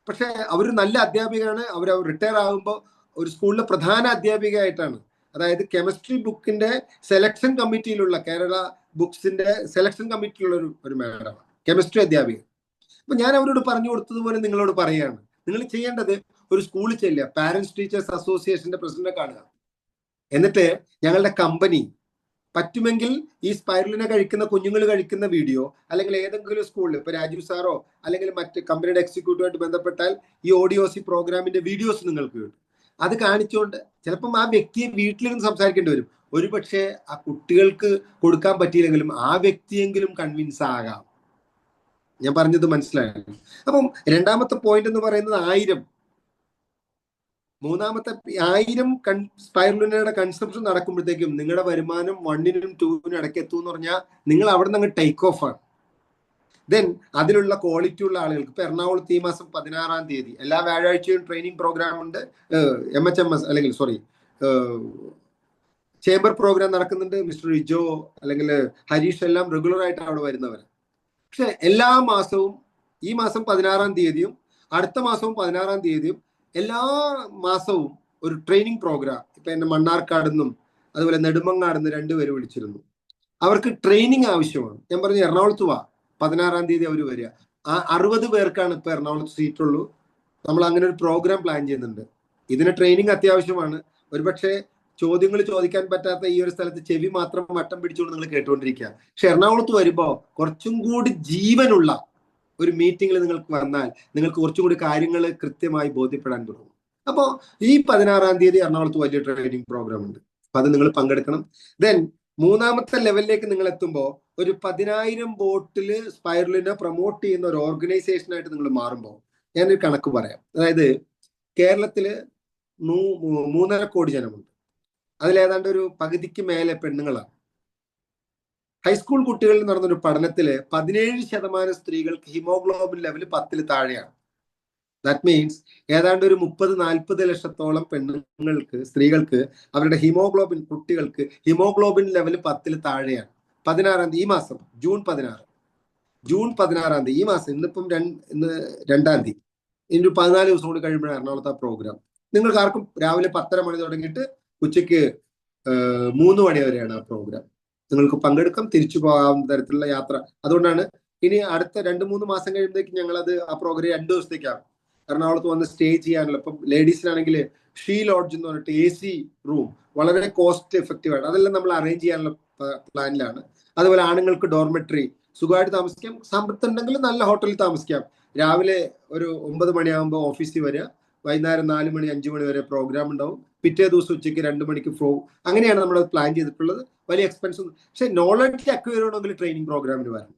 പക്ഷെ അവർ നല്ല അധ്യാപികയാണ്. അവർ റിട്ടയർ ആകുമ്പോൾ ഒരു സ്കൂളിലെ പ്രധാന അധ്യാപികയായിട്ടാണ്. അതായത് കെമിസ്ട്രി ബുക്കിന്റെ സെലക്ഷൻ കമ്മിറ്റിയിലുള്ള, കേരള ബുക്സിന്റെ സെലക്ഷൻ കമ്മിറ്റിയിലുള്ള ഒരു മാഡമാണ്, കെമിസ്ട്രി അധ്യാപിക. അപ്പൊ ഞാൻ അവരോട് പറഞ്ഞു കൊടുത്തതുപോലെ നിങ്ങളോട് പറയുകയാണ്, നിങ്ങൾ ചെയ്യേണ്ടത് ഒരു സ്കൂളിൽ ചെല്ലുക, പാരന്റ്സ് ടീച്ചേഴ്സ് അസോസിയേഷന്റെ പ്രസിഡന്റിനെ കാണുക. എന്നിട്ട് ഞങ്ങളുടെ കമ്പനി പറ്റുമെങ്കിൽ ഈ സ്പൈറലിനെ കഴിക്കുന്ന കുഞ്ഞുങ്ങൾ കഴിക്കുന്ന വീഡിയോ, അല്ലെങ്കിൽ ഏതെങ്കിലും സ്കൂളിൽ ഇപ്പൊ രാജീവ് സാറോ അല്ലെങ്കിൽ മറ്റ് കമ്പനിയുടെ എക്സിക്യൂട്ടീവായിട്ട് ബന്ധപ്പെട്ടാൽ ഈ ODOC പ്രോഗ്രാമിന്റെ വീഡിയോസ് നിങ്ങൾക്ക് കിട്ടും. അത് കാണിച്ചുകൊണ്ട് ചിലപ്പം ആ വ്യക്തിയെ വീട്ടിലിരുന്ന് സംസാരിക്കേണ്ടി വരും. ഒരു പക്ഷേ ആ കുട്ടികൾക്ക് കൊടുക്കാൻ പറ്റിയില്ലെങ്കിലും ആ വ്യക്തിയെങ്കിലും കൺവിൻസ് ആകാം. ഞാൻ പറഞ്ഞത് മനസ്സിലായി. അപ്പം 2ാമത്തെ പോയിന്റ് എന്ന് പറയുന്നത് 1000. 3ാമത്തെ 1000 സ്പൈറുലിനയുടെ കൺസംപ്ഷൻ നടക്കുമ്പോഴത്തേക്കും നിങ്ങളുടെ വരുമാനം 1നും 2നും ഇടയ്ക്ക് എത്തും എന്ന് പറഞ്ഞാൽ നിങ്ങൾ അവിടെ നിന്ന് ടേക്ക് ഓഫ് ആണ്. ദെൻ അതിലുള്ള ക്വാളിറ്റി ഉള്ള ആളുകൾക്ക് ഇപ്പൊ എറണാകുളത്ത് ഈ മാസം 16-ാം തീയതി എല്ലാ വ്യാഴാഴ്ചയും ട്രെയിനിങ് പ്രോഗ്രാം ഉണ്ട്. MHMS അല്ലെങ്കിൽ ചേംബർ പ്രോഗ്രാം നടക്കുന്നുണ്ട്. മിസ്റ്റർ റിജോ അല്ലെങ്കിൽ ഹരീഷ് എല്ലാം റെഗുലർ ആയിട്ട് അവിടെ വരുന്നവർ. പക്ഷെ എല്ലാ മാസവും, ഈ മാസം 16-ാം തീയതിയും അടുത്ത മാസവും 16-ാം തീയതിയും എല്ലാ മാസവും ഒരു ട്രെയിനിങ് പ്രോഗ്രാം. ഇപ്പൊ എന്നെ മണ്ണാർക്കാടുന്നും അതുപോലെ നെടുമങ്ങാടുന്ന് 2 പേര് വിളിച്ചിരുന്നു. അവർക്ക് ട്രെയിനിങ് ആവശ്യമാണ്. ഞാൻ പറഞ്ഞു എറണാകുളത്ത് വാ, 16-ാം തീയതി അവർ വരിക. ആ 60 പേർക്കാണ് ഇപ്പൊ എറണാകുളത്ത് സീറ്റുള്ളൂ. നമ്മൾ അങ്ങനെ ഒരു പ്രോഗ്രാം പ്ലാൻ ചെയ്യുന്നുണ്ട്. ഇതിന് ട്രെയിനിങ് അത്യാവശ്യമാണ്. ഒരുപക്ഷെ ചോദ്യങ്ങൾ ചോദിക്കാൻ പറ്റാത്ത ഈ ഒരു സ്ഥലത്ത് ചെവി മാത്രം വട്ടം പിടിച്ചുകൊണ്ട് നിങ്ങൾ കേട്ടുകൊണ്ടിരിക്കുക. പക്ഷെ എറണാകുളത്ത് വരുമ്പോൾ കുറച്ചും കൂടി ജീവനുള്ള ഒരു മീറ്റിംഗിൽ നിങ്ങൾക്ക് വന്നാൽ നിങ്ങൾക്ക് കുറച്ചും കൂടി കാര്യങ്ങൾ കൃത്യമായി ബോധ്യപ്പെടാൻ തുടങ്ങും. അപ്പോൾ ഈ 16-ാം തീയതി എറണാകുളത്ത് വലിയ ട്രെയിനിങ് പ്രോഗ്രാം ഉണ്ട്. അപ്പൊ അത് നിങ്ങൾ പങ്കെടുക്കണം. ദെൻ മൂന്നാമത്തെ ലെവലിലേക്ക് നിങ്ങൾ എത്തുമ്പോൾ ഒരു 10,000 ബോട്ടിൽ സ്പൈറുലിന പ്രൊമോട്ട് ചെയ്യുന്ന ഒരു ഓർഗനൈസേഷനായിട്ട് നിങ്ങൾ മാറുമ്പോൾ ഞാനൊരു കണക്ക് പറയാം. അതായത് കേരളത്തില് 3.5 കോടി ജനമുണ്ട്. അതിലേതാണ്ട് ഒരു പകുതിക്ക് മേലെ പെണ്ണുങ്ങളാണ്. ഹൈസ്കൂൾ കുട്ടികളിൽ നടന്നൊരു പഠനത്തില് 17% സ്ത്രീകൾക്ക് ഹിമോഗ്ലോബിൻ ലെവൽ 10 താഴെയാണ്. ദാറ്റ് മീൻസ് ഏതാണ്ട് ഒരു 30-40 ലക്ഷത്തോളം പെണ്ണുങ്ങൾക്ക്, സ്ത്രീകൾക്ക് അവരുടെ ഹിമോഗ്ലോബിൻ, കുട്ടികൾക്ക് ഹിമോഗ്ലോബിൻ ലെവൽ 10 താഴെയാണ്. 16-ാം തീയതി, ഈ മാസം ജൂൺ 16-ാം തീയതി, ഈ മാസം ഇന്ന് 2-ാം തീയതി, ഇനി 14 ദിവസം കൂടി കഴിയുമ്പോഴാണ് എറണാകുളത്തെ പ്രോഗ്രാം. നിങ്ങൾക്ക് ആർക്കും രാവിലെ 10:30 മണി തുടങ്ങിയിട്ട് ഉച്ചയ്ക്ക് 3 മണി വരെയാണ് ആ പ്രോഗ്രാം. നിങ്ങൾക്ക് പങ്കെടുക്കാം, തിരിച്ചു പോകാവുന്ന തരത്തിലുള്ള യാത്ര. അതുകൊണ്ടാണ് ഇനി അടുത്ത 2-3 മാസം കഴിയുമ്പോഴേക്കും ഞങ്ങളത് ആ പ്രോഗ്രാം 2 ദിവസത്തേക്കാണ് എറണാകുളത്ത് വന്ന് സ്റ്റേ ചെയ്യാനുള്ള. ഇപ്പം ലേഡീസിനാണെങ്കിൽ ഷീ ലോഡ്ജ് എന്ന് പറഞ്ഞിട്ട് AC റൂം, വളരെ കോസ്റ്റ് എഫക്റ്റീവ് ആണ്. അതെല്ലാം നമ്മൾ അറേഞ്ച് ചെയ്യാനുള്ള പ്ലാനിലാണ്. അതുപോലെ ആണുങ്ങൾക്ക് ഡോർമെട്രി, സുഖമായിട്ട് താമസിക്കാം. സമ്പത്തുണ്ടെങ്കിൽ നല്ല ഹോട്ടലിൽ താമസിക്കാം. രാവിലെ ഒരു 9 മണിയാകുമ്പോൾ ഓഫീസിൽ വരിക, വൈകുന്നേരം 4 മണി 5 മണി വരെ പ്രോഗ്രാം ഉണ്ടാവും. പിറ്റേ ദിവസം ഉച്ചയ്ക്ക് 2 മണിക്ക് അങ്ങനെയാണ് നമ്മൾ പ്ലാൻ ചെയ്തിട്ടുള്ളത്. വലിയ എക്സ്പെൻസ് ഒന്നും. പക്ഷെ നോളജ് അക്വയർ ചെയ്യണമെങ്കിൽ ട്രെയിനിങ് പ്രോഗ്രാമിന് വരണം.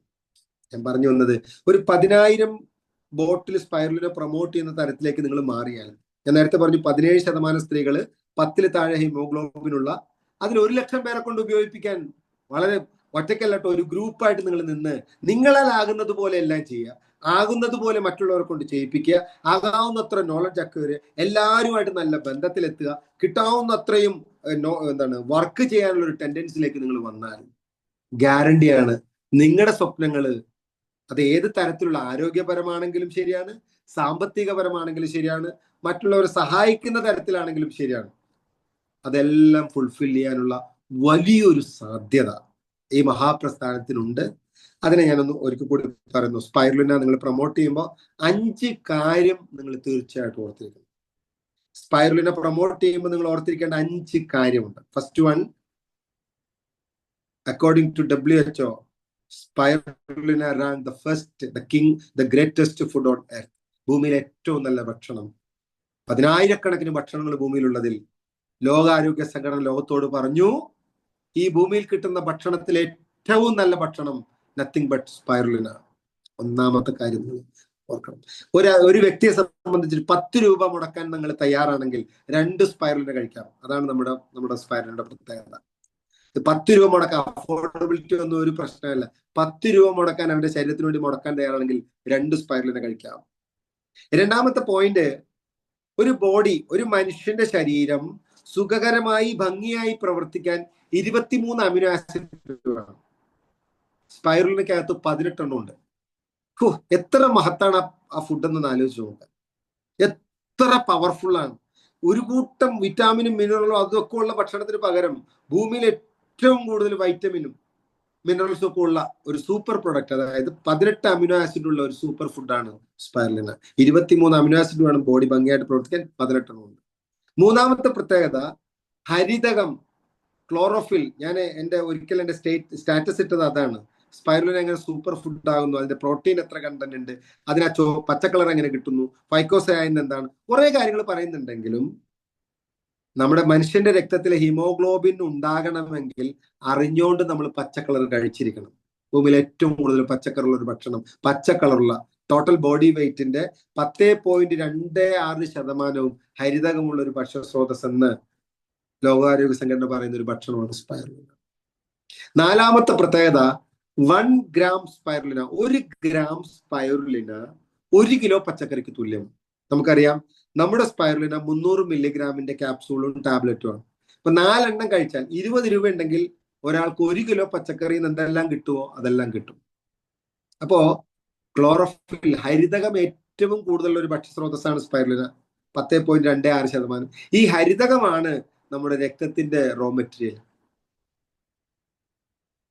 ഞാൻ പറഞ്ഞു വന്നത്, ഒരു 10,000 ബോട്ടിൽ സ്പൈറുലിനെ പ്രൊമോട്ട് ചെയ്യുന്ന തരത്തിലേക്ക് നിങ്ങൾ മാറിയാൽ, ഞാൻ നേരത്തെ പറഞ്ഞു 17% സ്ത്രീകൾ 10 താഴെ ഹീമോഗ്ലോബിനുള്ള, അതിൽ 1 ലക്ഷം പേരെ കൊണ്ട് ഉപയോഗിപ്പിക്കാൻ വളരെ ഒറ്റയ്ക്കല്ലട്ടോ, ഒരു ഗ്രൂപ്പായിട്ട് നിങ്ങൾ നിന്ന് നിങ്ങളാൽ ആകുന്നത് പോലെ എല്ലാം ചെയ്യുക, ആകുന്നത് പോലെ മറ്റുള്ളവരെ കൊണ്ട് ചെയ്യിപ്പിക്കുക, ആകാവുന്നത്ര നോളജ് അക്വയർ, എല്ലാവരുമായിട്ട് നല്ല ബന്ധത്തിലെത്തുക, കിട്ടാവുന്നത്രയും വർക്ക് ചെയ്യാനുള്ള ഒരു ടെൻഡൻസിയിലേക്ക് നിങ്ങൾ വന്നാൽ ഗ്യാരണ്ടിയാണ് നിങ്ങളുടെ സ്വപ്നങ്ങള്, അത് ഏത് തരത്തിലുള്ള, ആരോഗ്യപരമാണെങ്കിലും ശരിയാണ്, സാമ്പത്തികപരമാണെങ്കിലും ശരിയാണ്, മറ്റുള്ളവരെ സഹായിക്കുന്ന തരത്തിലാണെങ്കിലും ശരിയാണ്, അതെല്ലാം ഫുൾഫിൽ ചെയ്യാനുള്ള വലിയൊരു സാധ്യത ഈ മഹാപ്രസ്ഥാനത്തിനുണ്ട്. അതിനെ ഞാനൊന്ന് ഒരിക്കൽ കൂടി പറയുന്നു. സ്പൈറുലിന നിങ്ങൾ പ്രൊമോട്ട് ചെയ്യുമ്പോൾ 5 കാര്യം നിങ്ങൾ തീർച്ചയായിട്ടും ഓർത്തിരിക്കണം. സ്പൈറുലിന പ്രൊമോട്ട് ചെയ്യുമ്പോൾ നിങ്ങൾ ഓർത്തിരിക്കേണ്ട 5 കാര്യമുണ്ട്. First one, according to WHO, spirulina rank the first, the king, the greatest food on earth. ഭൂമിയിലെ ഏറ്റവും നല്ല ഭക്ഷണം, 10,000-കണക്കിന് ഭക്ഷണങ്ങൾ ഭൂമിയിലുള്ളതിൽ ലോകാരോഗ്യ സംഘടന ലോകത്തോട് പറഞ്ഞു, ഈ ഭൂമിയിൽ കിട്ടുന്ന ഭക്ഷണത്തിൽ ഏറ്റവും നല്ല ഭക്ഷണം നത്തിങ് ബട്ട് സ്പൈറുലിന. ഒന്നാമത്തെ കാര്യം ഓർക്കണം. ഒരു വ്യക്തിയെ സംബന്ധിച്ച് 10 രൂപ മുടക്കാൻ നിങ്ങൾ തയ്യാറാണെങ്കിൽ 2 സ്പൈറുലിന കഴിക്കാം. അതാണ് നമ്മുടെ സ്പൈറുലിന്റെ പ്രത്യേകത. 10 രൂപ മുടക്കാൻ, അഫോർഡബിലിറ്റി ഒന്നും ഒരു പ്രശ്നമല്ല. 10 രൂപ മുടക്കാൻ, അവരുടെ ശരീരത്തിന് വേണ്ടി മുടക്കാൻ തയ്യാറാണെങ്കിൽ 2 സ്പൈറുലിന കഴിക്കാം. രണ്ടാമത്തെ പോയിന്റ്, ഒരു മനുഷ്യന്റെ ശരീരം സുഖകരമായി ഭംഗിയായി പ്രവർത്തിക്കാൻ 23 അമിനോ ആസിഡ് വേണം. സ്പൈറുലിനകത്ത് 18 എണ്ണം ഉണ്ട്. എത്ര മഹത്താണ് ആ ഫുഡ് എന്ന് ആലോചിച്ച് നോക്കുക. എത്ര പവർഫുൾ ആണ്. ഒരു കൂട്ടം വിറ്റാമിനും മിനറലും അതൊക്കെ ഉള്ള ഭക്ഷണത്തിന് പകരം ഭൂമിയിൽ ഏറ്റവും കൂടുതൽ വൈറ്റമിനും മിനറൽസും ഒക്കെ ഉള്ള ഒരു സൂപ്പർ പ്രൊഡക്റ്റ്, അതായത് 18 അമിനോ ആസിഡ് ഉള്ള ഒരു സൂപ്പർ ഫുഡാണ് സ്പൈറുലിന. 23 അമിനോ ആസിഡ് വേണം ബോഡി ഭംഗിയായിട്ട് പ്രവർത്തിക്കാൻ, 18 എണ്ണം ഉണ്ട്. മൂന്നാമത്തെ പ്രത്യേകത, ഹരിതകം, ക്ലോറോഫിൽ. ഞാൻ ഒരിക്കൽ എന്റെ സ്റ്റാറ്റസ് ഇട്ടത് അതാണ്. സ്പൈറുലിന എങ്ങനെ സൂപ്പർ ഫുഡ് ആകുന്നു, അതിന്റെ പ്രോട്ടീൻ എത്ര കണ്ടന്റ് ഉണ്ട്, അതിന് പച്ച കളർ എങ്ങനെ കിട്ടുന്നു, ഫൈക്കോസയാൻ എന്താണ്, കുറെ കാര്യങ്ങൾ പറയുന്നുണ്ടെങ്കിലും നമ്മുടെ മനുഷ്യന്റെ രക്തത്തിലെ ഹീമോഗ്ലോബിൻ ഉണ്ടാകണമെങ്കിൽ അറിഞ്ഞുകൊണ്ട് നമ്മൾ പച്ച കളർ കഴിച്ചിരിക്കണം. ഭൂമിയിൽ ഏറ്റവും കൂടുതൽ പച്ചക്കറുള്ള ഒരു ഭക്ഷണം, പച്ച കളറുള്ള, ടോട്ടൽ ബോഡി വെയിറ്റിന്റെ 10.26% ഹരിതകമുള്ള ഒരു ഭക്ഷ്യ സ്രോതസ് എന്ന് ലോകാരോഗ്യ സംഘടന പറയുന്ന ഒരു ഭക്ഷണമാണ് സ്പൈറുലിന. നാലാമത്തെ പ്രത്യേകത, 1 gram spirulina, 1 gram spirulina 1 kilo പച്ചക്കറിക്ക് തുല്യം. നമുക്കറിയാം നമ്മുടെ സ്പൈറുലിന 300 മില്ലിഗ്രാമിന്റെ ക്യാപ്സൂളും ടാബ്ലറ്റും ആണ്. ഇപ്പൊ 4 എണ്ണം കഴിച്ചാൽ 20 രൂപ ഉണ്ടെങ്കിൽ ഒരാൾക്ക് 1 കിലോ പച്ചക്കറിയിൽ നിന്ന് എന്തെല്ലാം കിട്ടുമോ അതെല്ലാം കിട്ടും. അപ്പോ ക്ലോറോഫിൽ, ഹരിതകം ഏറ്റവും കൂടുതലുള്ള ഒരു ഭക്ഷ്യസ്രോതസ്സാണ് സ്പൈറുലിന, 10.26%. ഈ ഹരിതകമാണ് നമ്മുടെ രക്തത്തിന്റെ റോ മെറ്റീരിയൽ.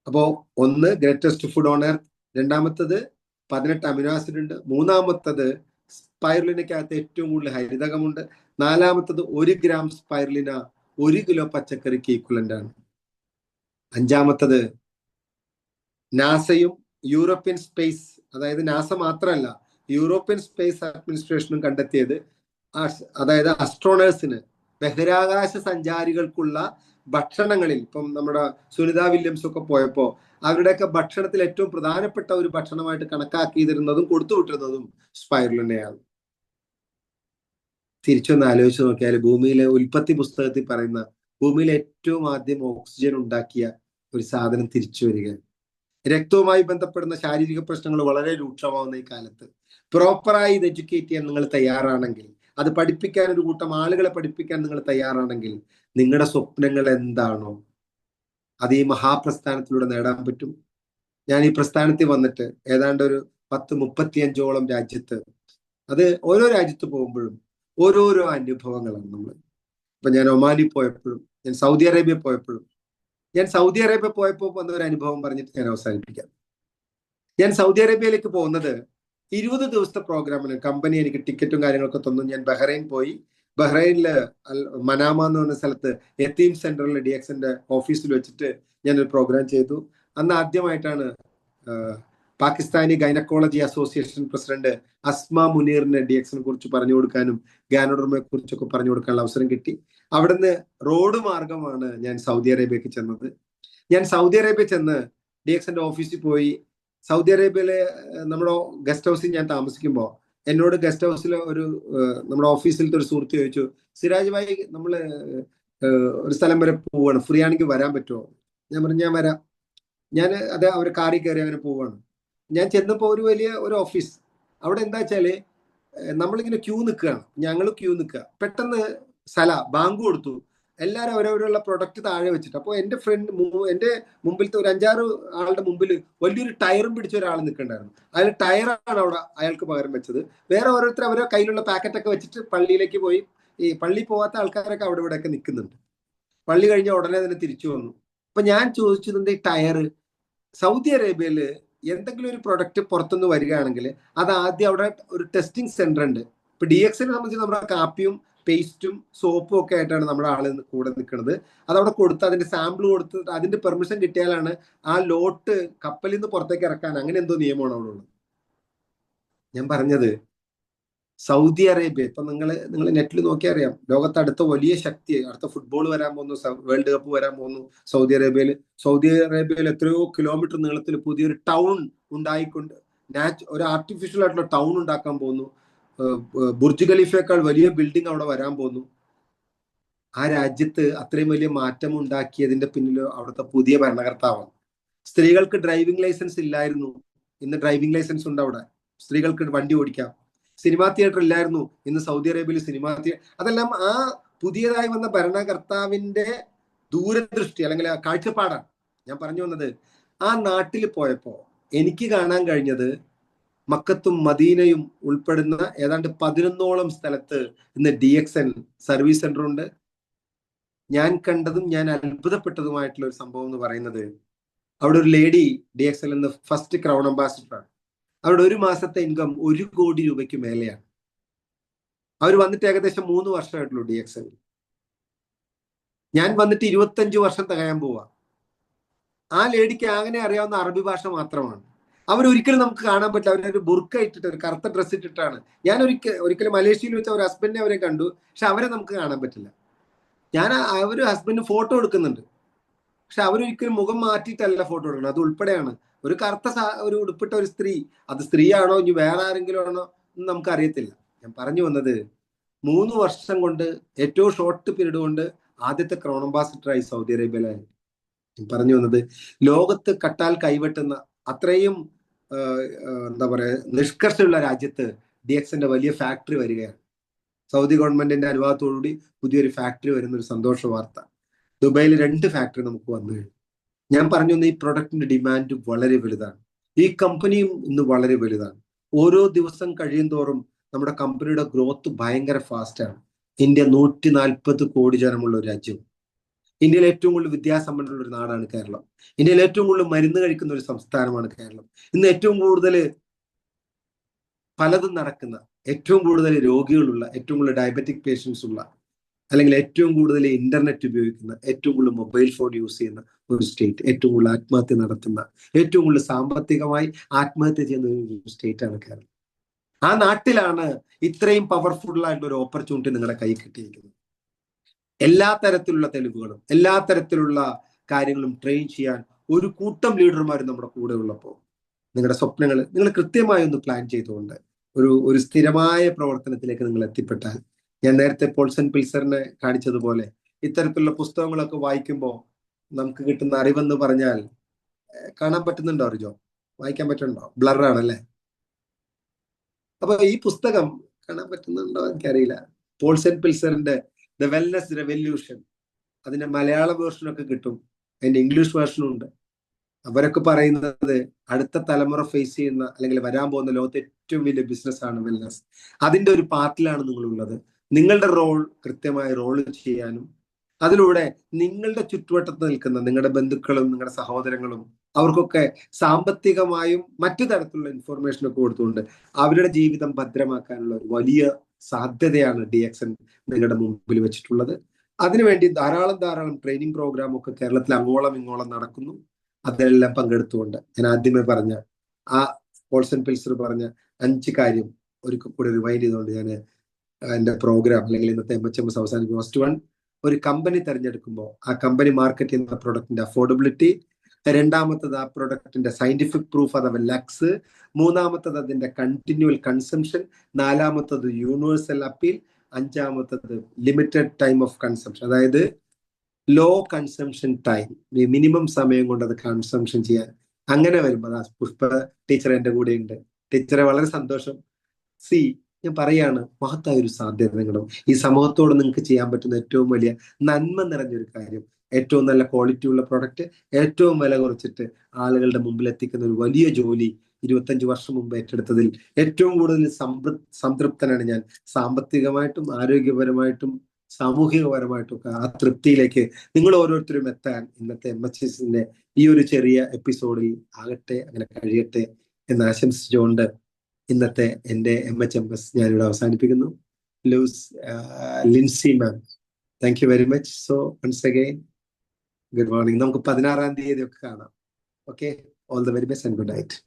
അപ്പോ ഒന്ന്, ഗ്രേറ്റസ്റ്റ് ഫുഡ് ഓൺ എർത്ത്. രണ്ടാമത്തത് 18 അമിനോ ആസിഡ് ഉണ്ട്. മൂന്നാമത്തത് സ്പൈറുലിനക്കകത്ത് ഏറ്റവും കൂടുതൽ ഹരിതകമുണ്ട്. നാലാമത്തത് 1 ഗ്രാം സ്പൈറുലിന 1 കിലോ പച്ചക്കറിക്ക് ഈക്വലന്റ് ആണ്. അഞ്ചാമത്തത്, നാസയും യൂറോപ്യൻ സ്പേസ്, അതായത് നാസ മാത്രമല്ല യൂറോപ്യൻ സ്പേസ് അഡ്മിനിസ്ട്രേഷനും കണ്ടെത്തിയത്, അതായത് അസ്ട്രോണേഴ്സിന്, ബഹിരാകാശ സഞ്ചാരികൾക്കുള്ള ഭക്ഷണങ്ങളിൽ ഇപ്പം നമ്മുടെ സുനിത വില്യംസ് ഒക്കെ പോയപ്പോ അവരുടെയൊക്കെ ഭക്ഷണത്തിൽ ഏറ്റവും പ്രധാനപ്പെട്ട ഒരു ഭക്ഷണമായിട്ട് കണക്കാക്കിയിരുന്നതും കൊടുത്തു വിട്ടിരുന്നതും സ്പൈറുലിനെയാണ്. തിരിച്ചൊന്ന് ആലോചിച്ച് നോക്കിയാൽ ഭൂമിയിലെ ഉൽപ്പത്തി പുസ്തകത്തിൽ പറയുന്ന ഭൂമിയിൽ ഏറ്റവും ആദ്യം ഓക്സിജൻ ഉണ്ടാക്കിയ ഒരു സാധനം തിരിച്ചു വരികയാണ്. രക്തവുമായി ബന്ധപ്പെടുന്ന ശാരീരിക പ്രശ്നങ്ങൾ വളരെ രൂക്ഷമാവുന്ന ഈ കാലത്ത് പ്രോപ്പറായി ഇത് എഡ്യൂക്കേറ്റ് ചെയ്യാൻ നിങ്ങൾ തയ്യാറാണെങ്കിൽ, അത് പഠിപ്പിക്കാൻ ഒരു കൂട്ടം ആളുകളെ പഠിപ്പിക്കാൻ നിങ്ങൾ തയ്യാറാണെങ്കിൽ, നിങ്ങളുടെ സ്വപ്നങ്ങൾ എന്താണോ അത് ഈ മഹാപ്രസ്ഥാനത്തിലൂടെ നേടാൻ പറ്റും. ഞാൻ ഈ പ്രസ്ഥാനത്തിൽ വന്നിട്ട് ഏതാണ്ട് ഒരു 35 രാജ്യത്ത്, അത് ഓരോ രാജ്യത്ത് പോകുമ്പോഴും ഓരോരോ അനുഭവങ്ങളാണ് നമ്മൾ. ഇപ്പൊ ഞാൻ ഒമാനിൽ പോയപ്പോഴും, ഞാൻ സൗദി അറേബ്യ പോയപ്പോഴും, ഞാൻ സൗദി അറേബ്യ പോയപ്പോൾ വന്ന ഒരു അനുഭവം പറഞ്ഞിട്ട് ഞാൻ അവസാനിപ്പിക്കാം. ഞാൻ സൗദി അറേബ്യയിലേക്ക് പോകുന്നത് 20 ദിവസത്തെ പ്രോഗ്രാമിന് കമ്പനി എനിക്ക് ടിക്കറ്റും കാര്യങ്ങളൊക്കെ തന്നു. ഞാൻ ബഹ്റൈൻ പോയി. ബഹ്റൈനില് മനാമ എന്ന് പറഞ്ഞ സ്ഥലത്ത് യത്തീം സെന്ററിൽ DXന്റെ ഓഫീസിൽ വെച്ചിട്ട് ഞാനൊരു പ്രോഗ്രാം ചെയ്തു. അന്ന് ആദ്യമായിട്ടാണ് Pakistani gynaecology association president Asma മുനീറിന് DXനെ കുറിച്ച് പറഞ്ഞു കൊടുക്കാനും ഗാനോഡർമയെ കുറിച്ചൊക്കെ പറഞ്ഞു കൊടുക്കാനുള്ള അവസരം കിട്ടി. അവിടുന്ന് റോഡ് മാർഗമാണ് ഞാൻ സൗദി അറേബ്യക്ക് ചെന്നത്. ഞാൻ സൗദി അറേബ്യ ചെന്ന് DXന്റെ ഓഫീസിൽ പോയി. സൗദി അറേബ്യയിലെ നമ്മുടെ ഗസ്റ്റ് ഹൗസിൽ ഞാൻ താമസിക്കുമ്പോൾ എന്നോട് ഗസ്റ്റ് ഹൗസിൽ നമ്മുടെ ഓഫീസിലത്തെ ഒരു സുഹൃത്ത് ചോദിച്ചു, സിരാജ് ഭായി നമ്മള് ഒരു സ്ഥലം വരെ പോവാണ്, ഫ്രീ ആണെങ്കിൽ വരാൻ പറ്റുമോ? ഞാൻ പറഞ്ഞു ഞാൻ വരാം. അത് അവർ കാറിൽ കയറി അങ്ങനെ പോവാണ്. ഞാൻ ചെന്നപ്പോൾ ഒരു ഓഫീസ്, അവിടെ എന്താ വെച്ചാല് നമ്മളിങ്ങനെ ക്യൂ നിൽക്കുകയാണ്, ഞങ്ങൾ ക്യൂ നിൽക്കുക. പെട്ടെന്ന് ബാങ്ക് കൊടുത്തു. എല്ലാവരും അവരവരുള്ള പ്രൊഡക്റ്റ് താഴെ വെച്ചിട്ട്. അപ്പോൾ എൻ്റെ മുമ്പിലത്തെ ഒരു 5-6 ആളുടെ മുമ്പിൽ വലിയൊരു ടയറും പിടിച്ച ഒരാൾ നിൽക്കണ്ടായിരുന്നു. അതിൽ ടയറാണ് അവിടെ അയാൾക്ക് പകരം വെച്ചത്. വേറെ ഓരോരുത്തർ അവരുടെ കയ്യിലുള്ള പാക്കറ്റൊക്കെ വെച്ചിട്ട് പള്ളിയിലേക്ക് പോയി. ഈ പള്ളി പോകാത്ത ആൾക്കാരൊക്കെ അവിടെ ഇവിടെയൊക്കെ നിൽക്കുന്നുണ്ട്. പള്ളി കഴിഞ്ഞ ഉടനെ തന്നെ തിരിച്ചു വന്നു. അപ്പൊ ഞാൻ ചോദിച്ചതിന്റെ ഈ ടയർ, സൗദി അറേബ്യയിൽ എന്തെങ്കിലും ഒരു പ്രൊഡക്റ്റ് പുറത്തുനിന്ന് വരികയാണെങ്കിൽ അത് ആദ്യം അവിടെ ഒരു ടെസ്റ്റിംഗ് സെന്റർ ഉണ്ട്. ഇപ്പൊ DXനെ സംബന്ധിച്ച് നമ്മുടെ കാപ്പിയും പേസ്റ്റും സോപ്പും ഒക്കെ ആയിട്ടാണ് നമ്മുടെ ആള് കൂടെ നിൽക്കുന്നത്. അതവിടെ കൊടുത്ത് അതിന്റെ സാമ്പിൾ കൊടുത്ത് അതിന്റെ പെർമിഷൻ കിട്ടിയാലാണ് ആ ലോട്ട് കപ്പലിൽ നിന്ന് പുറത്തേക്ക് ഇറക്കാൻ, അങ്ങനെ എന്തോ നിയമമാണ് അവിടെ ഉള്ളത്. ഞാൻ പറഞ്ഞത് സൗദി അറേബ്യ, ഇപ്പൊ നിങ്ങൾ നെറ്റിൽ നോക്കിയാൽ അറിയാം, ലോകത്ത് അടുത്ത വലിയ ശക്തി, അടുത്ത ഫുട്ബോൾ വരാൻ പോകുന്നു, വേൾഡ് കപ്പ് വരാൻ പോകുന്നു സൗദി അറേബ്യയിൽ. സൗദി അറേബ്യയിൽ എത്രയോ കിലോമീറ്റർ നീളത്തിൽ പുതിയൊരു ടൗൺ ഉണ്ടായിക്കൊണ്ട് ഒരു ആർട്ടിഫിഷ്യൽ ആയിട്ടുള്ള ടൗൺ ഉണ്ടാക്കാൻ പോകുന്നു. ബുർജ് ഖലീഫയേക്കാൾ വലിയ ബിൽഡിംഗ് അവിടെ വരാൻ പോകുന്നു. ആ രാജ്യത്ത് അത്രയും വലിയ മാറ്റം ഉണ്ടാക്കിയതിന്റെ പിന്നിൽ അവിടുത്തെ പുതിയ ഭരണകർത്താവാണ്. സ്ത്രീകൾക്ക് ഡ്രൈവിംഗ് ലൈസൻസ് ഇല്ലായിരുന്നു, ഇന്ന് ഡ്രൈവിംഗ് ലൈസൻസ് ഉണ്ട് അവിടെ. സ്ത്രീകൾക്ക് വണ്ടി ഓടിക്കാം. സിനിമാ തിയേറ്റർ ഇല്ലായിരുന്നു, ഇന്ന് സൗദി അറേബ്യയിൽ സിനിമാ തിയേറ്റർ. അതെല്ലാം ആ പുതിയതായി വന്ന ഭരണകർത്താവിന്റെ ദൂരദൃഷ്ടി അല്ലെങ്കിൽ കാഴ്ചപ്പാടാണ്. ഞാൻ പറഞ്ഞു വന്നത്, ആ നാട്ടിൽ പോയപ്പോ എനിക്ക് കാണാൻ കഴിഞ്ഞത് മക്കത്തും മദീനയും ഉൾപ്പെടുന്ന ഏതാണ്ട് 11ഓളം സ്ഥലത്ത് ഇന്ന് DXN സർവീസ് സെന്റർ ഉണ്ട്. ഞാൻ കണ്ടതും ഞാൻ അത്ഭുതപ്പെട്ടതുമായിട്ടുള്ള ഒരു സംഭവം എന്ന് പറയുന്നത്, അവിടെ ഒരു ലേഡി DXL എന്ന് ഫസ്റ്റ് ക്രൗൺ അംബാസിഡറാണ്. അവരുടെ ഒരു മാസത്തെ ഇൻകം 1 കോടി രൂപയ്ക്ക് മേലെയാണ്. അവർ വന്നിട്ട് ഏകദേശം 3 വർഷമായിട്ടുള്ളൂ DXL. ഞാൻ വന്നിട്ട് 25 വർഷം തികയാൻ പോവാ. ആ ലേഡിക്ക് അങ്ങനെ അറിയാവുന്ന അറബി ഭാഷ മാത്രമാണ്. അവരൊരിക്കലും നമുക്ക് കാണാൻ പറ്റില്ല. അവരൊരു ബുർക്ക ഇട്ടിട്ട്, ഒരു കറുത്ത ഡ്രസ്സ് ഇട്ടിട്ടാണ്. ഞാൻ ഒരിക്കലും മലേഷ്യയിൽ വെച്ച് അവർ ഹസ്ബൻഡിനെ അവരെ കണ്ടു, പക്ഷെ അവരെ നമുക്ക് കാണാൻ പറ്റില്ല. അവര് ഹസ്ബൻഡിന് ഫോട്ടോ എടുക്കുന്നുണ്ട്, പക്ഷെ അവരൊരിക്കലും മുഖം മാറ്റിയിട്ടല്ല ഫോട്ടോ എടുക്കുന്നത്. അത് ഉൾപ്പെടെയാണ്. ഒരു കറുത്ത ഒരു ഉടുപ്പിട്ട ഒരു സ്ത്രീ, അത് സ്ത്രീയാണോ ഇനി വേറെ ആരെങ്കിലും ആണോ എന്ന് നമുക്ക് അറിയത്തില്ല. ഞാൻ പറഞ്ഞു വന്നത്, 3 വർഷം കൊണ്ട്, ഏറ്റവും ഷോർട്ട് പീരീഡ് കൊണ്ട് ആദ്യത്തെ ക്രൗൺ അംബാസിഡറായി സൗദി അറേബ്യയിലായി. പറഞ്ഞു വന്നത്, ലോകത്ത് കട്ടാൽ കൈവെട്ടുന്ന അത്രയും എന്താ പറയാ നിഷ്കർഷമുള്ള രാജ്യത്ത് DXന്റെ വലിയ ഫാക്ടറി വരികയാണ്. സൗദി ഗവൺമെന്റിന്റെ അനുവാദത്തോടുകൂടി പുതിയൊരു ഫാക്ടറി വരുന്ന ഒരു സന്തോഷ വാർത്ത. ദുബായിൽ 2 ഫാക്ടറി നമുക്ക് വന്നു കഴിഞ്ഞു. ഞാൻ പറഞ്ഞു വന്ന ഈ പ്രൊഡക്റ്റിന്റെ ഡിമാൻഡ് വളരെ വലുതാണ്. ഈ കമ്പനിയും ഇന്ന് വളരെ വലുതാണ്. ഓരോ ദിവസം കഴിയും തോറും നമ്മുടെ കമ്പനിയുടെ ഗ്രോത്ത് ഭയങ്കര ഫാസ്റ്റാണ്. ഇന്ത്യ 140 കോടി ജനമുള്ള ഒരു രാജ്യം. ഇന്ത്യയിൽ ഏറ്റവും കൂടുതൽ വിദ്യാസമ്പന്നമുള്ള ഒരു നാടാണ് കേരളം. ഇന്ത്യയിൽ ഏറ്റവും കൂടുതൽ മരുന്ന് കഴിക്കുന്ന ഒരു സംസ്ഥാനമാണ് കേരളം. ഇന്ന് ഏറ്റവും കൂടുതൽ പലതും നടക്കുന്ന, ഏറ്റവും കൂടുതൽ രോഗികളുള്ള, ഏറ്റവും കൂടുതൽ ഡയബറ്റിക് പേഷ്യൻസ് ഉള്ള, അല്ലെങ്കിൽ ഏറ്റവും കൂടുതൽ ഇന്റർനെറ്റ് ഉപയോഗിക്കുന്ന, ഏറ്റവും കൂടുതൽ മൊബൈൽ ഫോൺ യൂസ് ചെയ്യുന്ന ഒരു സ്റ്റേറ്റ്, ഏറ്റവും കൂടുതൽ ആത്മഹത്യ നടത്തുന്ന, ഏറ്റവും കൂടുതൽ സാമ്പത്തികമായി ആത്മഹത്യ ചെയ്യുന്ന ഒരു സ്റ്റേറ്റ് ആണ് കേരളം. ആ നാട്ടിലാണ് ഇത്രയും പവർഫുൾ ആയിട്ടുള്ള ഒരു ഓപ്പർച്യൂണിറ്റി നിങ്ങളുടെ കൈ കിട്ടിയിരിക്കുന്നത്. എല്ലാ തരത്തിലുള്ള തെളിവുകളും എല്ലാ തരത്തിലുള്ള കാര്യങ്ങളും ട്രെയിൻ ചെയ്യാൻ ഒരു കൂട്ടം ലീഡർമാരും നമ്മുടെ കൂടെ ഉള്ളപ്പോൾ നിങ്ങളുടെ സ്വപ്നങ്ങൾ നിങ്ങൾ കൃത്യമായി ഒന്ന് പ്ലാൻ ചെയ്തുകൊണ്ട് ഒരു സ്ഥിരമായ പ്രവർത്തനത്തിലേക്ക് നിങ്ങൾ എത്തിപ്പെട്ടാൽ, ഞാൻ നേരത്തെ പോൾസൺ പിൽസറിനെ കാണിച്ചതുപോലെ ഇത്തരത്തിലുള്ള പുസ്തകങ്ങളൊക്കെ വായിക്കുമ്പോൾ നമുക്ക് കിട്ടുന്ന അറിവെന്ന് പറഞ്ഞാൽ കാണാൻ പറ്റുന്നുണ്ടോ അറിജോ? വായിക്കാൻ പറ്റുന്നുണ്ടോ? ബ്ലറാണല്ലേ? അപ്പൊ ഈ പുസ്തകം കാണാൻ പറ്റുന്നുണ്ടോ എനിക്കറിയില്ല. പോൾസൺ പിൽസറിന്റെ ദ വെൽനസ് റെവല്യൂഷൻ, അതിന്റെ മലയാള വേർഷനൊക്കെ കിട്ടും, അതിന്റെ ഇംഗ്ലീഷ് വേർഷനും ഉണ്ട്. അവരൊക്കെ പറയുന്നത് അടുത്ത തലമുറ ഫേസ് ചെയ്യുന്ന അല്ലെങ്കിൽ വരാൻ പോകുന്ന ലോകത്തെ ഏറ്റവും വലിയ ബിസിനസ് ആണ് വെൽനസ്. അതിന്റെ ഒരു പാർട്ടിലാണ് നിങ്ങളുള്ളത്. നിങ്ങളുടെ റോൾ കൃത്യമായി റോൾ ചെയ്യാനും അതിലൂടെ നിങ്ങളുടെ ചുറ്റുവട്ടത്ത് നിൽക്കുന്ന നിങ്ങളുടെ ബന്ധുക്കളും നിങ്ങളുടെ സഹോദരങ്ങളും അവർക്കൊക്കെ സാമ്പത്തികമായും മറ്റു തരത്തിലുള്ള ഇൻഫർമേഷനൊക്കെ കൊടുത്തുകൊണ്ട് അവരുടെ ജീവിതം ഭദ്രമാക്കാനുള്ള ഒരു വലിയ സാധ്യതയാണ് DXN നിങ്ങളുടെ മുമ്പിൽ വെച്ചിട്ടുള്ളത്. അതിനുവേണ്ടി ധാരാളം ട്രെയിനിങ് പ്രോഗ്രാം ഒക്കെ കേരളത്തിൽ അങ്ങോളം ഇങ്ങോളം നടക്കുന്നു. അതിലെല്ലാം പങ്കെടുത്തുകൊണ്ട് ഞാൻ ആദ്യമേ പറഞ്ഞ ആ പോൾസൺ പിൽസർ പറഞ്ഞ 5 കാര്യം ഒരിക്കൽ കൂടി റിവൈൻഡ് ചെയ്തുകൊണ്ട് ഞാൻ എന്റെ പ്രോഗ്രാം അല്ലെങ്കിൽ ഇന്നത്തെ MHMS അവസാനിക്കും. ഫസ്റ്റ് വൺ, ഒരു കമ്പനി തിരഞ്ഞെടുക്കുമ്പോൾ ആ കമ്പനി മാർക്കറ്റ് ചെയ്യുന്ന പ്രൊഡക്റ്റിന്റെ അഫോർഡബിലിറ്റി. രണ്ടാമത്തത് ആ പ്രൊഡക്റ്റിന്റെ സയന്റിഫിക് പ്രൂഫ് അഥവാ ലക്സ്. മൂന്നാമത്തത് അതിന്റെ കണ്ടിന്യൂവൽ കൺസംഷൻ. നാലാമത്തത് യൂണിവേഴ്സൽ അപ്പീൽ. അഞ്ചാമത്തത് ലിമിറ്റഡ് ടൈം ഓഫ് കൺസംഷൻ, അതായത് ലോ കൺസംഷൻ ടൈം, മിനിമം സമയം കൊണ്ട് അത് കൺസംഷൻ ചെയ്യാൻ. അങ്ങനെ വരുമ്പോൾ പുഷ്പ ടീച്ചർ എൻ്റെ കൂടെ ഉണ്ട്. ടീച്ചറെ വളരെ സന്തോഷം. ഞാൻ പറയാണ്, മഹത്തായ ഒരു സാധ്യത നിങ്ങളുടെ ഈ സമൂഹത്തോട് നിങ്ങൾക്ക് ചെയ്യാൻ പറ്റുന്ന ഏറ്റവും വലിയ നന്മ നിറഞ്ഞൊരു കാര്യം, ഏറ്റവും നല്ല ക്വാളിറ്റി ഉള്ള പ്രൊഡക്റ്റ് ഏറ്റവും വില കുറച്ചിട്ട് ആളുകളുടെ മുമ്പിൽ എത്തിക്കുന്ന ഒരു വലിയ ജോലി 25 വർഷം മുമ്പ് ഏറ്റെടുത്തതിൽ ഏറ്റവും കൂടുതൽ സംതൃപ്തനാണ് ഞാൻ. സാമ്പത്തികമായിട്ടും ആരോഗ്യപരമായിട്ടും സാമൂഹികപരമായിട്ടും ഒക്കെ ആ തൃപ്തിയിലേക്ക് നിങ്ങൾ ഓരോരുത്തരും എത്താൻ ഇന്നത്തെ MHSന്റെ ഈ ഒരു ചെറിയ എപ്പിസോഡിൽ ആകട്ടെ, അങ്ങനെ കഴിയട്ടെ എന്ന് ആശംസിച്ചുകൊണ്ട് ഇന്നത്തെ എൻ്റെ MHMS ഞാനിവിടെ അവസാനിപ്പിക്കുന്നു. Lincy ma'am, thank you very much. So once again good morning. നമുക്ക് 16-ാം തീയതി ഒക്കെ കാണാം. Okay, all the very best and good night.